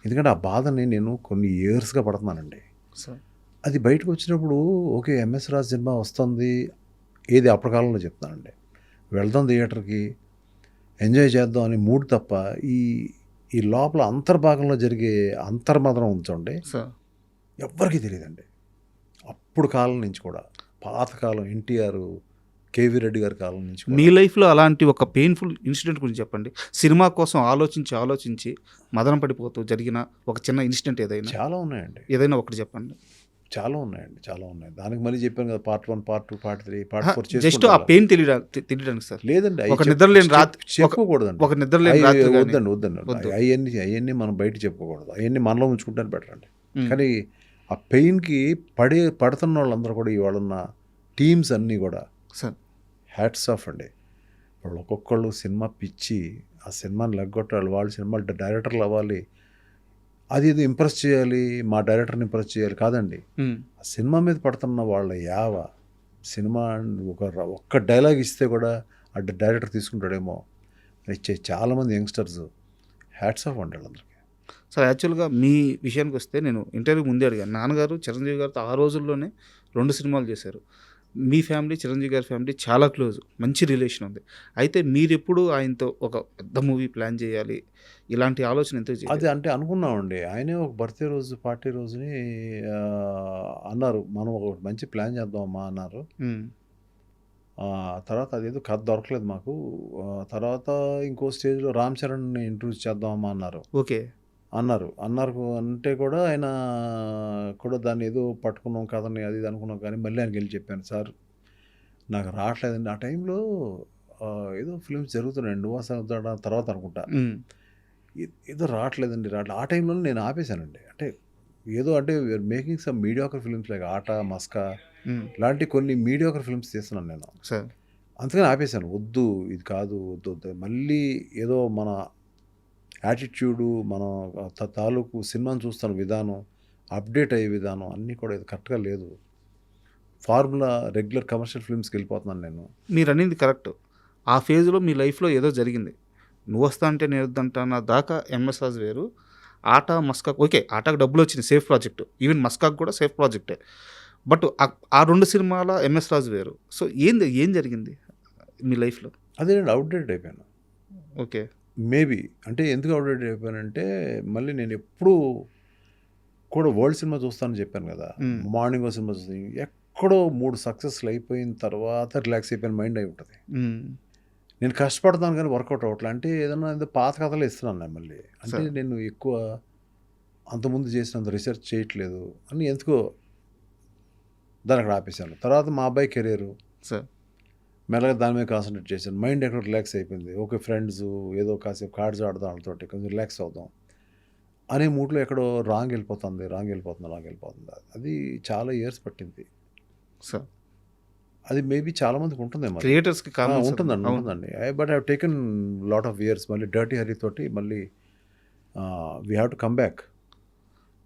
ఎందుకంటే ఆ బాధని నేను కొన్ని ఇయర్స్గా పడుతున్నానండి. అది బయటకు వచ్చినప్పుడు ఓకే, ఎంఎస్ రాజు సినిమా వస్తుంది, ఏది అప్పటికాలంలో చెప్తానండి, వెళ్దాం థియేటర్కి, ఎంజాయ్ చేద్దాం అని మూడు తప్ప ఈ లోపల అంతర్భాగంలో జరిగే అంతర్మదనం ఉంచండి ఎవ్వరికీ తెలియదండి. అప్పుడు కాలం నుంచి కూడా, పాతకాలం ఎన్టీఆర్, కేవీ రెడ్డి గారి కాలం నుంచి. మీ లైఫ్లో అలాంటి ఒక పెయిన్ఫుల్ ఇన్సిడెంట్ గురించి చెప్పండి. సినిమా కోసం ఆలోచించి మదన పడిపోతూ జరిగిన ఒక చిన్న ఇన్సిడెంట్ ఏదైనా? చాలా ఉన్నాయండి. ఏదైనా ఒకటి చెప్పండి. చాలా ఉన్నాయి. దానికి మళ్ళీ చెప్పాను కదా, part 1, part 2, part 3, part 4. Just ఆ పెయిన్ తెలియడానికి సార్. లేదండి, ఒక నిద్రలేని రాత్రి చెప్పుకోకూడదండి. ఒక నిద్రలేని రాత్రి వద్దండి. అవన్నీ మనం బయట చెప్పుకోకూడదు. అవన్నీ మనలో ఉంచుకుంటాను బెటర్ అండి. కానీ ఆ పెయిన్కి పడుతున్న వాళ్ళందరూ కూడా, ఇవాళన్న టీమ్స్ అన్నీ కూడా సార్ హ్యాట్స్ ఆఫ్ అండి. వాళ్ళు ఒక్కొక్కళ్ళు సినిమా పిచ్చి, ఆ సినిమాని లెగ్గొట్టాలి, వాళ్ళు సినిమా డైరెక్టర్లు అవ్వాలి, అది ఇది ఇంప్రెస్ చేయాలి, మా డైరెక్టర్ని ఇంప్రెస్ చేయాలి కాదండి. ఆ సినిమా మీద పడుతున్న వాళ్ళ సినిమా ఒక్క డైలాగ్ ఇస్తే కూడా ఆ డైరెక్టర్ తీసుకుంటాడేమో ఇచ్చే చాలామంది యంగ్స్టర్స్, హ్యాట్స్ ఆఫ్ అండి వాళ్ళందరికీ. సార్ యాక్చువల్గా మీ విషయానికి వస్తే నేను ఇంటర్వ్యూ ముందే అడిగాను. నాన్నగారు చిరంజీవి గారితో ఆ రోజుల్లోనే 2 సినిమాలు చేశారు. మీ ఫ్యామిలీ చిరంజీవి గారి ఫ్యామిలీ చాలా క్లోజ్, మంచి రిలేషన్ ఉంది. అయితే మీరెప్పుడు ఆయనతో ఒక పెద్ద మూవీ ప్లాన్ చేయాలి ఇలాంటి ఆలోచన ఎందుకు అది చేయలేదు? అంటే అనుకున్నామండి. ఆయనే ఒక బర్త్‌డే రోజు, పార్టీ రోజుని అన్నారు, "మనం ఒక మంచి ప్లాన్ చేద్దామమ్మా" అన్నారు. హ్మ్. తర్వాత అదేదో కథ దొరకలేదు మాకు. తర్వాత ఇంకో స్టేజ్‌లో 'రామ్ చరణ్‌ని ఇంట్రొడ్యూస్ చేద్దామమ్మా' అన్నారు. ఓకే. అన్నారు అంటే కూడా ఆయన కూడా దాన్ని ఏదో పట్టుకున్నాం కథని అది ఇది అనుకున్నాం, కానీ మళ్ళీ ఆయనకెళ్ళి చెప్పాను, "సార్ నాకు రావట్లేదండి." ఆ టైంలో ఏదో ఫిల్మ్స్ జరుగుతున్నాయండి. 'నువ్వా సముద్రాడా' తర్వాత అనుకుంటా. హ్మ్. ఏదో రావట్లేదండి ఆ టైంలోనే నేను ఆపేశానండి. అంటే ఏదో అంటే we are making some mediocre films like 'Aata', 'Maska' హ్మ్. ఇలాంటి కొన్ని మీడియాకర్ ఫిల్మ్స్ తీస్తున్నాను నేను. సార్. అందుకని ఆపేశాను. వద్దు, ఇది కాదు, వద్దు. మళ్ళీ ఏదో మన యాటిట్యూడు, మన తాలూకు సినిమాని చూస్తున్న విధానం, అప్డేట్ అయ్యే విధానం అన్నీ కూడా ఇది కరెక్ట్‌గా లేదు. ఫార్ములా రెగ్యులర్ కమర్షియల్ ఫిల్మ్స్‌కి వెళ్ళిపోతున్నాను నేను. మీరనింది కరెక్ట్. ఆ ఫేజ్‌లో మీ లైఫ్‌లో ఏదో జరిగింది. 'నువ్వొస్తా అంటే నేనొద్దంటానా' దాకా 'ఎంఎస్ రాజు' వేరు. 'ఆట', 'మస్కా' ఓకే. 'ఆట'కి డబ్బులొచ్చినాయి, సేఫ్ ప్రాజెక్ట్. ఈవెన్ 'మస్కా'కి కూడా సేఫ్ ప్రాజెక్టే. బట్ ఆ 2 సినిమాల 'ఎంఎస్ రాజు' వేరు. సో ఏం జరిగింది మీ లైఫ్‌లో? అదేనండి, అవుట్‌డేటెడ్ అయిపోయాను. ఓకే. మేబీ అంటే ఎందుకు అవుట్‌డేటెడ్ అయిపోయానంటే, మళ్ళీ నేను ఎప్పుడూ కూడా వరల్డ్ సినిమా చూస్తానని చెప్పాను కదా! హ్మ్. మార్నింగో సినిమా చూసి ఎక్కడో 3 సక్సెస్‌లు అయిపోయిన తర్వాత రిలాక్స్ అయిపోయిన మైండ్ అయి ఉంటది. హ్మ్. నేను కష్టపడతాను కానీ వర్కౌట్ అవ్వట్లే. అంటే ఏదన్నా ఏదో పాత కథలే ఇస్తున్నాను నేను మళ్ళీ. అంటే సార్. నేను ఎక్కువ అంతకుముందు చేసినంత రిసెర్చ్ చేయట్లేదు అని ఎందుకో దాన్ని అక్కడ ఆపేశాను. తర్వాత మా అబ్బాయి కెరియరు సార్. మెల్లగా దాని మీద కాన్సంట్రేట్ చేశాను. మైండ్ ఎక్కడ రిలాక్స్ అయిపోయింది. ఓకే, ఫ్రెండ్స్ ఏదో కాసేపు కార్డ్స్ ఆడదాం వాళ్ళతోటి, కొంచెం రిలాక్స్ అవుదాం అనే మూడ్‌లో ఎక్కడో రాంగ్ వెళ్ళిపోతుంది. అది చాలా ఇయర్స్ పట్టింది. సార్. అది మేబీ చాలా మందికి ఉంటుందేమో అది. క్రియేటర్స్‌కి కామన్ సార్. ఉంటుందండి. అవును. ఉంటుందండి. But I have taken lot of years. మళ్ళీ 'డర్టీ హరి' తోటి మళ్ళీ we have to come back.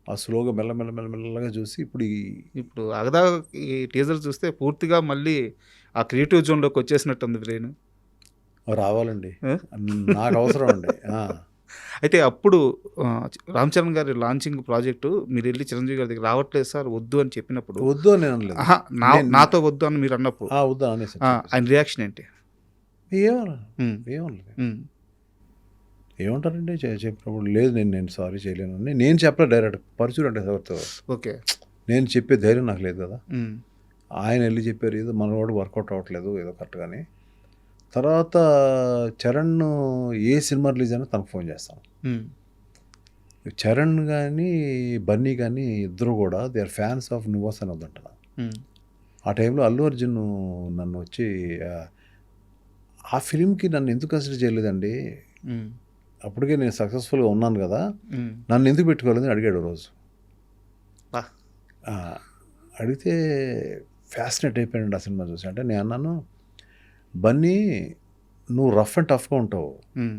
ఆ స్లోగా మెల్లగా చూసి ఇప్పుడు ఇప్పుడు 'అగదా' ఈ టీజర్ చూస్తే పూర్తిగా మళ్ళీ ఆ క్రియేటివ్ జోన్‌లోకి వచ్చేసినట్టుంది బ్రెయిన్. రావాలండి. ఆ? నాకు అవసరం అండి. అయితే అప్పుడు 'రామ్ చరణ్' గారి లాంచింగ్ ప్రాజెక్టు మీరెళ్లి చిరంజీవి గారి దగ్గర రావట్లేదు సార్ వద్దు అని చెప్పినప్పుడు, వద్దు అని నేను అనలేదు. అహా! నాతో వద్దు అని మీరన్నప్పుడు వద్దు అనేసాను. ఆయన రియాక్షన్ ఏంటి? ఏమనలేదు. హ్మ్. ఏమనలేదు. హ్మ్. ఏమంటారండి చెప్పినప్పుడు, లేదు నేను సారీ చేయలేను అని నేను చెప్పలేదు డైరెక్ట్. పరుచూరు అంటే ఎవరితో ఓకే. నేను చెప్పే ధైర్యం నాకు లేదు కదా! హ్మ్. ఆయన వెళ్ళి చెప్పారు, ఏదో మనవాడు వర్కౌట్ అవ్వట్లేదు ఏదో కరెక్ట్‌గాని. తర్వాత చరణ్ ఏ సినిమా రిలీజ్ అయినా తనకు ఫోన్ చేస్తాను. హ్మ్. చరణ్ కానీ, బన్నీ కానీ ఇద్దరు కూడా they are fans of 'నువ్వొస్తా Nenoddantana'. హ్మ్. ఆ టైంలో అల్లు అర్జున్ నన్ను వచ్చి ఆ ఫిలింకి నన్ను ఎందుకు కన్సిడర్ చేయలేదండి, హ్మ్. అప్పటికే నేను సక్సెస్ఫుల్గా ఉన్నాను కదా, హ్మ్. నన్ను ఎందుకు పెట్టుకోలేదని అడిగాడు రోజు. బా! అడిగితే ఫ్యాసినేట్ అయిపోయానండి ఆ సినిమా చూసి. అంటే నేను అన్నాను, బన్నీ నువ్వు రఫ్ అండ్ టఫ్గా ఉంటావు, హ్మ్.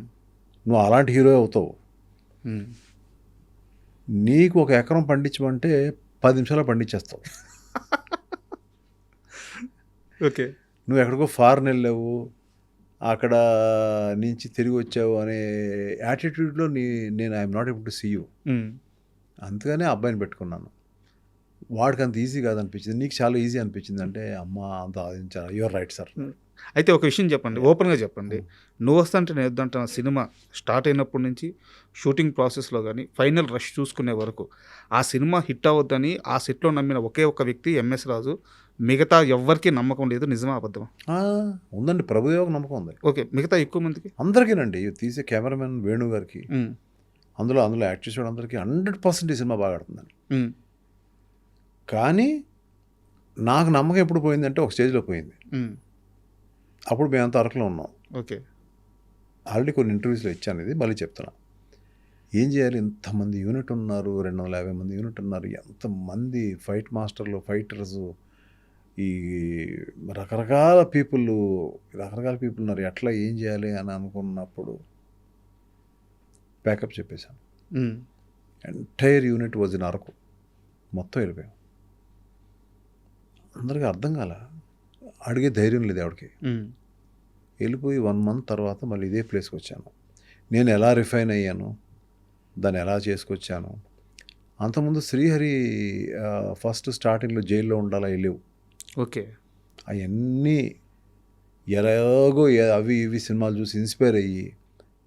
నువ్వు అలాంటి హీరో అవుతావు, హ్మ్. నీకు ఒక ఎకరం పండించమంటే 10 నిమిషాల్లో పండించేస్తావు. ఓకే. నువ్వు ఎక్కడికో ఫారెన్ వెళ్ళావు, అక్కడ నుంచి తిరిగి వచ్చావు అనే యాటిట్యూడ్లో నేను I'm not able to see you. Hmm. అందుకనే ఆ అబ్బాయిని పెట్టుకున్నాను. వాడికి అంత ఈజీ కాదనిపించింది, నీకు చాలా ఈజీ అనిపించింది అంటే, అమ్మ అంత ఆలోచించాను. You are right sir. అయితే ఒక విషయం చెప్పండి, ఓపెన్‌గా చెప్పండి. 'నువ్వొస్తా అంటే నేనొద్దంటానా' సినిమా స్టార్ట్ అయినప్పటి నుంచి షూటింగ్ ప్రాసెస్‌లో గాని, ఫైనల్ రష్ చూసుకునే వరకు ఆ సినిమా హిట్ అవ్వద్దని ఆ సెట్‌లో నమ్మిన ఒకే ఒక్క వ్యక్తి 'ఎంఎస్ రాజు'. మిగతా ఎవ్వరికీ నమ్మకం లేదు. నిజమా? అబద్ధమా? ఉందండి, ప్రభుదేవకు నమ్మకం ఉంది. ఓకే. మిగతా ఎక్కువ మందికి? అందరికీనండి. తీసే కెమెరామెన్ వేణు గారికి, హ్మ్. అందులో యాక్ట్ చేసే అందరికీ 100% ఈ సినిమా బాగా ఆడుతుందండి. హ్మ్. కానీ నాకు నమ్మకం ఎప్పుడు పోయిందంటే ఒక స్టేజ్లో పోయింది. హ్మ్. అప్పుడు మేమంతా అరకులో ఉన్నాం. ఓకే. ఆల్రెడీ కొన్ని ఇంటర్వ్యూస్లో ఇచ్చాను, ఇది మళ్ళీ చెప్తున్నా. ఏం చేయాలి, ఇంతమంది యూనిట్ ఉన్నారు, 250 మంది యూనిట్ ఉన్నారు, ఎంతమంది ఫైట్ మాస్టర్లు, ఫైటర్సు, ఈ రకరకాల పీపుల్ ఉన్నారు, ఎట్లా ఏం చేయాలి అని అనుకున్నప్పుడు ప్యాకప్ చెప్పేశాను. హ్మ్. Entire unit was in Araku. మొత్తం వెళ్ళిపోయాం. అందరికీ అర్థం కాల, అడిగే ధైర్యం లేదు ఎవరికి. హ్మ్. వెళ్ళిపోయి 1 మంత్ తర్వాత మళ్ళీ ఇదే ప్లేస్కి వచ్చాను. నేను ఎలా రిఫైన్ అయ్యాను, దాన్ని ఎలా చేసుకొచ్చాను. అంతకుముందు శ్రీహరి ఫస్ట్ స్టార్టింగ్లో జైల్లో ఉండాలా వెళ్ళేవు. ఓకే. అవన్నీ ఎలాగో అవి ఇవి సినిమాలు చూసి ఇన్స్పైర్ అయ్యి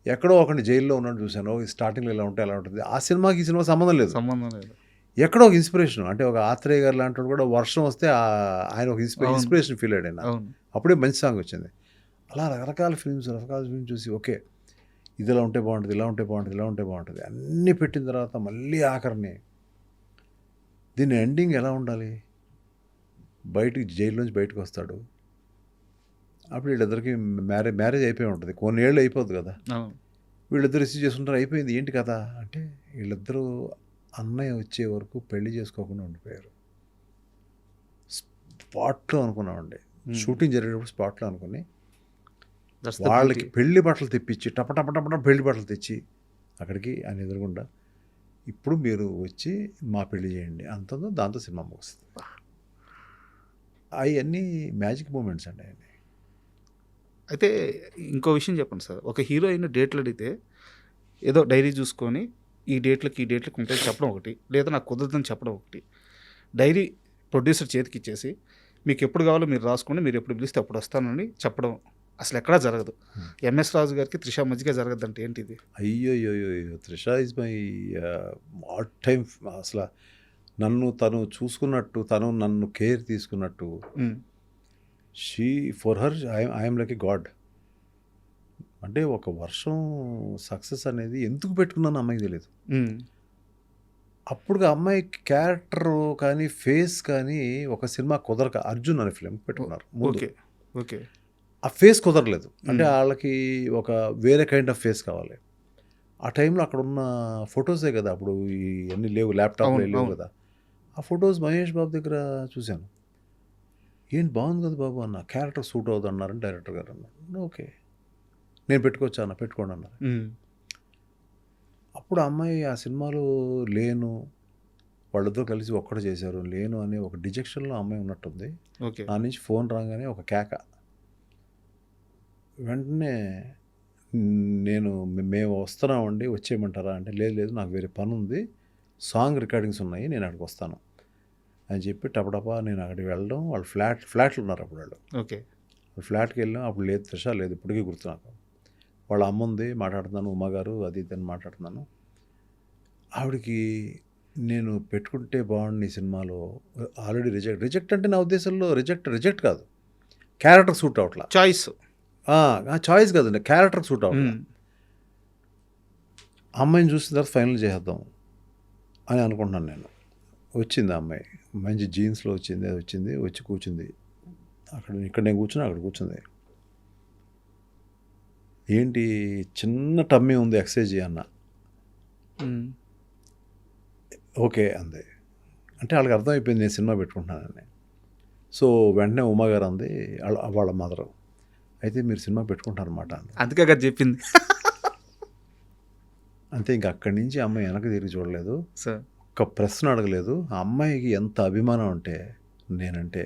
ఎక్కడో ఒకటి జైల్లో ఉన్నాడు చూశాను. స్టార్టింగ్లో ఇలా ఉంటే ఎలా ఉంటుంది. ఆ సినిమాకి ఈ సినిమా సంబంధం లేదు. ఎక్కడో ఒక ఇన్స్పిరేషన్. అంటే ఒక ఆత్రేయ గారు లాంటి కూడా వర్షం వస్తే ఆయన ఒక ఇన్స్పిరేషన్ ఫీల్ అయ్యాడు ఆయన. అప్పుడే మంచి సాంగ్ వచ్చింది. అలా రకరకాల ఫిల్మ్స్ చూసి ఓకే ఇది ఇలా ఉంటే బాగుంటుంది, ఇలా ఉంటే బాగుంటుంది, ఇలా ఉంటే బాగుంటుంది అన్నీ పెట్టిన తర్వాత మళ్ళీ ఆఖరిని దీని ఎండింగ్ ఎలా ఉండాలి. జైల్లోంచి బయటకు వస్తాడు. అప్పుడు వీళ్ళిద్దరికి మ్యారేజ్ అయిపోయి ఉంటుంది. కొన్ని ఏళ్ళు అయిపోద్ది కదా. వీళ్ళిద్దరు రిసీవ్ చేసుకుంటారు. అయిపోయింది ఏంటి కదా అంటే వీళ్ళిద్దరూ అన్నయ్య వచ్చే వరకు పెళ్లి చేసుకోకుండా ఉండిపోయారు. స్పాట్లో అనుకున్నామండి. షూటింగ్ జరిగేటప్పుడు స్పాట్లో అనుకుని వాళ్ళకి పెళ్లి బట్టలు తెప్పించి టపటపటపట పెళ్లి బట్టలు తెచ్చి అక్కడికి ఆయన ఎదురుగుండా ఇప్పుడు మీరు వచ్చి మా పెళ్లి చేయండి అంతంతో దాంతో సినిమా ముగుస్తుంది. అవన్నీ మ్యాజిక్ మూమెంట్స్ అండి. అవన్నీ. అయితే ఇంకో విషయం చెప్పండి సార్, ఒక హీరోయిన్ డేట్లు అడిగితే ఏదో డైరీ చూసుకొని ఈ డేట్లకి ఉంటాయి చెప్పడం ఒకటి, లేదా నాకు కుదరదని చెప్పడం ఒకటి. డైరీ ప్రొడ్యూసర్ చేతికి ఇచ్చేసి మీకు ఎప్పుడు కావాలో మీరు రాసుకోండి, మీరు ఎప్పుడు పిలిస్తే అప్పుడు వస్తానని చెప్పడం అసలు ఎక్కడా జరగదు. ఎంఎస్ రాజు గారికి త్రిష మధ్యగా జరగద్దంటే ఏంటిది? అయ్యో Trisha is my all time. అసలు తను చూసుకున్నట్టు, తను నన్ను కేర్ తీసుకున్నట్టు, she for her I'm like a God. అంటే ఒక వర్షం సక్సెస్ అనేది ఎందుకు పెట్టుకున్నాను అమ్మాయికి తెలియదు. అప్పుడు అమ్మాయి క్యారెక్టర్ కానీ ఫేస్ కానీ ఒక సినిమా కుదరక అర్జున్ అనే ఫిలిం పెట్టుకున్నారు. ఓకే. ఆ ఫేస్ కుదరలేదు. అంటే వాళ్ళకి ఒక వేరే కైండ్ ఆఫ్ ఫేస్ కావాలి. ఆ టైంలో అక్కడ ఉన్న ఫొటోసే కదా, అప్పుడు ఇవన్నీ లేవు, ల్యాప్టాప్లో లేవు కదా. ఆ ఫొటోస్ మహేష్ బాబు దగ్గర చూశాను. ఏంటి బాగుంది కదా బాబు అన్న, క్యారెక్టర్ సూట్ అవుతుంది అన్నారని డైరెక్టర్ గారు అన్నారు. ఓకే నేను పెట్టుకోవచ్చా అన్న, పెట్టుకోండి అన్నారు. అప్పుడు అమ్మాయి ఆ సినిమాలో లేను, వాళ్ళిద్దరూ కలిసి ఒక్కడ చేశారు. లేను అనే ఒక డిజెక్షన్లో అమ్మాయి ఉన్నట్టుంది. నా నుంచి ఫోన్ రాగానే ఒక కేక. వెంటనే మేము వస్తున్నామండి వచ్చేయమంటారా అంటే లేదు నాకు వేరే పని ఉంది, సాంగ్ రికార్డింగ్స్ ఉన్నాయి, నేను అక్కడికి వస్తాను అని చెప్పి టపటపా నేను అక్కడికి వెళ్ళడం. వాళ్ళు ఫ్లాట్లు ఉన్నారు అప్పుడు వాళ్ళు. వాళ్ళు ఫ్లాట్కి వెళ్ళాం. అప్పుడు లేదు త్రిష లేదు, ఇప్పటికీ గుర్తు నాకు. వాళ్ళ అమ్మ ఉంది, మాట్లాడుతున్నాను, ఉమ్మగారు అది ఇదని మాట్లాడుతున్నాను. ఆవిడకి నేను పెట్టుకుంటే బాగుండి ఈ సినిమాలో ఆల్రెడీ రిజెక్ట్ అంటే నా ఉద్దేశంలో రిజెక్ట్ కాదు, క్యారెక్టర్ సూట్ అవట్లా. చాయిస్ కాదండి, క్యారెక్టర్ సూట్ అవట్లా. అమ్మాయిని చూసిన తర్వాత ఫైనల్ చేద్దాం అని అనుకుంటున్నాను నేను. వచ్చింది ఆ అమ్మాయి, మంచి జీన్స్లో వచ్చింది, వచ్చి కూర్చుంది ఇక్కడ నేను కూర్చున్నా, అక్కడ కూర్చుంది. ఏంటి చిన్న టమ్మీ ఉంది, ఎక్సర్సైజ్ అన్న. ఓకే అంది. అంటే వాళ్ళకి అర్థమైపోయింది నేను సినిమా పెట్టుకుంటున్నానని. సో వెంటనే ఉమాగారు అంది, వాళ్ళ మదరు, అయితే మీరు సినిమా పెట్టుకుంటారన్నమాట అంది. అందుకే కదా చెప్పింది. అంతే. ఇంక అక్కడి నుంచి అమ్మాయి వెనక్కి తిరిగి చూడలేదు, ఒక్క ప్రశ్న అడగలేదు. ఆ అమ్మాయికి ఎంత అభిమానం అంటే నేనంటే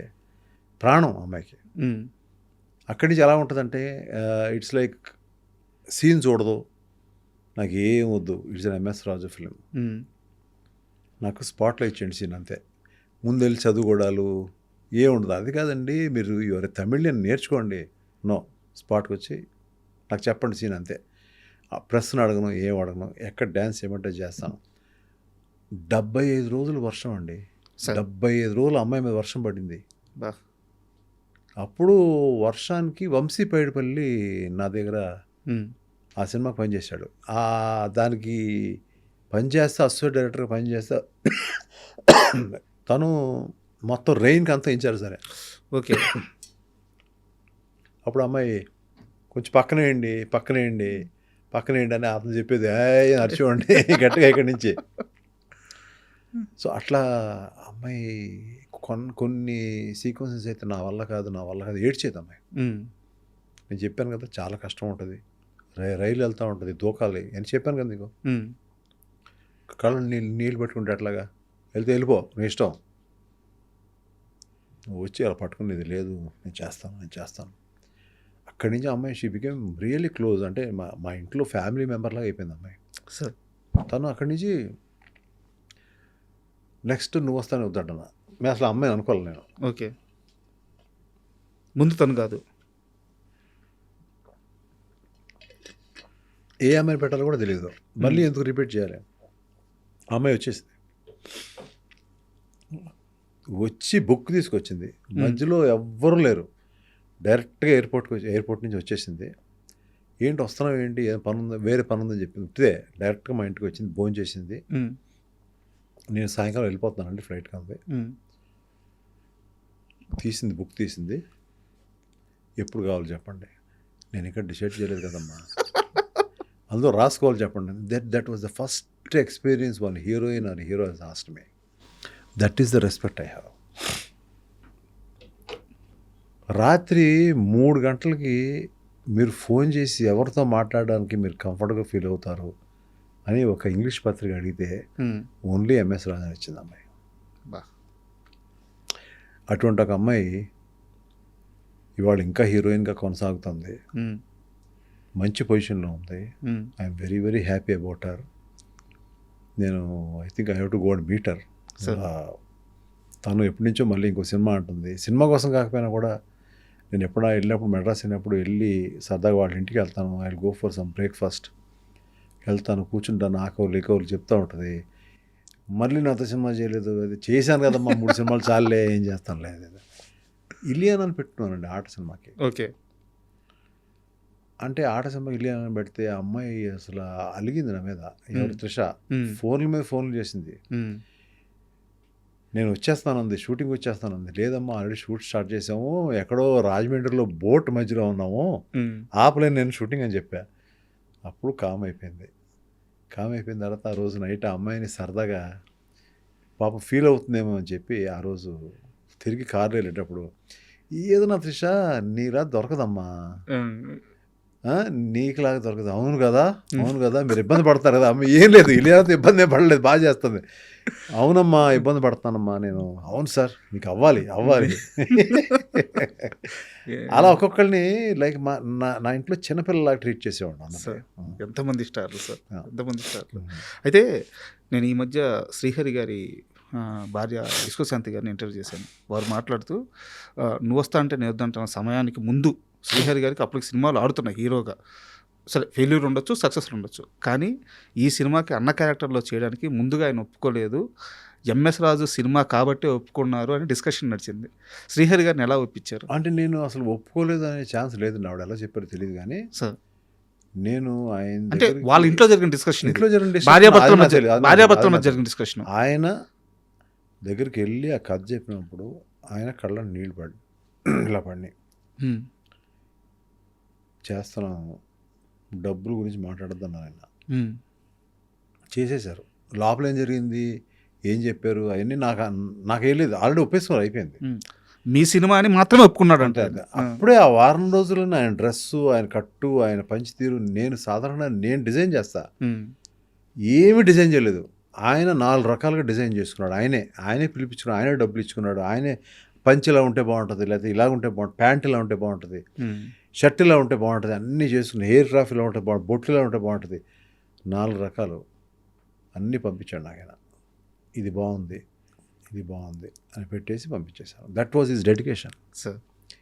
ప్రాణం అమ్మాయికి. అక్కడి నుంచి ఎలా ఉంటుందంటే ఇట్స్ లైక్ సీన్ చూడదు, నాకు ఏం వద్దు, it's an MS Raju film, నాకు స్పాట్లో ఇచ్చేయండి సీన్ అంతే, ముందెళ్ళి చదువుకోవడాలు ఏం ఉండదు. అది కాదండి, మీరు ఎవరి తమిళని నేర్చుకోండి, నో, స్పాట్కి వచ్చి నాకు చెప్పండి సీన్ అంతే. ఆ ప్రశ్న అడగను, ఏం అడగను, ఎక్కడ డ్యాన్స్ చేయమంటే చేస్తాను. 75 రోజులు వర్షం అండి, 75 రోజులు అమ్మాయి మీద వర్షం పడింది. అప్పుడు వర్షానికి వంశీ పైడిపల్లి నా దగ్గర ఆ సినిమాకి పనిచేశాడు. దానికి పనిచేస్తే అసోసియేట్ డైరెక్టర్గా పనిచేస్తే తను మొత్తం రెయిన్కి అంతా ఇచ్చారు సరే. ఓకే. అప్పుడు అమ్మాయి కొంచెం పక్కనేయండి అని అతను చెప్పేది నడిచివ్వండి గట్టిగా ఇక్కడి నుంచి. సో అట్లా అమ్మాయి కొన్ని సీక్వెన్సెస్ అయితే నా వల్ల కాదు ఏడ్చేది అమ్మాయి. నేను చెప్పాను కదా చాలా కష్టం ఉంటుంది, రైలు వెళ్తూ ఉంటుంది, దూకాలి అని చెప్పాను కదా నీకు. కళ్ళు నీళ్ళు పెట్టుకుంటే అట్లాగా వెళ్ళిపో, నీ ఇష్టం, నువ్వు వచ్చి అలా పట్టుకునేది లేదు, నేను చేస్తాను. అక్కడి నుంచి అమ్మాయి షీ బికేమ్ రియల్లీ క్లోజ్. అంటే మా ఇంట్లో ఫ్యామిలీ మెంబర్ లాగా అయిపోయింది అమ్మాయి. సార్ తను అక్కడి నుంచి నెక్స్ట్ నువ్వు వస్తానే వద్దంటనా. మేము అసలు అమ్మాయిని అనుకోవాలి నేను. ఓకే. ముందు తను కాదు. ఏ అమ్మాయిని పెట్టాలో కూడా తెలియదు. మళ్ళీ ఎందుకు రిపీట్ చేయాలి. అమ్మాయి వచ్చేసింది, వచ్చి బుక్ తీసుకొచ్చింది. మధ్యలో ఎవ్వరూ లేరు, డైరెక్ట్గా ఎయిర్పోర్ట్ నుంచి వచ్చేసింది. ఏంటి వస్తున్నావు ఏంటి, ఏం పని ఉందా, వేరే పని ఉందని చెప్పింది. ఇదే డైరెక్ట్గా మా ఇంటికి వచ్చింది, భోజనం చేసింది. నేను సాయంకాలం వెళ్ళిపోతున్నానండి ఫ్లైట్ కంపే. తీసింది, బుక్ తీసింది. ఎప్పుడు కావాలి చెప్పండి. నేను ఇంకా డిసైడ్ చేయలేదు కదమ్మా, అందులో రాసుకోవాలి చెప్పండి. That was the first experience one heroine or hero has asked me. That is the respect I have. రాత్రి 3 గంటలకి మీరు ఫోన్ చేసి ఎవరితో మాట్లాడడానికి మీరు కంఫర్ట్గా ఫీల్ అవుతారు అని ఒక ఇంగ్లీష్ పత్రిక అడిగితే ఓన్లీ ఎంఎస్ రాజన్ ఇచ్చింది అమ్మాయి. అటువంటి ఒక అమ్మాయి ఇవాళ ఇంకా హీరోయిన్గా కొనసాగుతుంది, మంచి పొజిషన్లో ఉంది. I'm very very happy about her. నేను I think I have to go and meet her. తను ఎప్పటి నుంచో మళ్ళీ ఇంకో సినిమా అంటుంది. సినిమా కోసం కాకపోయినా కూడా నేను ఎప్పుడైనా వెళ్ళినప్పుడు, మెడ్రాస్ వెళ్ళినప్పుడు వెళ్ళి సరదాగా వాళ్ళ ఇంటికి వెళ్తాను. I will go for some breakfast. వెళ్తాను, కూర్చుంటాను, ఆకవులు చెప్తూ ఉంటుంది. మళ్ళీ నాతో సినిమా చేయలేదు, అది చేశాను కదమ్మా 3 సినిమాలు చాలే, ఏం చేస్తాను లేదు. ఇలియానా అని పెట్టుకున్నానండి ఆట సినిమాకి. ఓకే. అంటే ఆట సినిమా ఇలియానా అని పెడితే ఆ అమ్మాయి అసలు అలిగింది నా మీద. ఎవరు, త్రిష. ఫోన్ల మీద ఫోన్లు చేసింది. నేను వచ్చేస్తానుంది, షూటింగ్ వచ్చేస్తానుంది. లేదమ్మా ఆల్రెడీ షూట్ స్టార్ట్ చేసాము, ఎక్కడో రాజమండ్రిలో బోట్ మధ్యలో ఉన్నాము, ఆపలేను నేను షూటింగ్ అని చెప్పా. అప్పుడు కామ్ అయిపోయింది. కామ్ అయిపోయిన తర్వాత ఆ రోజు నైట్ ఆ అమ్మాయిని సరదాగా పాప ఫీల్ అవుతుందేమో అని చెప్పి ఆ రోజు తిరిగి కారు వెళ్ళేటప్పుడు, ఏదన్నా త్రిష నీలా దొరకదమ్మా, నీకులాగా దొరకదు. అవును కదా మీరు ఇబ్బంది పడతారు కదా. అమ్మ ఏం లేదు, ఇలియానాతో ఇబ్బంది ఏం పడలేదు, బాగా చేస్తుంది. అవునమ్మా ఇబ్బంది పడతానమ్మా నేను. అవును సార్ మీకు అవ్వాలి. అలా ఒక్కొక్కరిని లైక్ నా ఇంట్లో చిన్నపిల్లలాగా ట్రీట్ చేసేవాడు. ఎంతమంది స్టార్లు సార్, ఎంతమంది స్టార్లు. అయితే నేను ఈ మధ్య శ్రీహరి గారి భార్య విశ్వశాంతి గారిని ఇంటర్వ్యూ చేశాను. వారు మాట్లాడుతూ నువ్వు వస్తా అంటే నేను వద్దంటున్న సమయానికి ముందు శ్రీహరి గారికి అప్పటికి సినిమాలు ఆడుతున్నాయి హీరోగా. సరే ఫెయిల్యూర్ ఉండొచ్చు, సక్సెస్లు ఉండొచ్చు, కానీ ఈ సినిమాకి అన్న క్యారెక్టర్లో చేయడానికి ముందుగా ఆయన ఒప్పుకోలేదు. ఎంఎస్ రాజు సినిమా కాబట్టే ఒప్పుకున్నారు అని డిస్కషన్ నడిచింది. శ్రీహరి గారిని ఎలా ఒప్పించారు? అంటే నేను అసలు ఒప్పుకోలేదు అనే ఛాన్స్ లేదు. ఆవిడ ఎలా చెప్పారో తెలియదు కానీ సార్, నేను ఆయన అంటే వాళ్ళ ఇంట్లో జరిగిన డిస్కషన్, ఇంట్లో జరిగిన భార్యాభర్తల మధ్య జరిగిన డిస్కషన్. ఆయన దగ్గరికి వెళ్ళి ఆ కథ చెప్పినప్పుడు ఆయన కళ్ళ నీళ్ళు ఇలా పడి చేస్తున్నాను, డబ్బుల గురించి మాట్లాడద్దన్నారు ఆయన. చేసేశారు. లోపల ఏం జరిగింది, ఏం చెప్పారు అవన్నీ నాకేం లేదు. ఆల్రెడీ ఒప్పేసుకున్నారు, అయిపోయింది. మీ సినిమా అని మాత్రమే ఒప్పుకున్నాడు అంటే అప్పుడే ఆ వారం రోజుల్లోనే ఆయన డ్రెస్సు, ఆయన కట్టు, ఆయన పంచితీరు నేను డిజైన్ చేస్తా. ఏమీ డిజైన్ చేయలేదు. ఆయన 4 రకాలుగా డిజైన్ చేసుకున్నాడు. ఆయనే పిలిపించుకున్నాడు, ఆయనే డబ్బులు ఇచ్చుకున్నాడు. ఆయనే పంచి ఇలా ఉంటే బాగుంటుంది, లేకపోతే ఇలా ఉంటే బాగుంటుంది, ప్యాంట్ ఇలా ఉంటే బాగుంటుంది, షర్ట్ ఇలా ఉంటే బాగుంటుంది, అన్నీ చేసుకున్నాడు. హెయిర్ క్రాఫ్ ఇలా ఉంటే బాగుంటుంది, బొట్లు ఇలా ఉంటే బాగుంటుంది, 4 రకాలు అన్నీ పంపించాడు నాకు ఆయన. ఇది బాగుంది అని పెట్టేసి పంపించేశాను. That was his dedication sir.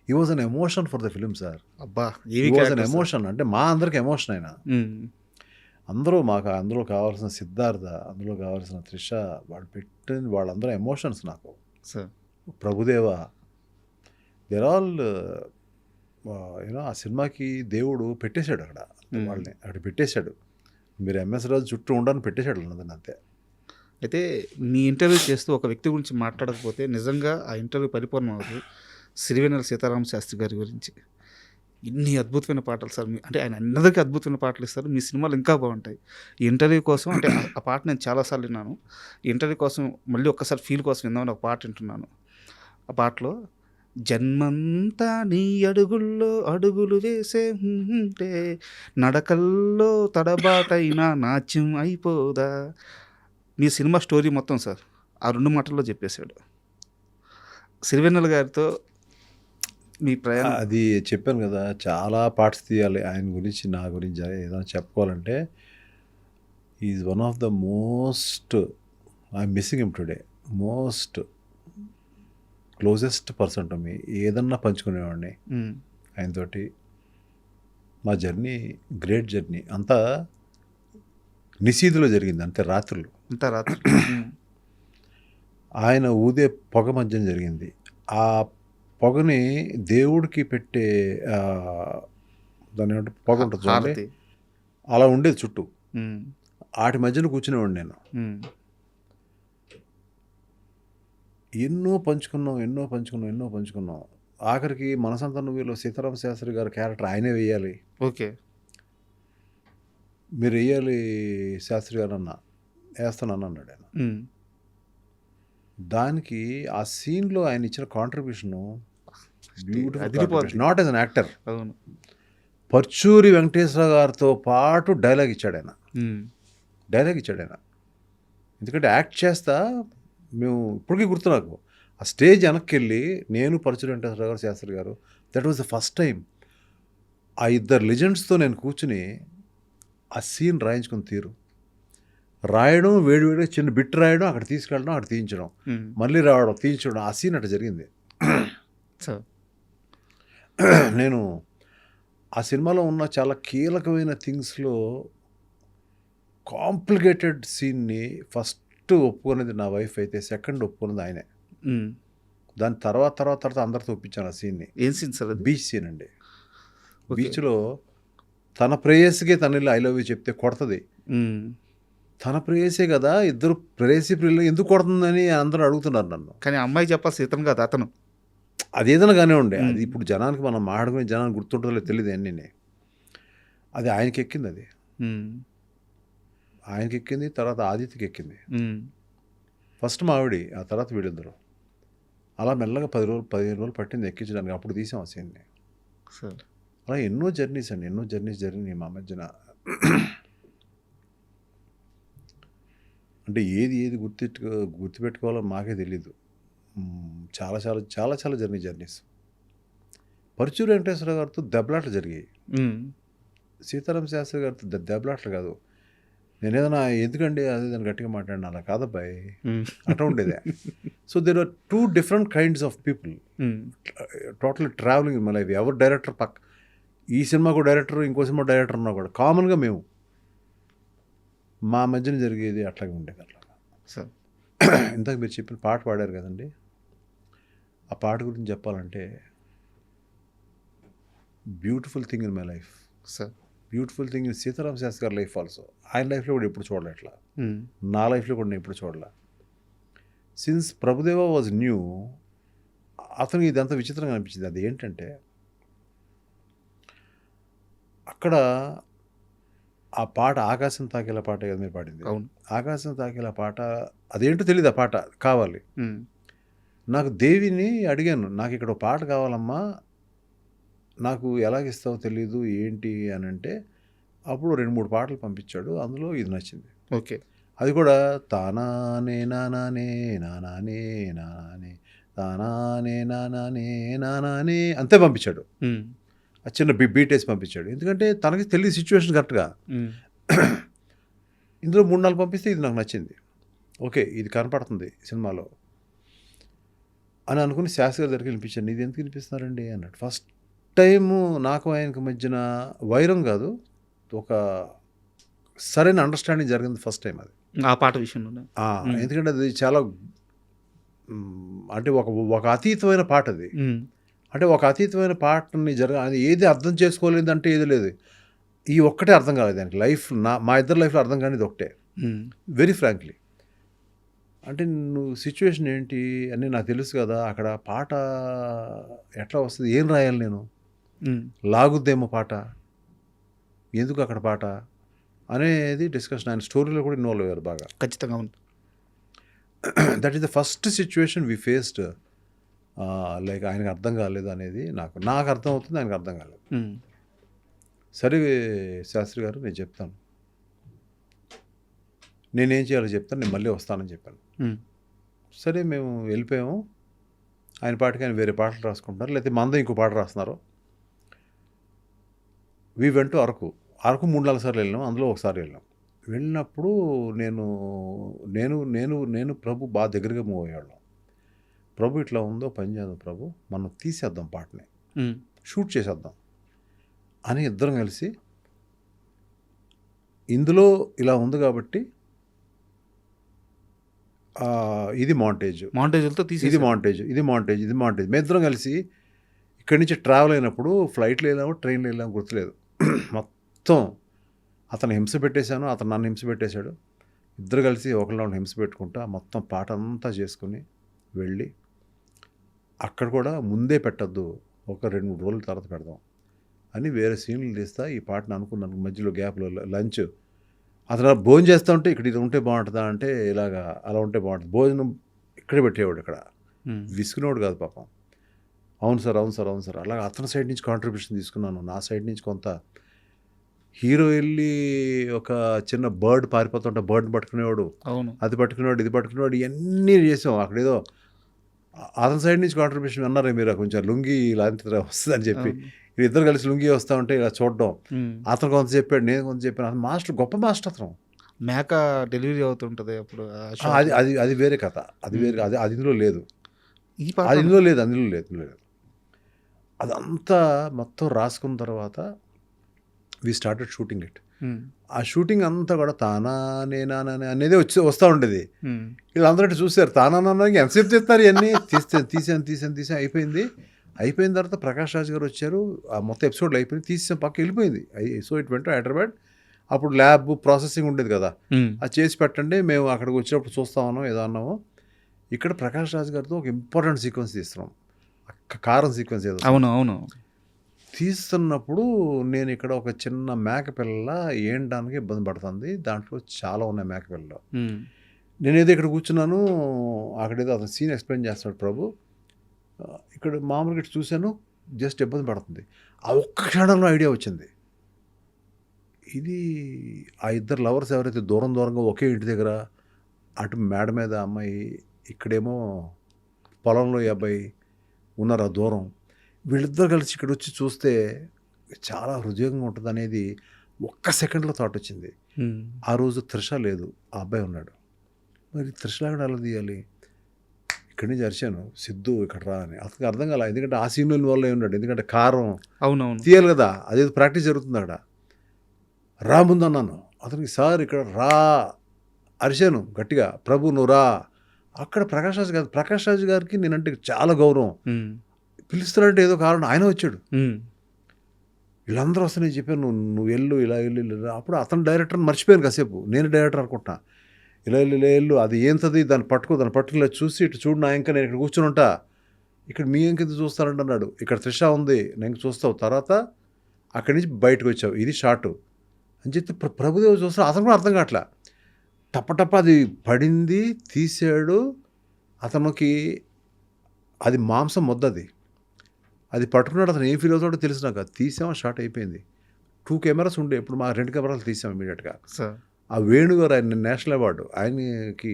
He was an emotion for the film sir. అబ్బా, హీ వాజ్ అన్ ఎమోషన్. అంటే మా అందరికి ఎమోషన్ ఆయన. అందులో కావాల్సిన సిద్ధార్థ, అందులో కావాల్సిన త్రిష, వాళ్ళు పెట్టిన వాళ్ళందరూ ఎమోషన్స్ నాకు. సార్, ప్రభుదేవ, దేర్ ఆల్ ఆ సినిమాకి దేవుడు పెట్టేశాడు అక్కడ, వాళ్ళని అక్కడ పెట్టేశాడు. మీరు ఎంఎస్ రాజు చుట్టూ ఉండని పెట్టేశాడు అన్నది అంతే. అయితే మీ ఇంటర్వ్యూ చేస్తూ ఒక వ్యక్తి గురించి మాట్లాడకపోతే నిజంగా ఆ ఇంటర్వ్యూ పరిపూర్ణం అవుతుంది. సిరివెన్నెల సీతారామ శాస్త్రి గారి గురించి ఇన్ని అద్భుతమైన పాటలు సార్. అంటే ఆయన అందరికీ అద్భుతమైన పాటలు ఇస్తారు. మీ సినిమాలు ఇంకా బాగుంటాయి. ఈ ఇంటర్వ్యూ కోసం అంటే ఆ పాట నేను చాలాసార్లు విన్నాను. ఈ ఇంటర్వ్యూ కోసం మళ్ళీ ఒక్కసారి ఫీల్ కోసం విందామని ఒక పాట వింటున్నాను. ఆ పాటలో జన్మంతా నీ అడుగుల్లో అడుగులు వేసే నడకల్లో తడబాటైనా నాట్యం అయిపోదా. మీ సినిమా స్టోరీ మొత్తం సార్ ఆ 2 మాటల్లో చెప్పేశాడు. సిరివెన్నెల గారితో మీ ప్రయాణం. అది చెప్పాను కదా, చాలా పార్ట్స్ తీయాలి ఆయన గురించి, నా గురించి ఏదైనా చెప్పుకోవాలంటే is one of the most I'm missing him today most closest person to me. ఏదన్నా పంచుకునేవాడిని ఆయనతోటి. మా జర్నీ గ్రేట్ జర్నీ. అంతా నిశీధిలో జరిగింది, అంతే రాత్రులు. అంతా రాత్రి. ఆయన ఊదే పొగ మధ్యన జరిగింది. ఆ పొగని దేవుడికి పెట్టే దాని ఏమంటే పొగ ఉంటుంది చూడండి, హారతి. అలా ఉండేది చుట్టూ. ఉమ్. వాటి మధ్యన కూర్చునేవాడిని నేను. ఉమ్. ఎన్నో పంచుకున్నాం. ఆఖరికి మనసంతా నువ్వులో సీతారామ శాస్త్రి గారి క్యారెక్టర్ ఆయనే వేయాలి, ఓకే. మీరు వేయాలి శాస్త్రి గారు అన్న, వేస్తానని అన్నాడు ఆయన. ఉమ్. దానికి ఆ సీన్లో ఆయన ఇచ్చిన కాంట్రిబ్యూషను బ్యూటిఫుల్, అదిరిపోద్ది. Not as an actor. అవును. పర్చూరి వెంకటేశ్వర గారితో పాటు డైలాగ్ ఇచ్చాడు ఆయన. ఉమ్. ఎందుకంటే యాక్ట్ చేస్తా మేము ఇప్పటికీ గుర్తు నాకు. ఆ స్టేజ్ వెనక్కి వెళ్ళి నేను పరచూరి వెంకటేశ్వర గారు శాస్త్రి గారు, that was the first time ఆ ఇద్దరు లెజెండ్స్తో నేను కూర్చుని ఆ సీన్ రాయించుకుని తీరు రాయడం, వేడివేడిగా చిన్న బిట్ రాయడం, అక్కడ తీసుకెళ్ళడం, అక్కడ తీయించడం, ఉమ్. మళ్ళీ రావడం, తీయించడం, ఆ సీన్ అట్లా జరిగింది. సో నేను ఆ సినిమాలో ఉన్న చాలా కీలకమైన థింగ్స్లో కాంప్లికేటెడ్ సీన్ని ఫస్ట్ ఒప్పుకునేది నా వైఫ్ అయితే, సెకండ్ ఒప్పుకున్నది ఆయనే. ఉమ్. దాని తర్వాత అందరితో ఒప్పించాను ఆ సీన్ని. ఏం సీన్ సార్ అది? బీచ్ సీన్ అండి. ఓకే. బీచ్లో తన ప్రేయస్కే తన ఇల్లు ఐ లవ్ యూ చెప్తే కొడుతుంది. ఉమ్. తన ప్రేయసే కదా, ఇద్దరు ప్రేయసి ప్రియులు ఎందుకు కొడుతుందని అందరూ అడుగుతున్నారు నన్ను. కానీ అమ్మాయి చెప్పాల్సి ఇతను కాదు, అతను. అది ఏదైనా కానీ ఉండే, అది ఇప్పుడు జనానికి మనం మాట్లాడుకునే జనానికి గుర్తుంటుందో తెలియదు అన్నీ. అది ఆయనకి ఎక్కింది, అది ఉమ్. ఆయనకి ఎక్కింది, తర్వాత ఆదిత్యకి ఎక్కింది. ఉమ్. ఫస్ట్ మా ఆవిడ, ఆ తర్వాత వీళ్ళిద్దరు. అలా మెల్లగా 15 రోజులు పట్టింది ఎక్కించడానికి. అప్పుడు తీసాం ఆ సీన్ని. సార్ అలా ఎన్నో జర్నీస్ జరిగినాయి మా మధ్యన. అంటే ఏది గుర్తుపెట్టుకోవాలో మాకే తెలీదు. చాలా జర్నీస్. పరుచూరి వెంకటేశ్వర గారితో దెబ్బలాట్లు జరిగాయి. ఉమ్. సీతారామ శాస్త్రి గారితో దెబ్బలాట్లు కాదు. నేను ఏదైనా ఎందుకండి అదే దాన్ని గట్టిగా మాట్లాడినా, అలా కాదబ్బాయి, ఉమ్. అట్లా ఉండేదే. So there are 2 different kinds of people um. Totally travelling in my life. ఎవరు డైరెక్టర్ ఈ సినిమాకు డైరెక్టర్, ఇంకో సినిమా డైరెక్టర్ ఉన్నా కూడా కామన్గా మేము మా మధ్యన జరిగేది అట్లాగే ఉండేది. అట్లా సార్ ఇంతకు మీరు చెప్పిన పాట పాడారు కదండి, ఆ పాట గురించి చెప్పాలంటే beautiful thing in my life, sir beautiful thing in Seetharama Sastry గారి లైఫ్ ఆల్సో. ఆయన లైఫ్లో కూడా ఎప్పుడు చూడలే అట్లా, ఉమ్. నా లైఫ్లో కూడా నేను ఎప్పుడు చూడలే. సిన్స్ ప్రభుదేవ వాజ్ న్యూ, అతనికి ఇదంతా విచిత్రంగా అనిపించింది. అది ఏంటంటే అక్కడ ఆ పాట ఆకాశం తాకేలా పాట కదా మీరు పాడింది. అవును. ఆకాశం తాకేలా పాట అదేంటో తెలియదు, ఆ పాట కావాలి. ఉమ్. నాకు దేవిని అడిగాను, నాకు ఇక్కడ ఒక పాట కావాలమ్మా, నాకు ఎలాగిస్తావో తెలీదు ఏంటి అని అంటే, అప్పుడు 2-3 పాటలు పంపించాడు. అందులో ఇది నచ్చింది. ఓకే. అది కూడా తానానే నానానే నానానే నానానే తానానే నానానే నానానే అంతే పంపించాడు. ఉమ్. ఆ చిన్న బీట్ వేసి పంపించాడు. ఎందుకంటే తనకి తెలియదు సిచ్యువేషన్ కరెక్ట్గా. ఉమ్. ఇందులో 3-4 పంపిస్తే ఇది నాకు నచ్చింది. ఓకే, ఇది కనపడుతుంది సినిమాలో అని అనుకుని శాస్త్రి గారి దగ్గరికి వినిపించాను. ఇది ఎందుకు వినిపిస్తున్నారండి అన్నాడు. ఫస్ట్ టైము నాకు ఆయనకు మధ్యన వైరం కాదు, ఒక సరైన అండర్స్టాండింగ్ జరిగింది ఫస్ట్ టైం అది, ఆ పాట విషయంలో. ఎందుకంటే అది చాలా అంటే ఒక అతీతమైన పాట అది. అంటే ఒక అతీతమైన పాటని అది ఏది అర్థం చేసుకోలేదు అంటే ఏది లేదు, ఈ ఒక్కటే అర్థం కాలేదు దానికి. మా ఇద్దరు లైఫ్లో అర్థం కానిది ఒకటే, వెరీ ఫ్రాంక్లీ. అంటే నువ్వు సిచ్యువేషన్ ఏంటి అని నాకు తెలుసు కదా, అక్కడ పాట ఎట్లా వస్తుంది, ఏం రాయాలి నేను, లాగుద్దేమో పాట, ఎందుకు అక్కడ పాట అనేది డిస్కషన్. ఆయన స్టోరీలో కూడా ఇన్వాల్వ్ అయ్యారు బాగా. ఖచ్చితంగా ఉంది. That is the first situation we faced. Like ఆయనకు అర్థం కాలేదు అనేది నాకు అర్థం అవుతుంది, ఆయనకు అర్థం కాలేదు. సరే శాస్త్రి గారు, నేను చెప్తాను, నేనేం చేయాలో చెప్తాను, నేను మళ్ళీ వస్తానని చెప్పాను. సరే మేము వెళ్ళిపోయాము. ఆయన పాటకి ఆయన వేరే పాటలు రాసుకుంటారు, లేకపోతే మంద ఇంకో పాట రాస్తున్నారు. వీ వెంట్ టు అరకు 3-4 సార్లు వెళ్ళినాం, అందులో ఒకసారి వెళ్ళాం. వెళ్ళినప్పుడు నేను నేను నేను నేను ప్రభు బాగా దగ్గరగా మూవ్ అయ్యాళ్ళం. ప్రభు ఇట్లా ఉందో పని చేద్దాం ప్రభు, మనం తీసేద్దాం పాటని, షూట్ చేసేద్దాం అని ఇద్దరం కలిసి, ఇందులో ఇలా ఉంది కాబట్టి ఇది మాంటేజ్లతో ఇది మాంటేజ్ మేము ఇద్దరం కలిసి ఇక్కడి నుంచి ట్రావెల్ అయినప్పుడు ఫ్లైట్లో వెళ్ళాము, ట్రైన్లో వెళ్ళాము గుర్తులేదు. మొత్తం అతను హింస పెట్టేశాను, అతను నన్ను హింస పెట్టేశాడు. ఇద్దరు కలిసి ఒకరిలో హింస పెట్టుకుంటా మొత్తం పాట అంతా చేసుకుని వెళ్ళి, అక్కడ కూడా ముందే పెట్టద్దు, ఒక 2-3 రోజుల తర్వాత పెడదాం అని వేరే సీన్లు తీస్తా ఈ పాటను అనుకున్నాను. మధ్యలో గ్యాప్లో లంచ్, అతను భోజనం చేస్తూ ఉంటే ఇక్కడ ఇది ఉంటే బాగుంటుందా అంటే ఇలాగా అలా ఉంటే బాగుంటుంది, భోజనం ఇక్కడే పెట్టేవాడు, ఇక్కడ విసుకునేవాడు కాదు పాపం. అవును సార్ అలాగే అతని సైడ్ నుంచి కాంట్రిబ్యూషన్ తీసుకున్నాను, నా సైడ్ నుంచి కొంత. హీరో వెళ్ళి ఒక చిన్న బర్డ్ పారిపోతుంటే బర్డ్ పట్టుకునేవాడు, అది పట్టుకునేవాడు, ఇది పట్టుకునేవాడు, ఇవన్నీ చేసాం. అక్కడ ఏదో అతని సైడ్ నుంచి కాంట్రిబ్యూషన్ అన్నారే మీరు, కొంచెం లుంగి ఇలాంటి వస్తుందని చెప్పి ఇద్దరు కలిసి లుంగి వస్తూ ఉంటే ఇలా చూడడం. అతను కొంత చెప్పాడు, నేను కొంత చెప్పాను. అతను మాస్టర్, గొప్ప మాస్టర్ అతను. మేక డెలివరీ అవుతుంటుంది అప్పుడు, అది వేరే కథ, అది వేరే, అది ఇందులో లేదు, అది ఇందులో లేదు. అదంతా మొత్తం రాసుకున్న తర్వాత వి స్టార్టెడ్ షూటింగ్ ఇట్. ఆ షూటింగ్ అంతా కూడా తానా నేనా అనేది వస్తూ ఉండేది. వీళ్ళందరూ చూసారు, తానా ఎంతసేపు చేస్తారు, ఇవన్నీ తీసాను అయిపోయిన తర్వాత ప్రకాష్ రాజ్ గారు వచ్చారు, ఆ మొత్తం ఎపిసోడ్లు అయిపోయింది, తీసాం, పక్క వెళ్ళిపోయింది. So it went Hyderabad. అప్పుడు ల్యాబ్ ప్రాసెసింగ్ ఉండేది కదా, అది చేసి పెట్టండి, మేము అక్కడికి వచ్చినప్పుడు చూస్తామన్నాం, ఏదో అన్నాము. ఇక్కడ ప్రకాష్ రాజ్ గారితో ఒక ఇంపార్టెంట్ సీక్వెన్స్ తీస్తున్నాం, కారం సీక్వెన్స్ ఏదో. అవును. తీస్తున్నప్పుడు నేను ఇక్కడ ఒక చిన్న మేకపిల్ల ఏంటానికి ఇబ్బంది పడుతుంది, దాంట్లో చాలా ఉన్నాయి మేకపిల్లలు. నేనేదో ఇక్కడ కూర్చున్నాను, అక్కడేదో అతను సీన్ ఎక్స్ప్లెయిన్ చేస్తాడు ప్రభు, ఇక్కడ మామూలుగా చూశాను, జస్ట్ ఇబ్బంది పడుతుంది. ఆ ఒక్క క్షణంలో ఐడియా వచ్చింది, ఇది ఆ ఇద్దరు లవర్స్ ఎవరైతే దూరంగా ఒకే ఇంటి దగ్గర, అటు మేడ మీద అమ్మాయి, ఇక్కడేమో పొలంలో ఈ అబ్బాయి ఉన్నారు ఆ దూరం, వీళ్ళిద్దరు కలిసి ఇక్కడ వచ్చి చూస్తే చాలా హృదయంగా ఉంటుంది అనేది ఒక్క సెకండ్లో థాట్ వచ్చింది. ఆ రోజు త్రిష లేదు, ఆ అబ్బాయి ఉన్నాడు. మరి త్రిషలాగా ఎలా తీయాలి, ఇక్కడి నుంచి అరిచాను, సిద్ధు ఇక్కడ రా అని. అతనికి అర్థం కాల, ఎందుకంటే ఆ సీన్లో వల్ల ఉన్నాడు, ఎందుకంటే కారం తీయాలి కదా, అదేదో ప్రాక్టీస్ జరుగుతుంది అక్కడ. రా ముందు అన్నాను అతనికి, సార్ ఇక్కడ రా అరిచాను గట్టిగా, ప్రభు నువ్వు రా. అక్కడ ప్రకాష్ రాజ్ గారికి నేనంటే చాలా గౌరవం, పిలుస్తున్నట్టు ఏదో కారణం ఆయన వచ్చాడు. వీళ్ళందరూ వస్తే నేను చెప్పాను, నువ్వు వెళ్ళు ఇలా వెళ్ళు. అప్పుడు అతను డైరెక్టర్ మర్చిపోయాను కాసేపు, నేను డైరెక్టర్ అనుకుంటున్నా. ఇలా వెళ్ళు, అది ఏంటది, దాన్ని పట్టుకుని చూసి ఇటు చూడు నా ఇంకా, నేను ఇక్కడ కూర్చుని ఉంటా, ఇక్కడ మీ ఇంకెంత చూస్తానంటే అన్నాడు. ఇక్కడ త్రిష ఉంది, నేను చూస్తావు, తర్వాత అక్కడి నుంచి బయటకు వచ్చావు, ఇది షార్టు అని చెప్పి ప్రభుదేవ్ చూస్తాడు. అతను కూడా అర్థం కావట్లా, టప్ప అది పడింది, తీసాడు. అతనికి అది మాంసం ముద్దది, అది పట్టుకున్నాడు. అతను ఏం ఫీల్ అవుతాడో తెలుసు నాకు. అది తీసామో షార్ట్ అయిపోయింది. 2 కెమెరాస్ ఉండే, ఇప్పుడు మా 2 కెమెరాలు తీసాం ఇమీడియట్గా. ఆ వేణుగారు, ఆయన నేషనల్ అవార్డు, ఆయనకి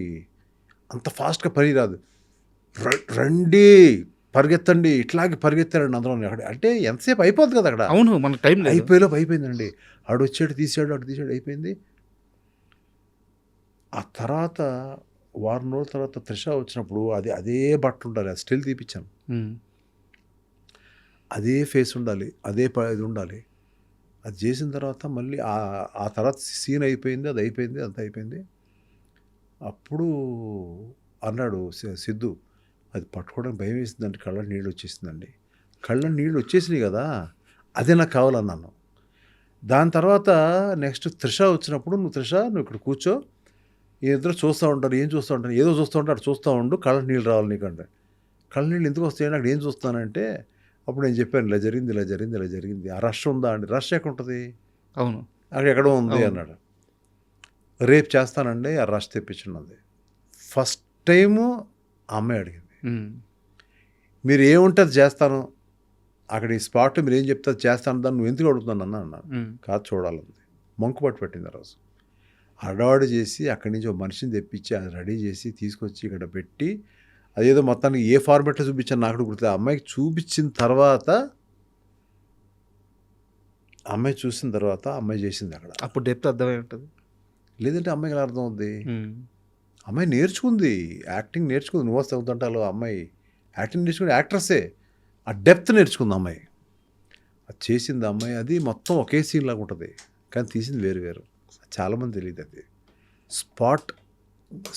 అంత ఫాస్ట్గా పని రాదు. రండి పరిగెత్తండి, ఇట్లాగే పరిగెత్తారండి అందరూ. అంటే ఎంతసేపు అయిపోద్ది కదా అక్కడ. అవును, మన టైం అయిపోయేలోపు అయిపోయిందండి. ఆడు వచ్చాడు, తీసాడు, అయిపోయింది. ఆ తర్వాత వారం రోజుల తర్వాత త్రిష వచ్చినప్పుడు అదే బట్టలు ఉండాలి, అది స్టిల్ తీపిచ్చాను, అదే ఫేస్ ఉండాలి, అదే ఇది ఉండాలి. అది చేసిన తర్వాత మళ్ళీ ఆ తర్వాత సీన్ అయిపోయింది, అది అయిపోయింది, అంత అయిపోయింది. అప్పుడు అన్నాడు సిద్ధు, అది పట్టుకోవడానికి భయం వేసిందంటే కళ్ళ నీళ్ళు వచ్చేసిందండి. కళ్ళ నీళ్ళు వచ్చేసినాయి కదా, అదే నాకు కావాలన్నాను. దాని తర్వాత నెక్స్ట్ త్రిష వచ్చినప్పుడు, నువ్వు ఇక్కడ కూర్చో, ఇద్దరు చూస్తూ ఉంటారు, ఏం చూస్తూ ఉంటారు, ఏదో చూస్తూ ఉంటారు, అటు చూస్తూ ఉండు, కళ్ళ నీళ్ళు రావాలి నీకంటే. కళ్ళ నీళ్ళు ఎందుకు వస్తాయండి, అక్కడ ఏం చూస్తానంటే అప్పుడు నేను చెప్పాను, ఇలా జరిగింది. ఆ రష్ ఉందా అండి, రష్ ఎక్కడ ఉంటుంది, అవును అక్కడ ఎక్కడో ఉంది అన్నాడు. రేపు చేస్తానండి, ఆ రష్ తెప్పించున్నది. ఫస్ట్ టైము ఆ అమ్మాయి అడిగింది, మీరు ఏముంటుంది చేస్తాను, అక్కడ ఈ స్పాట్ మీరు ఏం చెప్తారు చేస్తాను, దాన్ని నువ్వు ఎందుకు అడుగుతున్నాను అన్నాను. కాదు చూడాలంది. మంకుపట్టు పెట్టింది ఆ రోజు. హడావుడి చేసి అక్కడి నుంచి ఒక మనిషిని తెప్పించి అది రెడీ చేసి తీసుకొచ్చి ఇక్కడ పెట్టి, అదేదో మొత్తానికి ఏ ఫార్మాట్లో చూపించాను నాకు గుర్తు. అమ్మాయికి చూపించిన తర్వాత, అమ్మాయి చూసిన తర్వాత అమ్మాయి చేసింది అక్కడ. అప్పుడు డెప్త్ అర్థమై ఉంటుంది. లేదంటే అమ్మాయికి ఎలా అర్థం అవుద్ది? అమ్మాయి నేర్చుకుంది, యాక్టింగ్ నేర్చుకుంది. నువ్వు వస్తే అవుతుంటాలో అమ్మాయి యాక్టింగ్ నేర్చుకుని యాక్ట్రస్సే. ఆ డెప్త్ నేర్చుకుంది అమ్మాయి. అది చేసింది అమ్మాయి. అది మొత్తం ఒకే సీన్ లాగా ఉంటుంది, కానీ తీసింది వేరు వేరు. చాలామంది తెలియదు అది.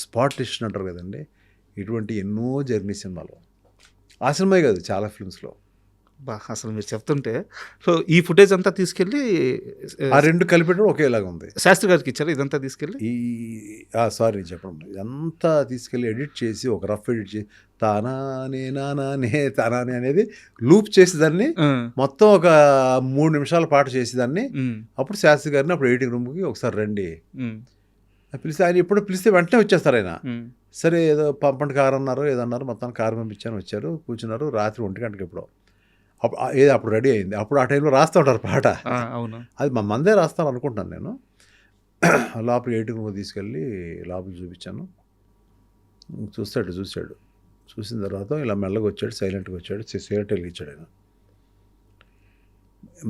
స్పాట్ డిసిషన్ అంటారు కదండి, ఇటువంటి ఎన్నో జర్నీ సినిమాలు. ఆ సినిమా కాదు, చాలా ఫిల్మ్స్లో. అసలు మీరు చెప్తుంటే సో ఈ ఫుటేజ్ అంతా తీసుకెళ్ళి ఆ రెండు కలిపేటప్పుడు ఒకేలాగా ఉంది. శాస్త్రి గారికి ఇచ్చారు ఇదంతా తీసుకెళ్ళి. సారీ చెప్పండి, ఇదంతా తీసుకెళ్ళి ఎడిట్ చేసి ఒక రఫ్ ఎడిట్ చేసి తానానే అనేది లూప్ చేసి దాన్ని మొత్తం ఒక 3 నిమిషాల పాటు చేసేదాన్ని. అప్పుడు శాస్త్రి గారిని అప్పుడు ఎడిటింగ్ రూమ్కి ఒకసారి రండి పిలిస్తే, ఆయన ఎప్పుడు పిలిస్తే వెంటనే వచ్చేస్తారు ఆయన. సరే ఏదో పంపండి కారు అన్నారు, ఏదన్నారు, మొత్తానికి కారు పంపించాను, వచ్చారు, కూర్చున్నారు. రాత్రి 1 గంటకి ఎప్పుడో అప్పుడు రెడీ అయింది. అప్పుడు ఆ టైంలో రాస్తూ ఉంటారు పాట. అవును, అది మందే రాస్తాను అనుకుంటున్నాను నేను. లోపల ఎడిటింగ్ రూమ్ తీసుకెళ్ళి లోపల చూపించాను. చూశాడు. చూసిన తర్వాత ఇలా మెల్లగా వచ్చాడు, సైలెంట్గా వచ్చాడు, సిగరెట్ వెలిగించాడు ఆయన.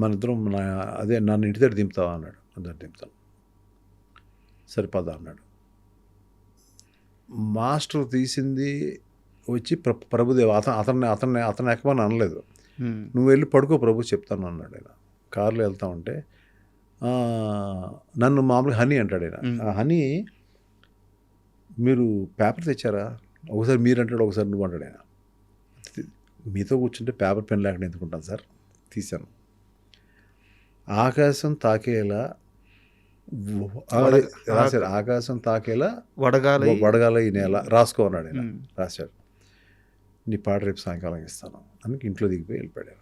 మన ఇద్దరం నన్ను ఇంటి దగ్గర దింపుతావా అన్నాడు. అందరు దింపుతాను. సరిపదా అన్నాడు. మాస్టర్ తీసింది వచ్చి ప్రభుదేవ. అతన్ని ఎక్కమని అనలేదు. నువ్వు వెళ్ళి పడుకో ప్రభు చెప్తాను అన్నాడు ఆయన. కారులో వెళ్తా ఉంటే నన్ను మామూలుగా హనీ అంటాడు ఆయన. ఆ హనీ మీరు పేపర్ తెచ్చారా? ఒకసారి మీరు అంటాడు, ఒకసారి నువ్వు అంటాడు ఆయన. మీతో కూర్చుంటే పేపర్ పెన్ లేకుండా ఎందుకుంటాను సార్. తీశాను. ఆకాశం తాకేలా రాశాడు. ఆకాశం తాకేలా వడగాల ఈ నేల రాసుకో అన్నాడు ఆయన. రాశాడు. నీ పాట రేపు సాయంకాలం ఇస్తాను అని ఇంట్లో దిగిపోయి వెళ్ళిపోయాడు.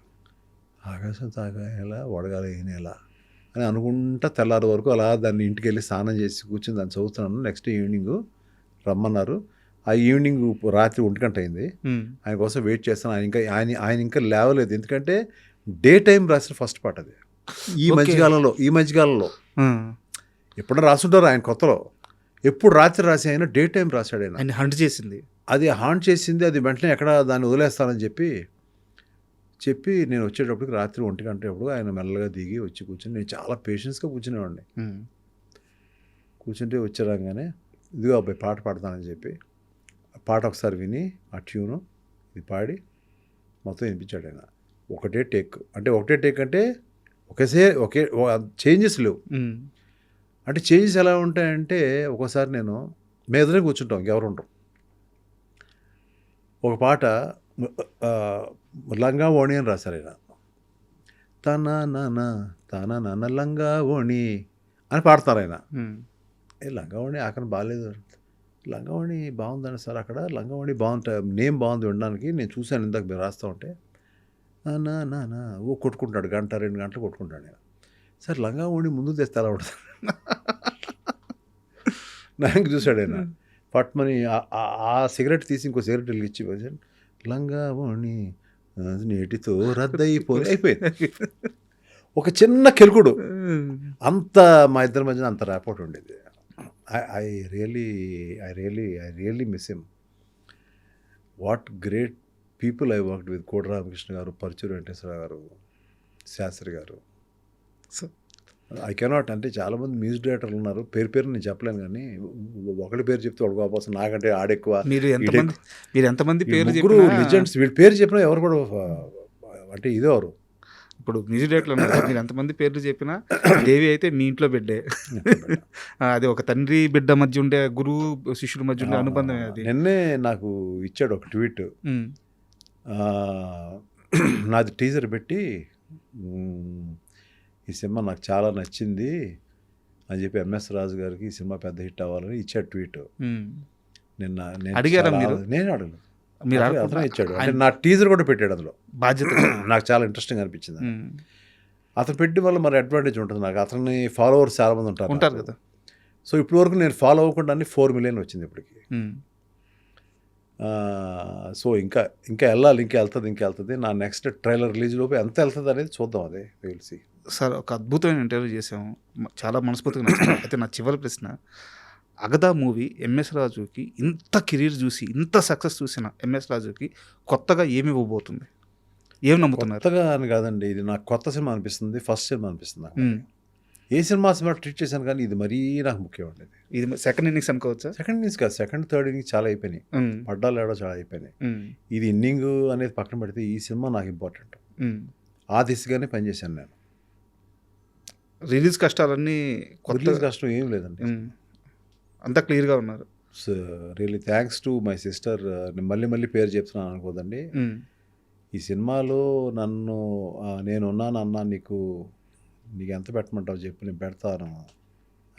ఆకాశం తాకేలా వడగాల ఈ నేల అని అనుకుంటా తెల్లారి వరకు అలా దాన్ని ఇంటికి వెళ్ళి స్నానం చేసి కూర్చొని దాన్ని చదువుతున్నాను. నెక్స్ట్ ఈవినింగ్ రమ్మన్నారు. ఆ ఈవినింగ్ రాత్రి 1 గంట అయింది. ఆయన కోసం వెయిట్ చేస్తాను. ఆయన ఇంకా లేవలేదు, ఎందుకంటే డే టైం రాసిన ఫస్ట్ పాట అది. ఈ మధ్యకాలంలో ఎప్పుడైనా రాసుంటారు ఆయన కొత్తలో. ఎప్పుడు రాత్రి రాసి ఆయన డే టైం రాశాడు ఆయన. హంట్ చేసింది అది హాంట్ చేసింది. అది వెంటనే ఎక్కడ దాన్ని వదిలేస్తానని చెప్పి నేను వచ్చేటప్పటికి రాత్రి 1 గంట ఎప్పుడు ఆయన మెల్లగా దిగి వచ్చి కూర్చొని, నేను చాలా పేషెన్స్గా కూర్చునేవాడిని. కూర్చుంటే వచ్చేరాగానే ఇదిగో అబ్బాయి పాట పాడతానని చెప్పి పాట ఒకసారి విని ఆ ట్యూను ఇది పాడి మొత్తం వినిపించాడు ఆయన. ఒకటే టేక్ అంటే ఒకే చేంజెస్ లేవు. అంటే చేంజెస్ ఎలా ఉంటాయంటే, ఒక్కోసారి మేము ఎదురే కూర్చుంటాం, ఇంకెవరు ఉంటాం. ఒక పాట లంగా ఓణి అని రాశారు ఆయన. తన లంగా ఓణి అని పాడతారు ఆయన. లంగా ఓణి అక్కడ బాగాలేదు. లంగా ఓణి బాగుందని సార్, అక్కడ లంగా ఓణి బాగుంటాయి, నేమ్ బాగుంది వినడానికి, నేను చూశాను ఇందాక మీరు రాస్తూ ఉంటే. కొట్టుకుంటాడు, 1-2 గంటలు కొట్టుకుంటాడు ఆయన. సార్ లంగా ఓణి ముందు తెస్తే ఎలా ఉంటుంది నాకు చూశాడు ఆయన. పట్మని ఆ సిగరెట్ తీసి ఇంకో సిగరెట్ వెలిగించి లంగా ఓణి నేటితో అయిపోయింది. ఒక చిన్న కెలుకుడు, అంత మా ఇద్దరి మధ్యన అంత ర్యాపోర్ట్ ఉండేది. I really miss him. What great people I worked with. కోడి రామకృష్ణ గారు, పరుచూరి వెంకటేశ్వర గారు, శాస్త్రి గారు. ఐ కెనాట్, అంటే చాలామంది మ్యూజిక్ డైరెక్టర్లు ఉన్నారు, పేరు నేను చెప్పలేను, కానీ ఒకటి పేరు చెప్తే ఒకటి కాపాసం, నాకంటే ఆడెక్కువ. మీరు ఎంతమంది పేరు లిజెండ్స్, వీళ్ళ పేరు చెప్పినా ఎవరు కూడా అంటే ఇదేవారు. ఇప్పుడు మ్యూజిక్ డైరెక్టర్లు ఉన్నారు, మీరు ఎంతమంది పేర్లు చెప్పినా దేవి అయితే మీ ఇంట్లో బిడ్డే. అది ఒక తండ్రి బిడ్డ మధ్య ఉండే, గురువు శిష్యుల మధ్య ఉండే అనుబంధం. అది నిన్నే నాకు ఇచ్చాడు ఒక ట్వీట్, నాది టీజర్ పెట్టి ఈ సినిమా నాకు చాలా నచ్చింది అని చెప్పి ఎంఎస్ రాజు గారికి ఈ సినిమా పెద్ద హిట్ అవ్వాలని ఇచ్చాడు ట్వీట్. నిన్న అడిగారా మీరు? నేను అడగలేదు, అతనే ఇచ్చాడు. అంటే నా టీజర్ కూడా పెట్టాడు అందులో. బాధ్యత నాకు చాలా ఇంట్రెస్టింగ్ అనిపించింది. అతను పెట్టి వల్ల మరి అడ్వాంటేజ్ ఉంటుంది నాకు. అతని ఫాలోవర్స్ చాలా మంది ఉంటారు కదా. సో ఇప్పటి వరకు నేను ఫాలో అవ్వకుండా 4 మిలియన్ వచ్చింది ఇప్పటికి. సో ఇంకా ఇంకా వెళ్తుంది. నా నెక్స్ట్ ట్రైలర్ రిలీజ్ లోపు ఎంత వెళ్తుంది అనేది చూద్దాం. అదే తెలిసి సార్ ఒక అద్భుతమైన ఇంటర్వ్యూ చేసాము, చాలా మనస్ఫూర్తిగా నచ్చింది. అయితే నా చివరి ప్రశ్న, అగదా మూవీ ఎంఎస్ రాజుకి ఇంత కెరీర్ చూసి ఇంత సక్సెస్ చూసిన ఎంఎస్ రాజుకి కొత్తగా ఏమి ఇవ్వబోతుంది, ఏమి నమ్ముతున్నారు? కొత్తగా అని కాదండి, ఇది నాకు కొత్త సినిమా అనిపిస్తుంది, ఫస్ట్ సినిమా అనిపిస్తుంది. ఏ సినిమా ట్రీట్ చేశాను కానీ ఇది మరీ నాకు ముఖ్యం అండి. ఇది సెకండ్ ఇన్నింగ్స్ అనుకోవచ్చా? సెకండ్ ఇన్నింగ్స్ కాదు, సెకండ్ థర్డ్ ఇన్నింగ్స్ చాలా అయిపోయినాయి, పడ్డాలు ఏడో చాలా అయిపోయినాయి. ఇది ఇన్నింగ్ అనేది పక్కన పెడితే ఈ సినిమా నాకు ఇంపార్టెంట్. ఆ దిశగానే పనిచేశాను నేను. రిలీజ్ కష్టాలన్నీ రిలీజ్ కష్టం ఏం లేదండి, అంతా క్లియర్గా ఉన్నారు. So really thanks to my sister. నేను మళ్ళీ పేరు చెప్తున్నాను అనుకోదండి. ఈ సినిమాలో నన్ను నేనున్నాను అన్నా, నీకు ఎంత పెట్టమంటావు చెప్పు, నేను పెడతాను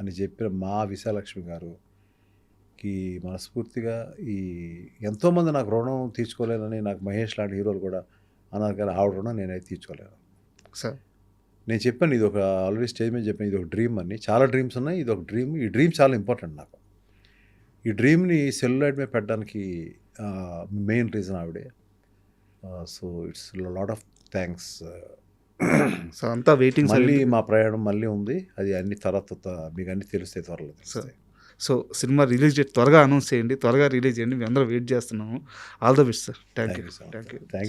అని చెప్పిన మా విశాలక్ష్మి గారుకి మనస్ఫూర్తిగా ఎంతోమంది నాకు రుణం తీర్చుకోలేనని, నాకు మహేష్ లాంటి హీరోలు కూడా అన్నారు కానీ ఆవిడ రుణం నేనైతే తీర్చుకోలేను సార్. నేను చెప్పాను, ఇది ఒక ఆల్రెడీ స్టేజ్ మీద చెప్పాను, ఇది ఒక డ్రీమ్ అని. చాలా డ్రీమ్స్ ఉన్నాయి, ఇది ఒక డ్రీమ్. ఈ డ్రీమ్ చాలా ఇంపార్టెంట్ నాకు. ఈ డ్రీమ్ని సెల్యులాయిడ్ మీద పెట్టడానికి మెయిన్ రీజన్ ఆవిడే. So it's lot of thanks. So అంతా వెయిటింగ్. మళ్ళీ మా ప్రయాణం మళ్ళీ ఉంది, అది అన్ని తర్వాత మీకు అన్ని తెలుస్తాయి త్వరలో. సో సినిమా రిలీజ్ డేట్ త్వరగా అనౌన్స్ చేయండి, త్వరగా రిలీజ్ చేయండి, మేము అందరూ వెయిట్ చేస్తున్నాము. All the best sir. Thank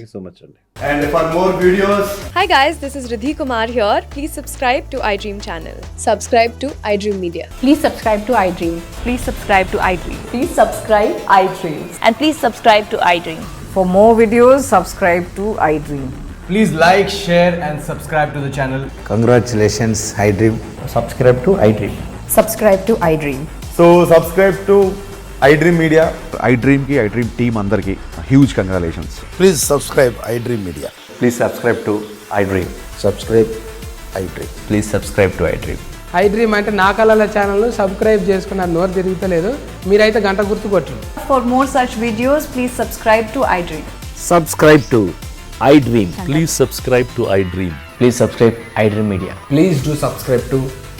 you so much అండి. And for more videos, Hi guys, this is Riddhi Kumar here. Please subscribe to iDream channel. Subscribe to iDream Media. Please subscribe to iDream. Please subscribe to iDream. Please subscribe iDream. And please subscribe to iDream. For more videos, subscribe to iDream. please like, share and subscribe to the channel. Congratulations, iDream. Subscribe to iDream. Subscribe to iDream. So subscribe to iDream Media. iDream ki iDream team andarki huge congratulations. Please subscribe iDream Media. Please subscribe to iDream. Subscribe iDream. Please subscribe to iDream. iDream అంటే నా కళల channel subscribe చేసుకున్న నోరు తిరుగుతలేదు, మీరైతే గంట గుర్తు కొట్టండి. For more such videos, please subscribe to iDream. Subscribe to iDream. Please subscribe to iDream. Please subscribe iDream Media. Please do subscribe to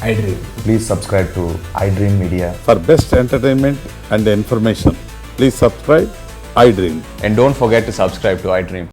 iDream. Please subscribe to iDream Media. For best entertainment and information, please subscribe iDream. And don't forget to subscribe to iDream.